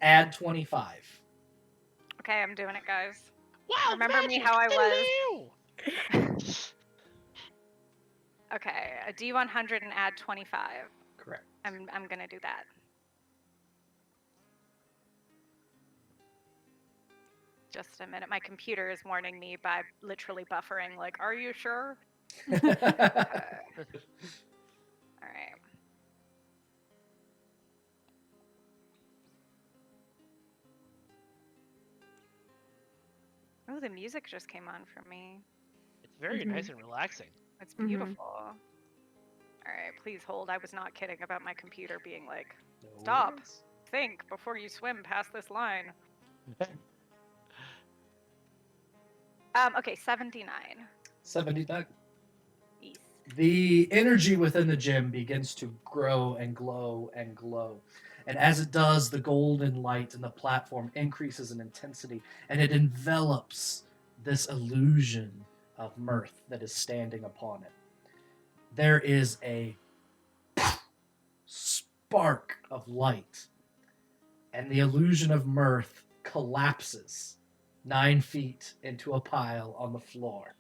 add 25. Okay, I'm doing it, guys. Wow, remember magic. Me how I was. Okay, a D100 and add 25. Correct. I'm gonna do that. Just a minute. My computer is warning me by literally buffering. Like, are you sure? All right. Oh, the music just came on for me. It's very nice and relaxing. It's beautiful. All right, please hold. I was not kidding about my computer being like, stop, think before you swim past this line. Okay, 79. 79. Yes. The energy within the gym begins to grow and glow and glow. And as it does, the golden light in the platform increases in intensity, and it envelops this illusion of mirth that is standing upon it. There is a spark of light, and the illusion of mirth collapses 9 feet into a pile on the floor.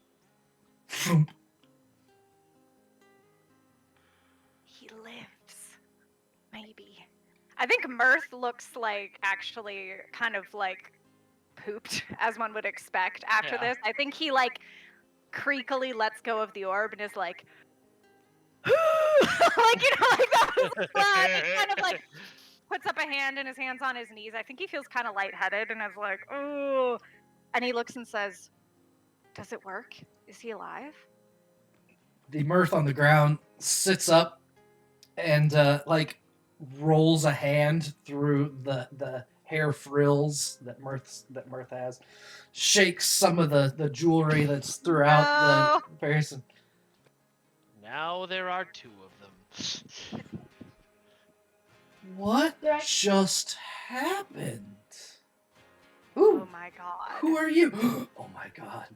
He lives. Maybe. I think Mirth looks like actually kind of like pooped, as one would expect after Yeah. this. I think he like creakily lets go of the orb and is like, like, you know, like that was fun. He kind of like puts up a hand and his hand's on his knees. I think he feels kind of lightheaded and is like, oh. And he looks and says, does it work? Is he alive? The mirth on the ground sits up and like rolls a hand through the hair frills that mirth has, shakes some of the jewelry that's throughout the person. Now there are 2 of them. What just happened? Oh my god. Who are you? Oh my god.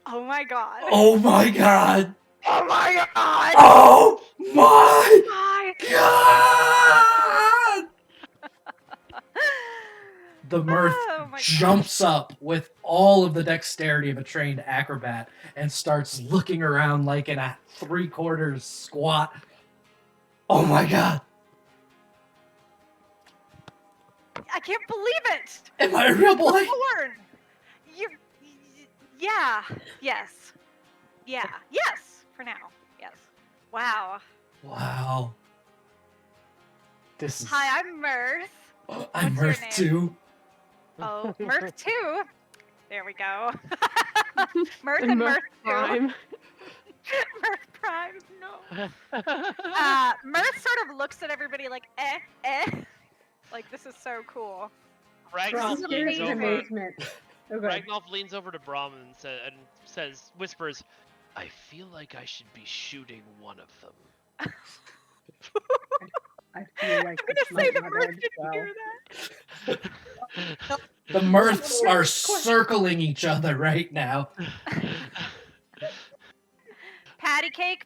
Oh my god. Oh my god. Oh my god. Oh my My god. The mirth Oh my jumps up with all of the dexterity of a trained acrobat and starts looking around like in a 3/4 squat. Oh my god. I can't believe it. Am I a real boy? Born. Yeah. Yes. Yeah. Yes. For now. Yes. Wow. Wow. This is... Hi, I'm Mirth. I'm What's your Mirth name? too. Oh, Mirth 2. There we go. Mirth and Mirth 2. Prime. Mirth Prime. No. Mirth sort of looks at everybody like, eh. Like, this is so cool. Ragnolf This is leans amazing. over. Amazement. Okay. Ragnolf leans over to Brahm and whispers, "I feel like I should be shooting one of them." I feel like I'm it's gonna say my the mother Mirth as didn't well. hear that. The mirths are circling each other right now. Patty cake.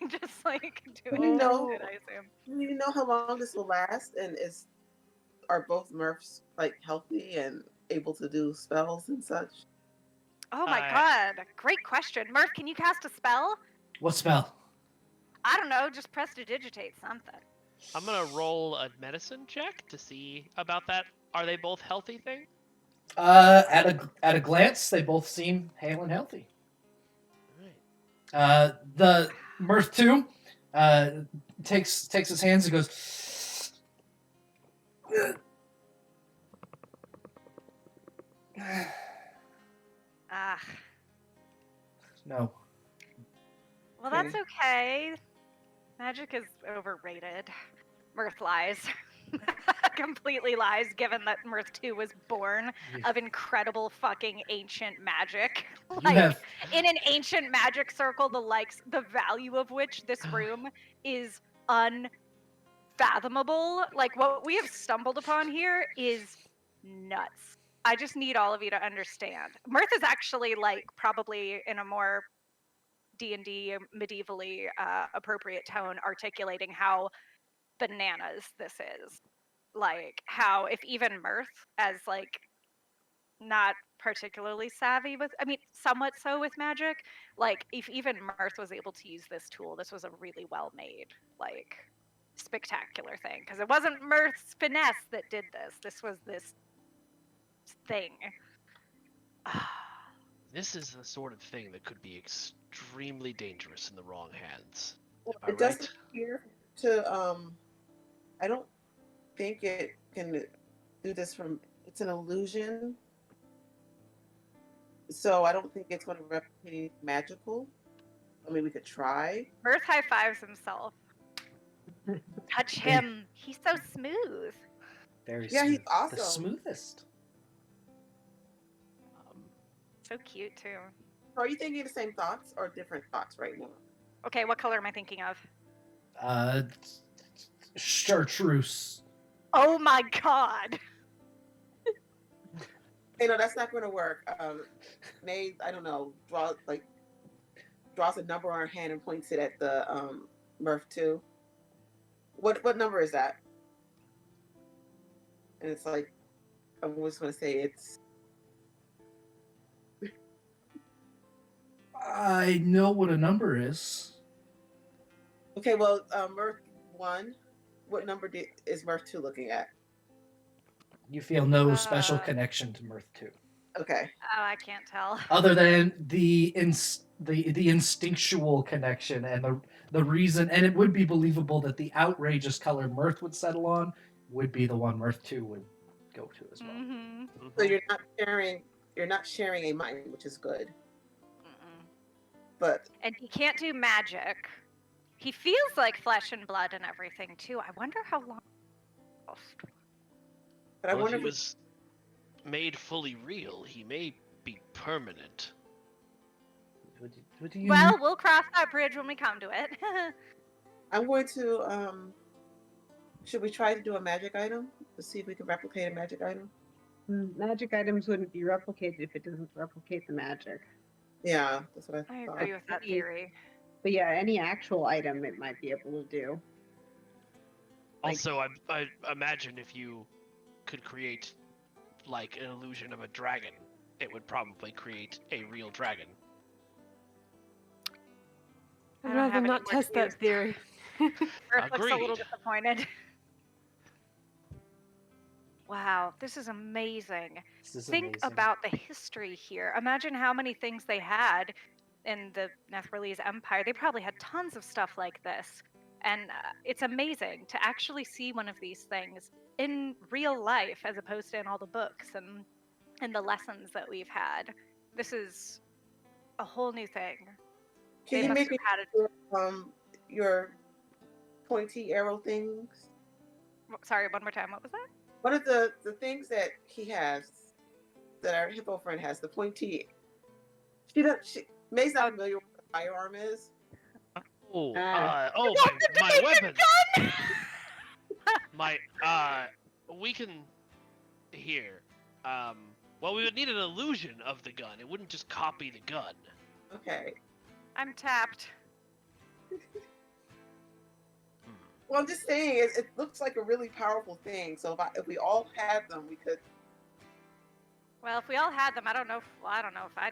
Just like doing You know- it, I assume. Do you know how long this will last? And are both Murphs like healthy and able to do spells and such? Oh my god. Great question. Mirth, can you cast a spell? What spell? I don't know, just prestidigitate something. I'm gonna roll a medicine check to see about that. Are they both healthy thing? At a glance, they both seem hale and healthy. Alright. The Mirth 2 takes his hands and goes. Ah. No. Well, that's okay. Magic is overrated. Mirth lies. Completely lies, given that Mirth 2 was born of incredible fucking ancient magic. Like, have- in an ancient magic circle, the value of which this room is unfathomable. Like, what we have stumbled upon here is nuts. I just need all of you to understand. Mirth is actually, like, probably in a more D&D medievally appropriate tone, articulating how bananas this is. Like, how if even Mirth, as like not particularly savvy with, I mean, somewhat so with magic, like if even Mirth was able to use this tool, this was a really well made, like, spectacular thing. Because it wasn't Mirth's finesse that did this. This was this thing. This is the sort of thing that could be extremely dangerous in the wrong hands. Well, Am I it doesn't right? appear to. I don't think it can do this from. It's an illusion, so I don't think it's going to replicate magical. I mean, we could try. Mirth high fives himself. Touch him. He's so smooth. Very Yeah, he's smooth. awesome. The smoothest. So cute too. So are you thinking the same thoughts or different thoughts right now? Okay, what color am I thinking of? Chartreuse. Oh my god! Hey, no, that's not going to work. May, I don't know, draws a number on her hand and points it at the Murph 2. What number is that? And it's like, I'm just going to say it's. I know what a number is. Okay, well, Murph 1, what number is Murph 2 looking at? You feel no special connection to Mirth 2. Okay. Oh, I can't tell. Other than the instinctual connection and the reason, and it would be believable that the outrageous color Mirth would settle on would be the one Mirth 2 would go to as well. Mm-hmm. So you're not sharing a mind, which is good. Mm-mm. But And he can't do magic. He feels like flesh and blood and everything too. I wonder how long. I Well, wonder if if he was made fully real, he may be permanent. What do you Well, we'll cross that bridge when we come to it. I'm going to should we try to do a magic item to see if we can replicate a magic item? Magic items wouldn't be replicated if it doesn't replicate the magic. Yeah, that's what I I thought. agree with that theory. But yeah, any actual item it might be able to do. Like- Also, I imagine if you could create like an illusion of a dragon, it would probably create a real dragon. I'd I don't rather have any not more test that clues. theory. Earth looks a little Agreed. disappointed. Wow, this is amazing. This is Think amazing. about the history here. Imagine how many things they had in the Netheril Empire. They probably had tons of stuff like this. And it's amazing to actually see one of these things in real life as opposed to in all the books and the lessons that we've had. This is a whole new thing. Can They you must make me have had your pointy arrow things? Sorry, one more time. What was that? What are the things that he has that our hippo friend has? The pointy. May's not familiar with what a firearm is. Oh, Ah. my weapon. We can here. Well, we would need an illusion of the gun. It wouldn't just copy the gun. Okay. I'm tapped. Well, I'm just saying, it looks like a really powerful thing. So if we all had them, we could. Well, if we all had them, I don't know if I'd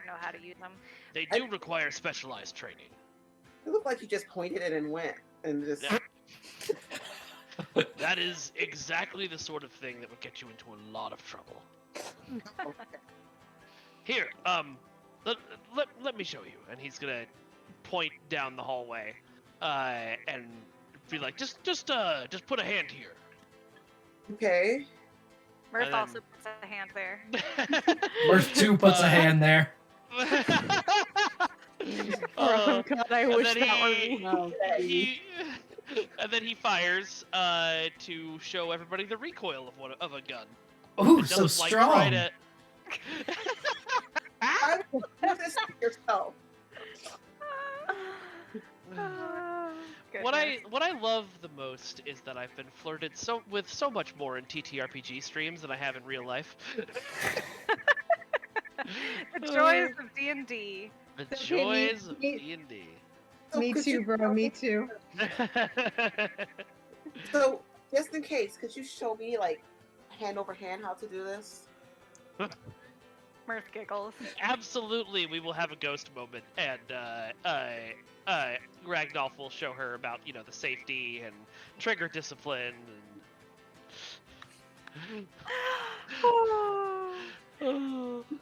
know how to use them. They do require specialized training. It looked like you just pointed it and went and just. Yeah. That is exactly the sort of thing that would get you into a lot of trouble. Here, let me show you. And he's gonna point down the hallway, and be like, just put a hand here. Okay. Mirth And then- also puts a hand there. Mirth 2 puts a hand there. Oh god, I and wish then that were me. Oh, and then he fires to show everybody the recoil of a gun. Ooh, It so doesn't, like, strong. try to- I would do this to yourself. What I love the most is that I've been flirted with so much more in TTRPG streams than I have in real life. The joys of D&D. The Okay, joys of me- D&D. So Me could too, you- bro. Me too. So, just in case, could you show me, like, hand over hand how to do this? Mirth giggles. Absolutely, we will have a ghost moment, and Ragnolf will show her about the safety and trigger discipline.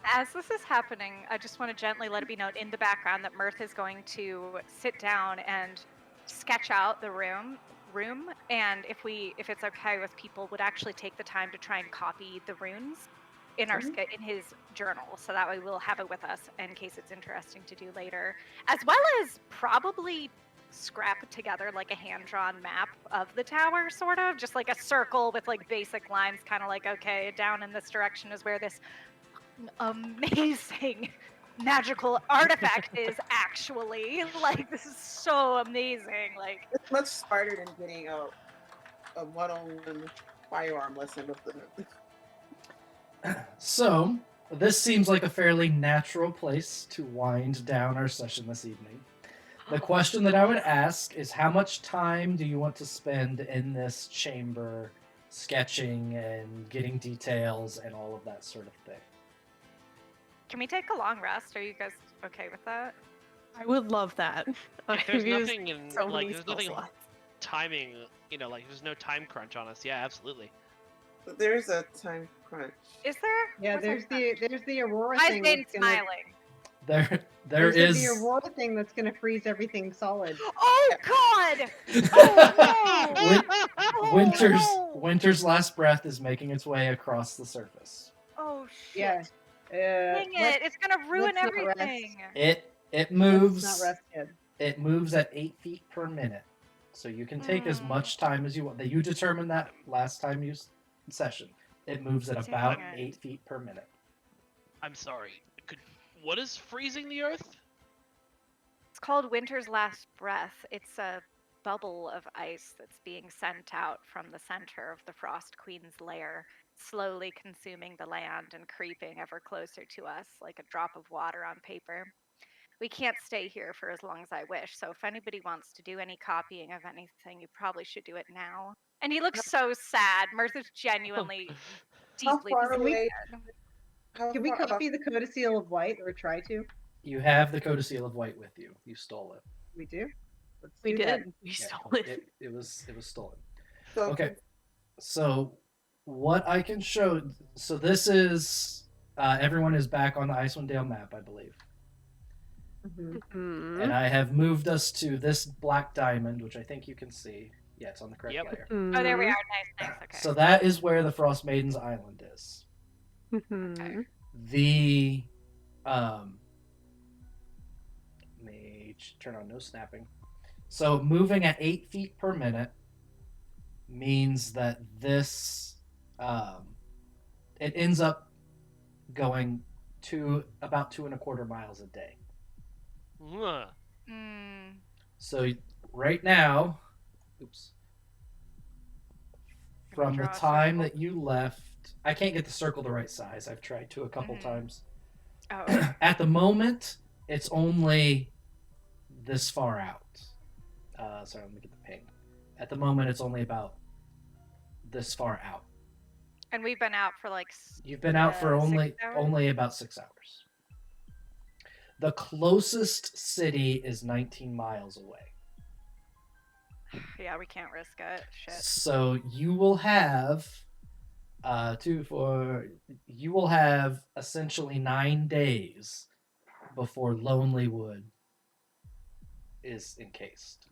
As this is happening, I just want to gently let it be known in the background that Mirth is going to sit down and sketch out the room, and if it's okay with people, would actually take the time to try and copy the runes in our in his journal, so that way we'll have it with us in case it's interesting to do later, as well as probably scrap together like a hand-drawn map of the tower, sort of just like a circle with like basic lines, kind of like, okay, down in this direction is where this amazing magical artifact is actually. Like, this is so amazing. Like, It's much smarter than getting a one-on-one firearm lesson with the. So, this seems like a fairly natural place to wind down our session this evening. The question that I would ask is, how much time do you want to spend in this chamber sketching and getting details and all of that sort of thing? can we take a long rest? Are you guys okay with that? I would love that. If there's I've used nothing in so like many there's spell nothing slots. timing, like there's no time crunch on us. Yeah, absolutely. There's a time crunch. Is there? Yeah, What's there's the Aurora Icewind thing. That's gonna, smiling. There there's is. the Aurora thing that's gonna freeze everything solid. Oh God! Oh no! Oh, Winter's last breath is making its way across the surface. Oh shit! Yeah. Dang it! It's gonna ruin let's not rest. everything. It moves. Let's not rest yet. It moves at 8 feet per minute, so you can take as much time as you want. You determined that last time you session. It moves at about Dang it. 8 feet per minute. I'm sorry. What is freezing the earth? It's called Winter's Last Breath. It's a bubble of ice that's being sent out from the center of the Frost Queen's lair, slowly consuming the land and creeping ever closer to us like a drop of water on paper. We can't stay here for as long as I wish, so if anybody wants to do any copying of anything, you probably should do it now. And he looks so sad. Mirth is genuinely How deeply far disappointed. away? How Can we far copy the Codicil of White, or try to? You have the Codicil of White with you. You stole it. We do. Let's We do that. did. We Yeah, stole it. It was stolen. So, Okay. So what I can show. So this is everyone is back on the Icewind Dale map, I believe. Mhm. Mhm. And I have moved us to this black diamond, which I think you can see. Yeah, it's on the correct Yep. layer. Oh, there we Mhm. are. Nice. Okay. So that is where the Frostmaiden's Island is. Mhm. The let me turn on no snapping. So moving at 8 feet per minute means that this it ends up going to about 2.25 miles a day. Ugh. So right now, from the draw a time circle. that you left, I can't get the circle the right size. I've tried to a couple times. Oh. At the moment, it's only this far out. Sorry, let me get the ping. At the moment, it's only about this far out. And we've been out for like. You've been out for 6 hours? only about 6 hours. The closest city is 19 miles away. Yeah, we can't risk it. Shit. So you will have you will have essentially 9 days before Lonelywood is encased.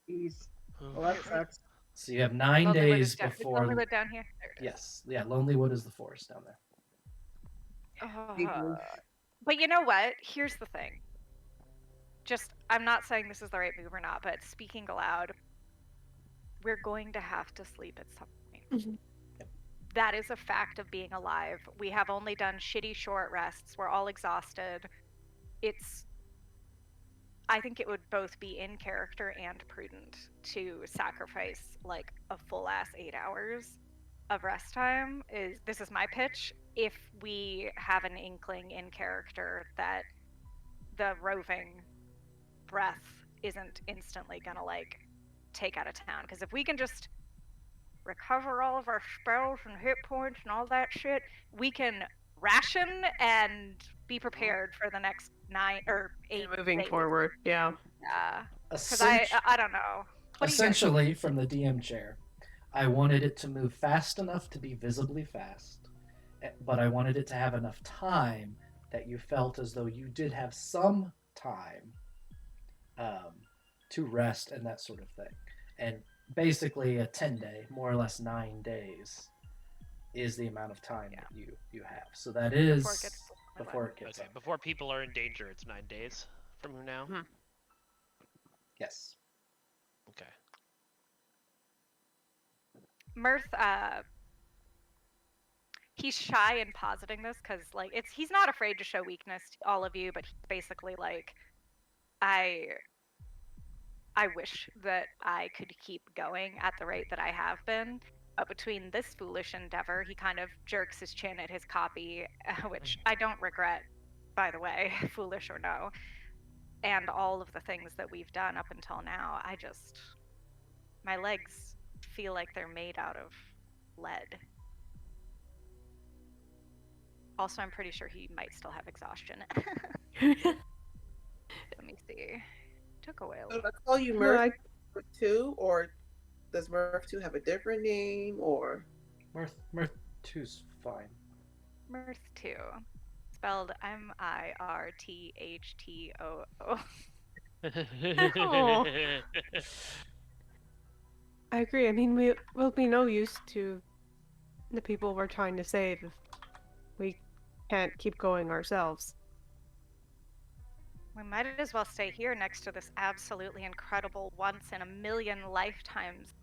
Jeez. Well, that sucks. So you have 9 Lonelywood days is down- is before. Lonelywood down here? There it is. Yes, yeah, Lonelywood is the forest down there. Big move. But you know what? Here's the thing. I'm not saying this is the right move or not, but speaking aloud, we're going to have to sleep at some point. Mhm. That is a fact of being alive. We have only done shitty short rests. We're all exhausted. I think it would both be in character and prudent to sacrifice like a full ass 8 hours of rest time. This is my pitch. If we have an inkling in character that the roving breath isn't instantly gonna like take out of town, because if we can just recover all of our spells and hit points and all that shit, we can ration and be prepared for the next 9 or 8 Moving days. forward, yeah. Yeah, because I don't know. What do you guys Essentially, from the DM chair, I wanted it to move fast enough to be visibly fast, but I wanted it to have enough time that you felt as though you did have some time to rest and that sort of thing. And basically a 10-day, more or less 9 days, is the amount of time that you have. So that is before it gets Okay, up. before people are in danger, it's 9 days from now. Yes. Okay. Mirth, he's shy in positing this because like he's not afraid to show weakness to all of you, but he's basically like, I wish that I could keep going at the rate that I have been. But between this foolish endeavor, he kind of jerks his chin at his copy, which I don't regret, by the way, foolish or no, and all of the things that we've done up until now. My legs feel like they're made out of lead. Also, I'm pretty sure he might still have exhaustion. Let me see. Took away a So little. let's call you Murph 2, or does Murph 2 have a different name, or? Mirth 2's fine. Mirth 2. Spelled Mirthtoo. Oh. I agree. I mean, we'll be no use to the people we're trying to save if we can't keep going ourselves. We might as well stay here next to this absolutely incredible, once in a million lifetimes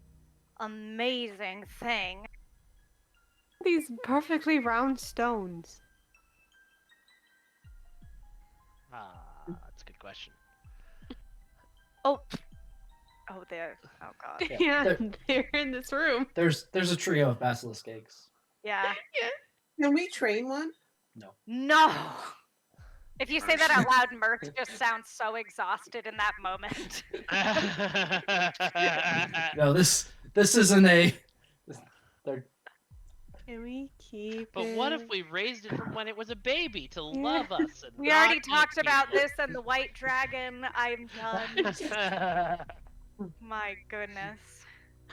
amazing thing. These perfectly round stones. That's a good question. Oh, there. Oh god. Yeah, they're in this room. There's a trio of basilisk eggs. Yeah. Can we train one? No. If you say that out loud, Mirth just sounds so exhausted in that moment. No, this isn't a. They're. Can we keep But it? what if we raised it from when it was a baby to love us? And We not already eat talked about people? this and the white dragon. I'm done. My goodness.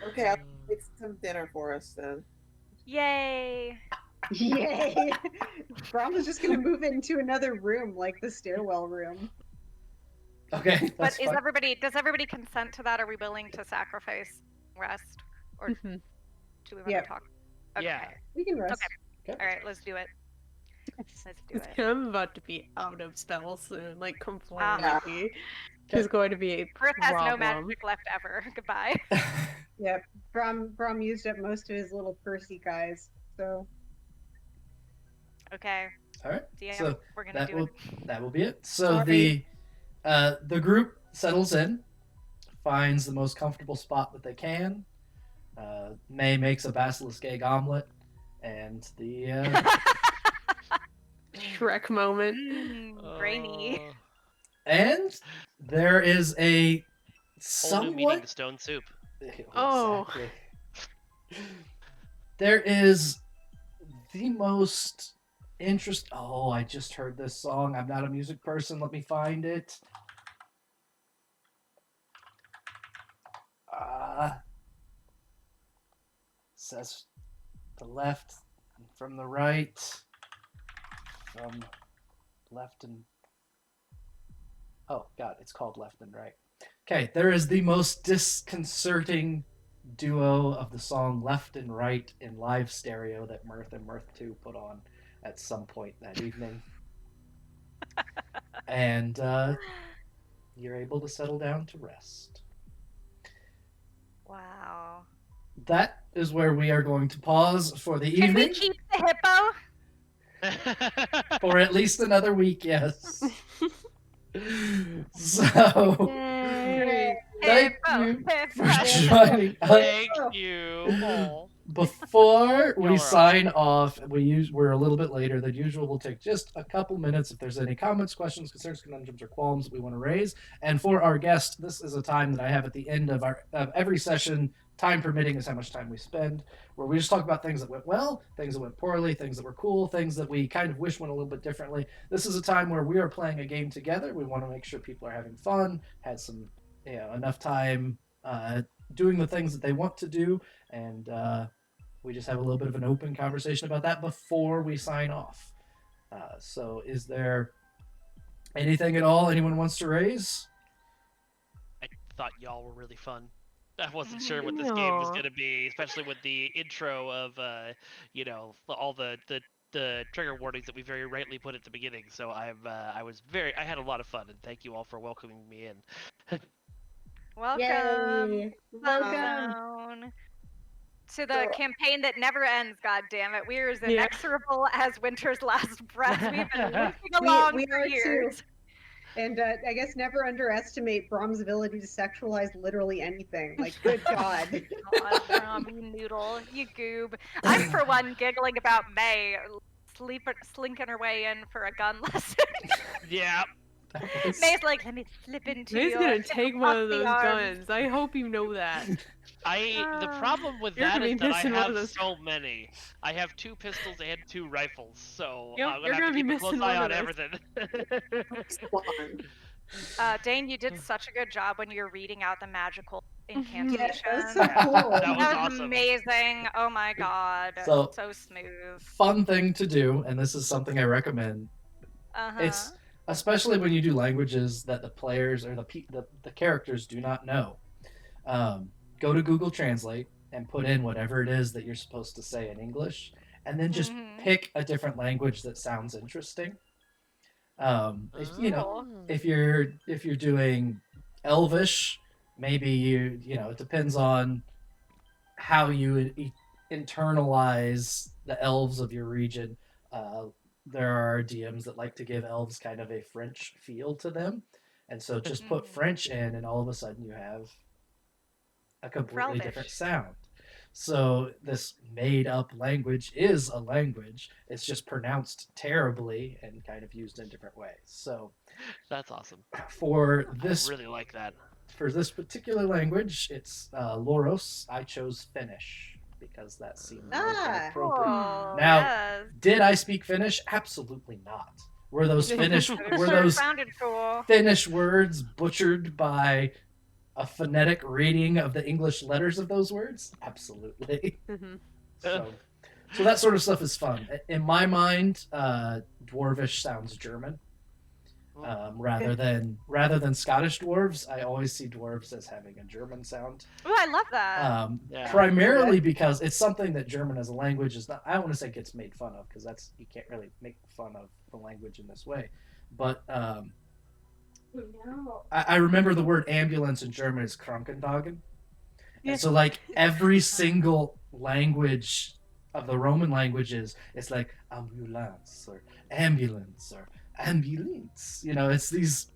Okay, I'll make some dinner for us then. Yay. Yay! Brom is just gonna move into another room, like the stairwell room. Okay, But that's fine. does everybody consent to that? Are we willing to sacrifice rest? Or do we want Yep. to talk? Okay. Yeah. We can rest. Okay. All right, let's do it. Let's do it. I'm about to be out of spells soon, like completely. Yeah. It's going to be a Earth has no problem. magic left ever. Goodbye. Yep. Brom used up most of his little Percy guys, so. Okay. All right. DM, So we're gonna that do will it. that will be it. So Sorry. the group settles in, finds the most comfortable spot that they can. May makes a basilisk egg omelet, and the Shrek moment. Brainy. and there is a Whole new meaning somewhat to stone soup. Oh. Exactly. There is the most Oh, I just heard this song. I'm not a music person. Let me find it. Says the left from the right, from left and oh god, it's called left and right. Okay, there is the most disconcerting duo of the song Left and Right in live stereo that Mirth and Mirth 2 put on at some point that evening. And you're able to settle down to rest. Wow. That is where we are going to pause for the Can we evening. keep the hippo? For at least another week, yes. So, Yay. thank Hippo, you hippo. for joining us. Thank you all. Before we Y'all are sign off, we're a little bit later than usual. We'll take just a couple minutes if there's any comments, questions, concerns, conundrums, or qualms that we want to raise. And for our guest, this is a time that I have at the end of every session, time permitting is how much time we spend, where we just talk about things that went well, things that went poorly, things that were cool, things that we kind of wish went a little bit differently. This is a time where we are playing a game together. We want to make sure people are having fun, had some enough time doing the things that they want to do, and we just have a little bit of an open conversation about that before we sign off. So is there anything at all anyone wants to raise? I thought y'all were really fun. I wasn't sure what this game was Aw. going to be, especially with the intro of, all the trigger warnings that we very rightly put at the beginning. So I had a lot of fun, and thank you all for welcoming me in. Welcome. Yay! Welcome. Zone. to the campaign that never ends, God damn it. We are as inexorable as winter's last breath. We've been limping along we for are years. too. And I guess never underestimate Brom's ability to sexualize literally anything. Like, good God. God, Brom, you noodle, you goob. I'm, for one, giggling about May slinking her way in for a gun lesson. Yeah. May's like, let me slip into May's your gonna take one of those arms. guns. I hope you know that. The problem with You're that gonna is be that I missing one of have those. so many. I have 2 pistols and 2 rifles, so Yep, I'm you're gonna have gonna to be keep a close missing eye one on of everything. Dane, you did such a good job when you were reading out the magical incantation. Yes, that was so cool. That was That was awesome. amazing. Oh my god. So Smooth. fun thing to do, and this is something I recommend. It's especially when you do languages that the players or the characters do not know. Go to Google Translate and put in whatever it is that you're supposed to say in English, and then just pick a different language that sounds interesting. If you're doing Elvish, maybe it depends on how you internalize the elves of your region. There are DMs that like to give elves kind of a French feel to them, and so just put French in, and all of a sudden you have a completely different sound. So this made-up language is a language. It's just pronounced terribly and kind of used in different ways. So that's awesome. For this, I really like that. For this particular language, it's Loros. I chose Finnish because that seemed appropriate. Cool. Now, did I speak Finnish? Absolutely not. Were those Finnish Finnish words butchered by a phonetic reading of the English letters of those words? Absolutely. So that sort of stuff is fun. In my mind, Dwarvish sounds German. Rather than Scottish dwarves, I always see dwarves as having a German sound. Oh, I love that. Primarily because it's something that German as a language is not. I don't want to say gets made fun of because you can't really make fun of the language in this way. But I remember the word ambulance in German is Krankenwagen. Yeah. And so like every single language of the Roman languages, it's like ambulance or ambulance or ambulance. It's these,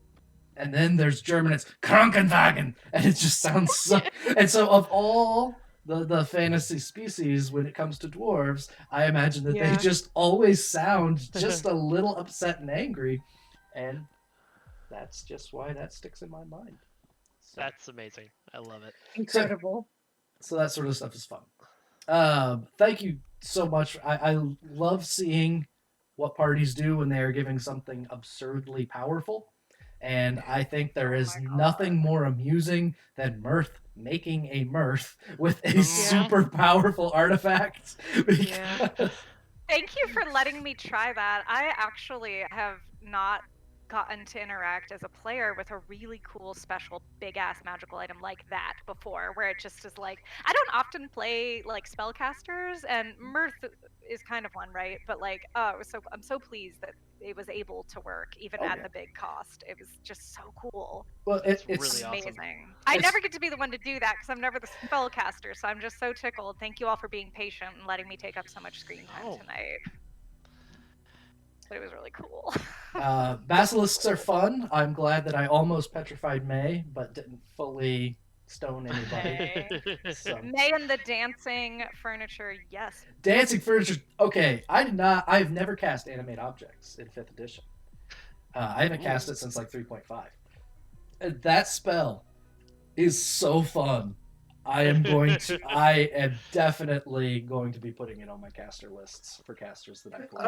and then there's German, it's Krankenwagen, and it just sounds so. And so of all the fantasy species, when it comes to dwarves, I imagine that they just always sound just a little upset and angry, and that's just why that sticks in my mind. So. That's amazing. I love it. Incredible. So that sort of stuff is fun. Thank you so much. I love seeing what parties do when they are giving something absurdly powerful. And I think there is nothing more amusing than Mirth making a Mirth with a super powerful artifact. Thank you for letting me try that. I actually have not gotten to interact as a player with a really cool, special, big-ass magical item like that before, where it just is like, I don't often play like spellcasters, and Mirth is kind of one, right? But like, I'm so pleased that it was able to work even at the big cost. It was just so cool. Well, it's really amazing. Awesome. I never get to be the one to do that because I'm never the spellcaster, so I'm just so tickled. Thank you all for being patient and letting me take up so much screen time tonight. But it was really cool. Basilisks are fun. I'm glad that I almost petrified May, but didn't fully stone anybody. May and the dancing furniture, yes. Dancing furniture. Okay, I've never cast animate objects in 5th edition. I haven't cast it since like 3.5. That spell is so fun. I am definitely going to be putting it on my caster lists for casters that I play.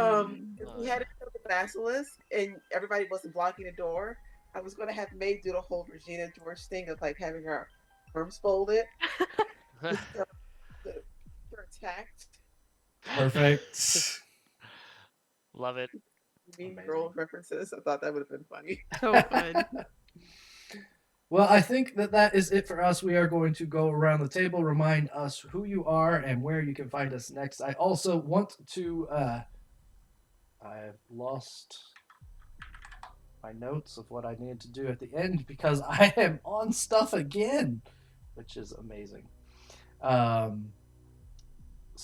If we had to kill the basilisk and everybody wasn't blocking the door, I was going to have May do the whole Regina George thing of like having her arms folded. For attacked. Perfect. Love it. Mean Girl references. I thought that would have been funny. So fun. Well, I think that is it for us. We are going to go around the table, remind us who you are and where you can find us next. I also want to... I've lost my notes of what I needed to do at the end because I am on stuff again, which is amazing.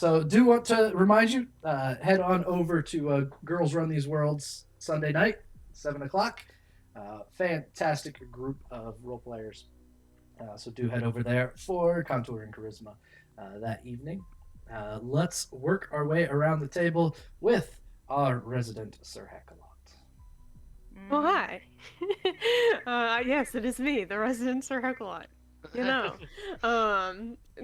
So do want to remind you, head on over to Girls Run These Worlds Sunday night, 7 o'clock. Fantastic group of role players. So do head over there for Contour and Charisma that evening. Let's work our way around the table with our resident Sir Heckalot. Oh, hi. Yes, it is me, the resident Sir Heckalot. You know,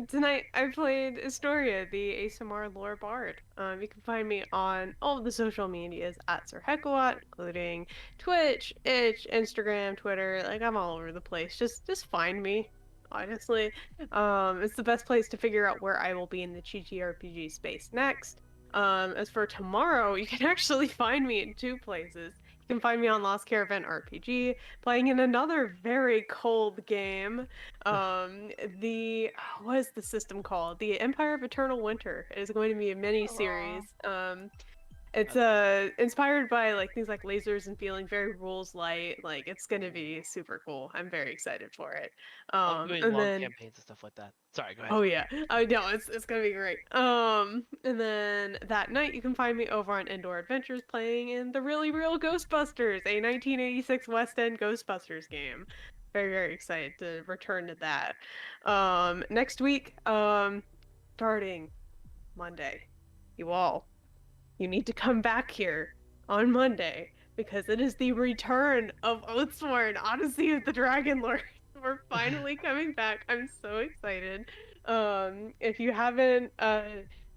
tonight I played Astoria, the ASMR lore bard. You can find me on all of the social medias at Sir Heckalot, including Twitch, Itch, Instagram, Twitter. Like, I'm all over the place. Just find me. Honestly, it's the best place to figure out where I will be in the TTRPG space next. As for tomorrow, you can actually find me in 2 places. You can find me on Lost Caravan RPG, playing in another very cold game. The what is the system called? The Empire of Eternal Winter is going to be a mini series. It's inspired by like things like lasers and feeling very rules light. Like it's gonna be super cool. I'm very excited for it. I'm doing And long then campaigns and stuff like that. Sorry, go ahead. oh yeah, I know it's gonna be great. And then that night you can find me over on Indoor Adventures playing in the Really Real Ghostbusters, a 1986 West End Ghostbusters game. Very excited to return to that. Next week, starting Monday, you need to come back here on Monday because it is the return of Oathsworn, Odyssey of the Dragon Lord. We're finally coming back. I'm so excited. If you haven't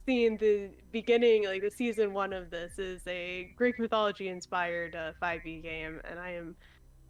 seen the beginning, like the season 1 of this is a Greek mythology inspired 5e game, and I am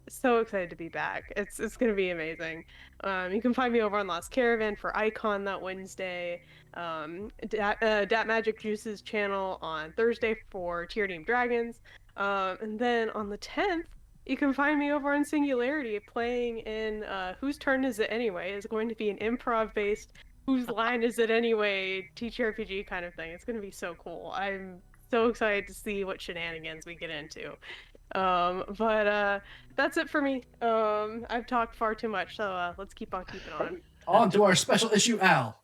so excited to be back. It's gonna be amazing. You can find me over on Lost Caravan for Icon that Wednesday. Dat Magic Juice's channel on Thursday for Tier Team Dragons. And then on the 10th, you can find me over on Singularity playing in Whose Turn Is It Anyway? It's going to be an improv based Whose Line Is It Anyway TTRPG kind of thing. It's gonna be so cool. I'm so excited to see what shenanigans we get into. But that's it for me. I've talked far too much, so let's keep on keeping on. On to our special issue, Al.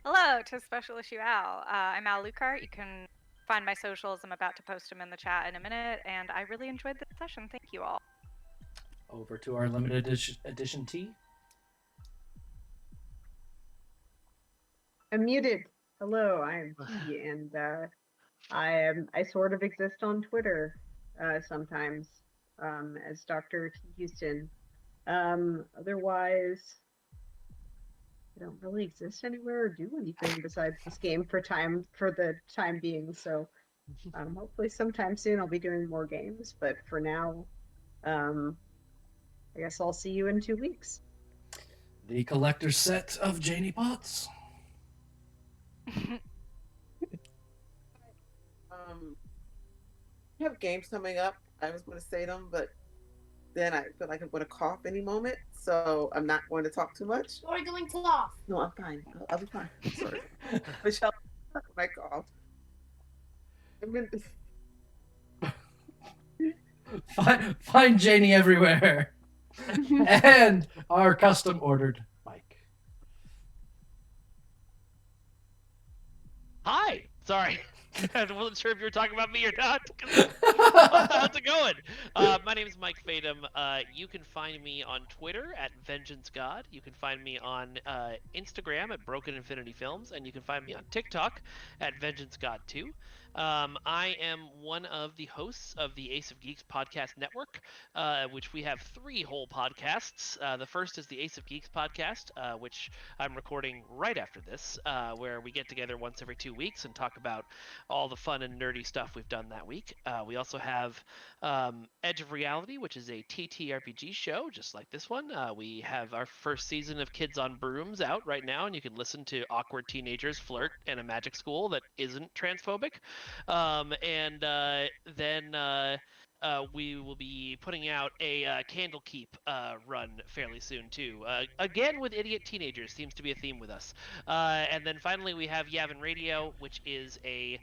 Hello to Special Issue Al. I'm Al Lucart. You can find my socials. I'm about to post them in the chat in a minute, and I really enjoyed this session. Thank you all. Over to our limited edition T. I'm muted. Hello, I'm T, and I sort of exist on Twitter sometimes as Dr. T. Houston. Otherwise, I don't really exist anywhere or do anything besides this game for the time being. So hopefully sometime soon I'll be doing more games. But for now, I guess I'll see you in 2 weeks. The collector's set of Janie Potts. We have games coming up. I was going to say them, but then I feel like I'm going to cough any moment, so I'm not going to talk too much. You're going to laugh. No, I'm fine. I'll be fine. Sorry. Michelle, my cough. Find Janie everywhere. And our custom ordered Mike. Hi. Sorry. I wasn't sure if you were talking about me or not. How's it going? My name is Mike Fadum. You can find me on Twitter at Vengeance God. You can find me on Instagram at Broken Infinity Films, and you can find me on TikTok at Vengeance God 2. I am one of the hosts of the Ace of Geeks podcast network, which we have 3 whole podcasts. The first is the Ace of Geeks podcast, which I'm recording right after this, where we get together once every 2 weeks and talk about all the fun and nerdy stuff we've done that week. We also have Edge of Reality, which is a TTRPG show, just like this one. We have our first season of Kids on Brooms out right now, and you can listen to awkward teenagers flirt in a magic school that isn't transphobic. Then we will be putting out a Candlekeep run fairly soon too. Again with idiot teenagers seems to be a theme with us. And then finally we have Yavin Radio, which is a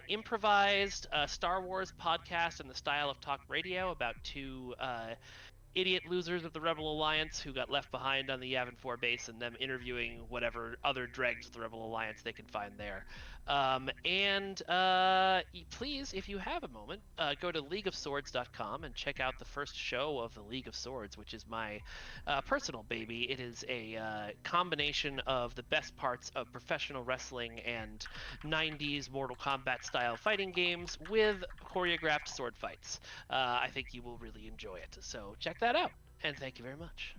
improvised Star Wars podcast in the style of talk radio about 2 idiot losers of the Rebel Alliance who got left behind on the Yavin 4 base, and them interviewing whatever other dregs of the Rebel Alliance they can find there. Please, if you have a moment, go to leagueofswords.com and check out the first show of the League of Swords, which is my personal baby. It is a combination of the best parts of professional wrestling and 90s Mortal Kombat style fighting games with choreographed sword fights. I think you will really enjoy it. So check that out, and thank you very much.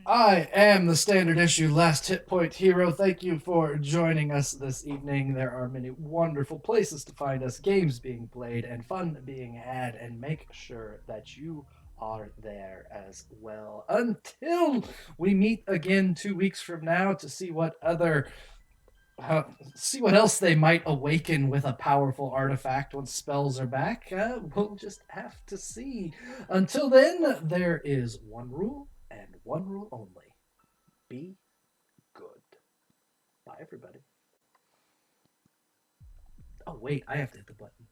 I am the standard issue last hit point hero. Thank you for joining us this evening. There are many wonderful places to find us, games being played, and fun being had, and make sure that you are there as well. Until we meet again 2 weeks from now to see what else they might awaken with a powerful artifact once spells are back. We'll just have to see. Until then, there is one rule and one rule only. Be good. Bye, everybody. Oh, wait, I have to hit the button.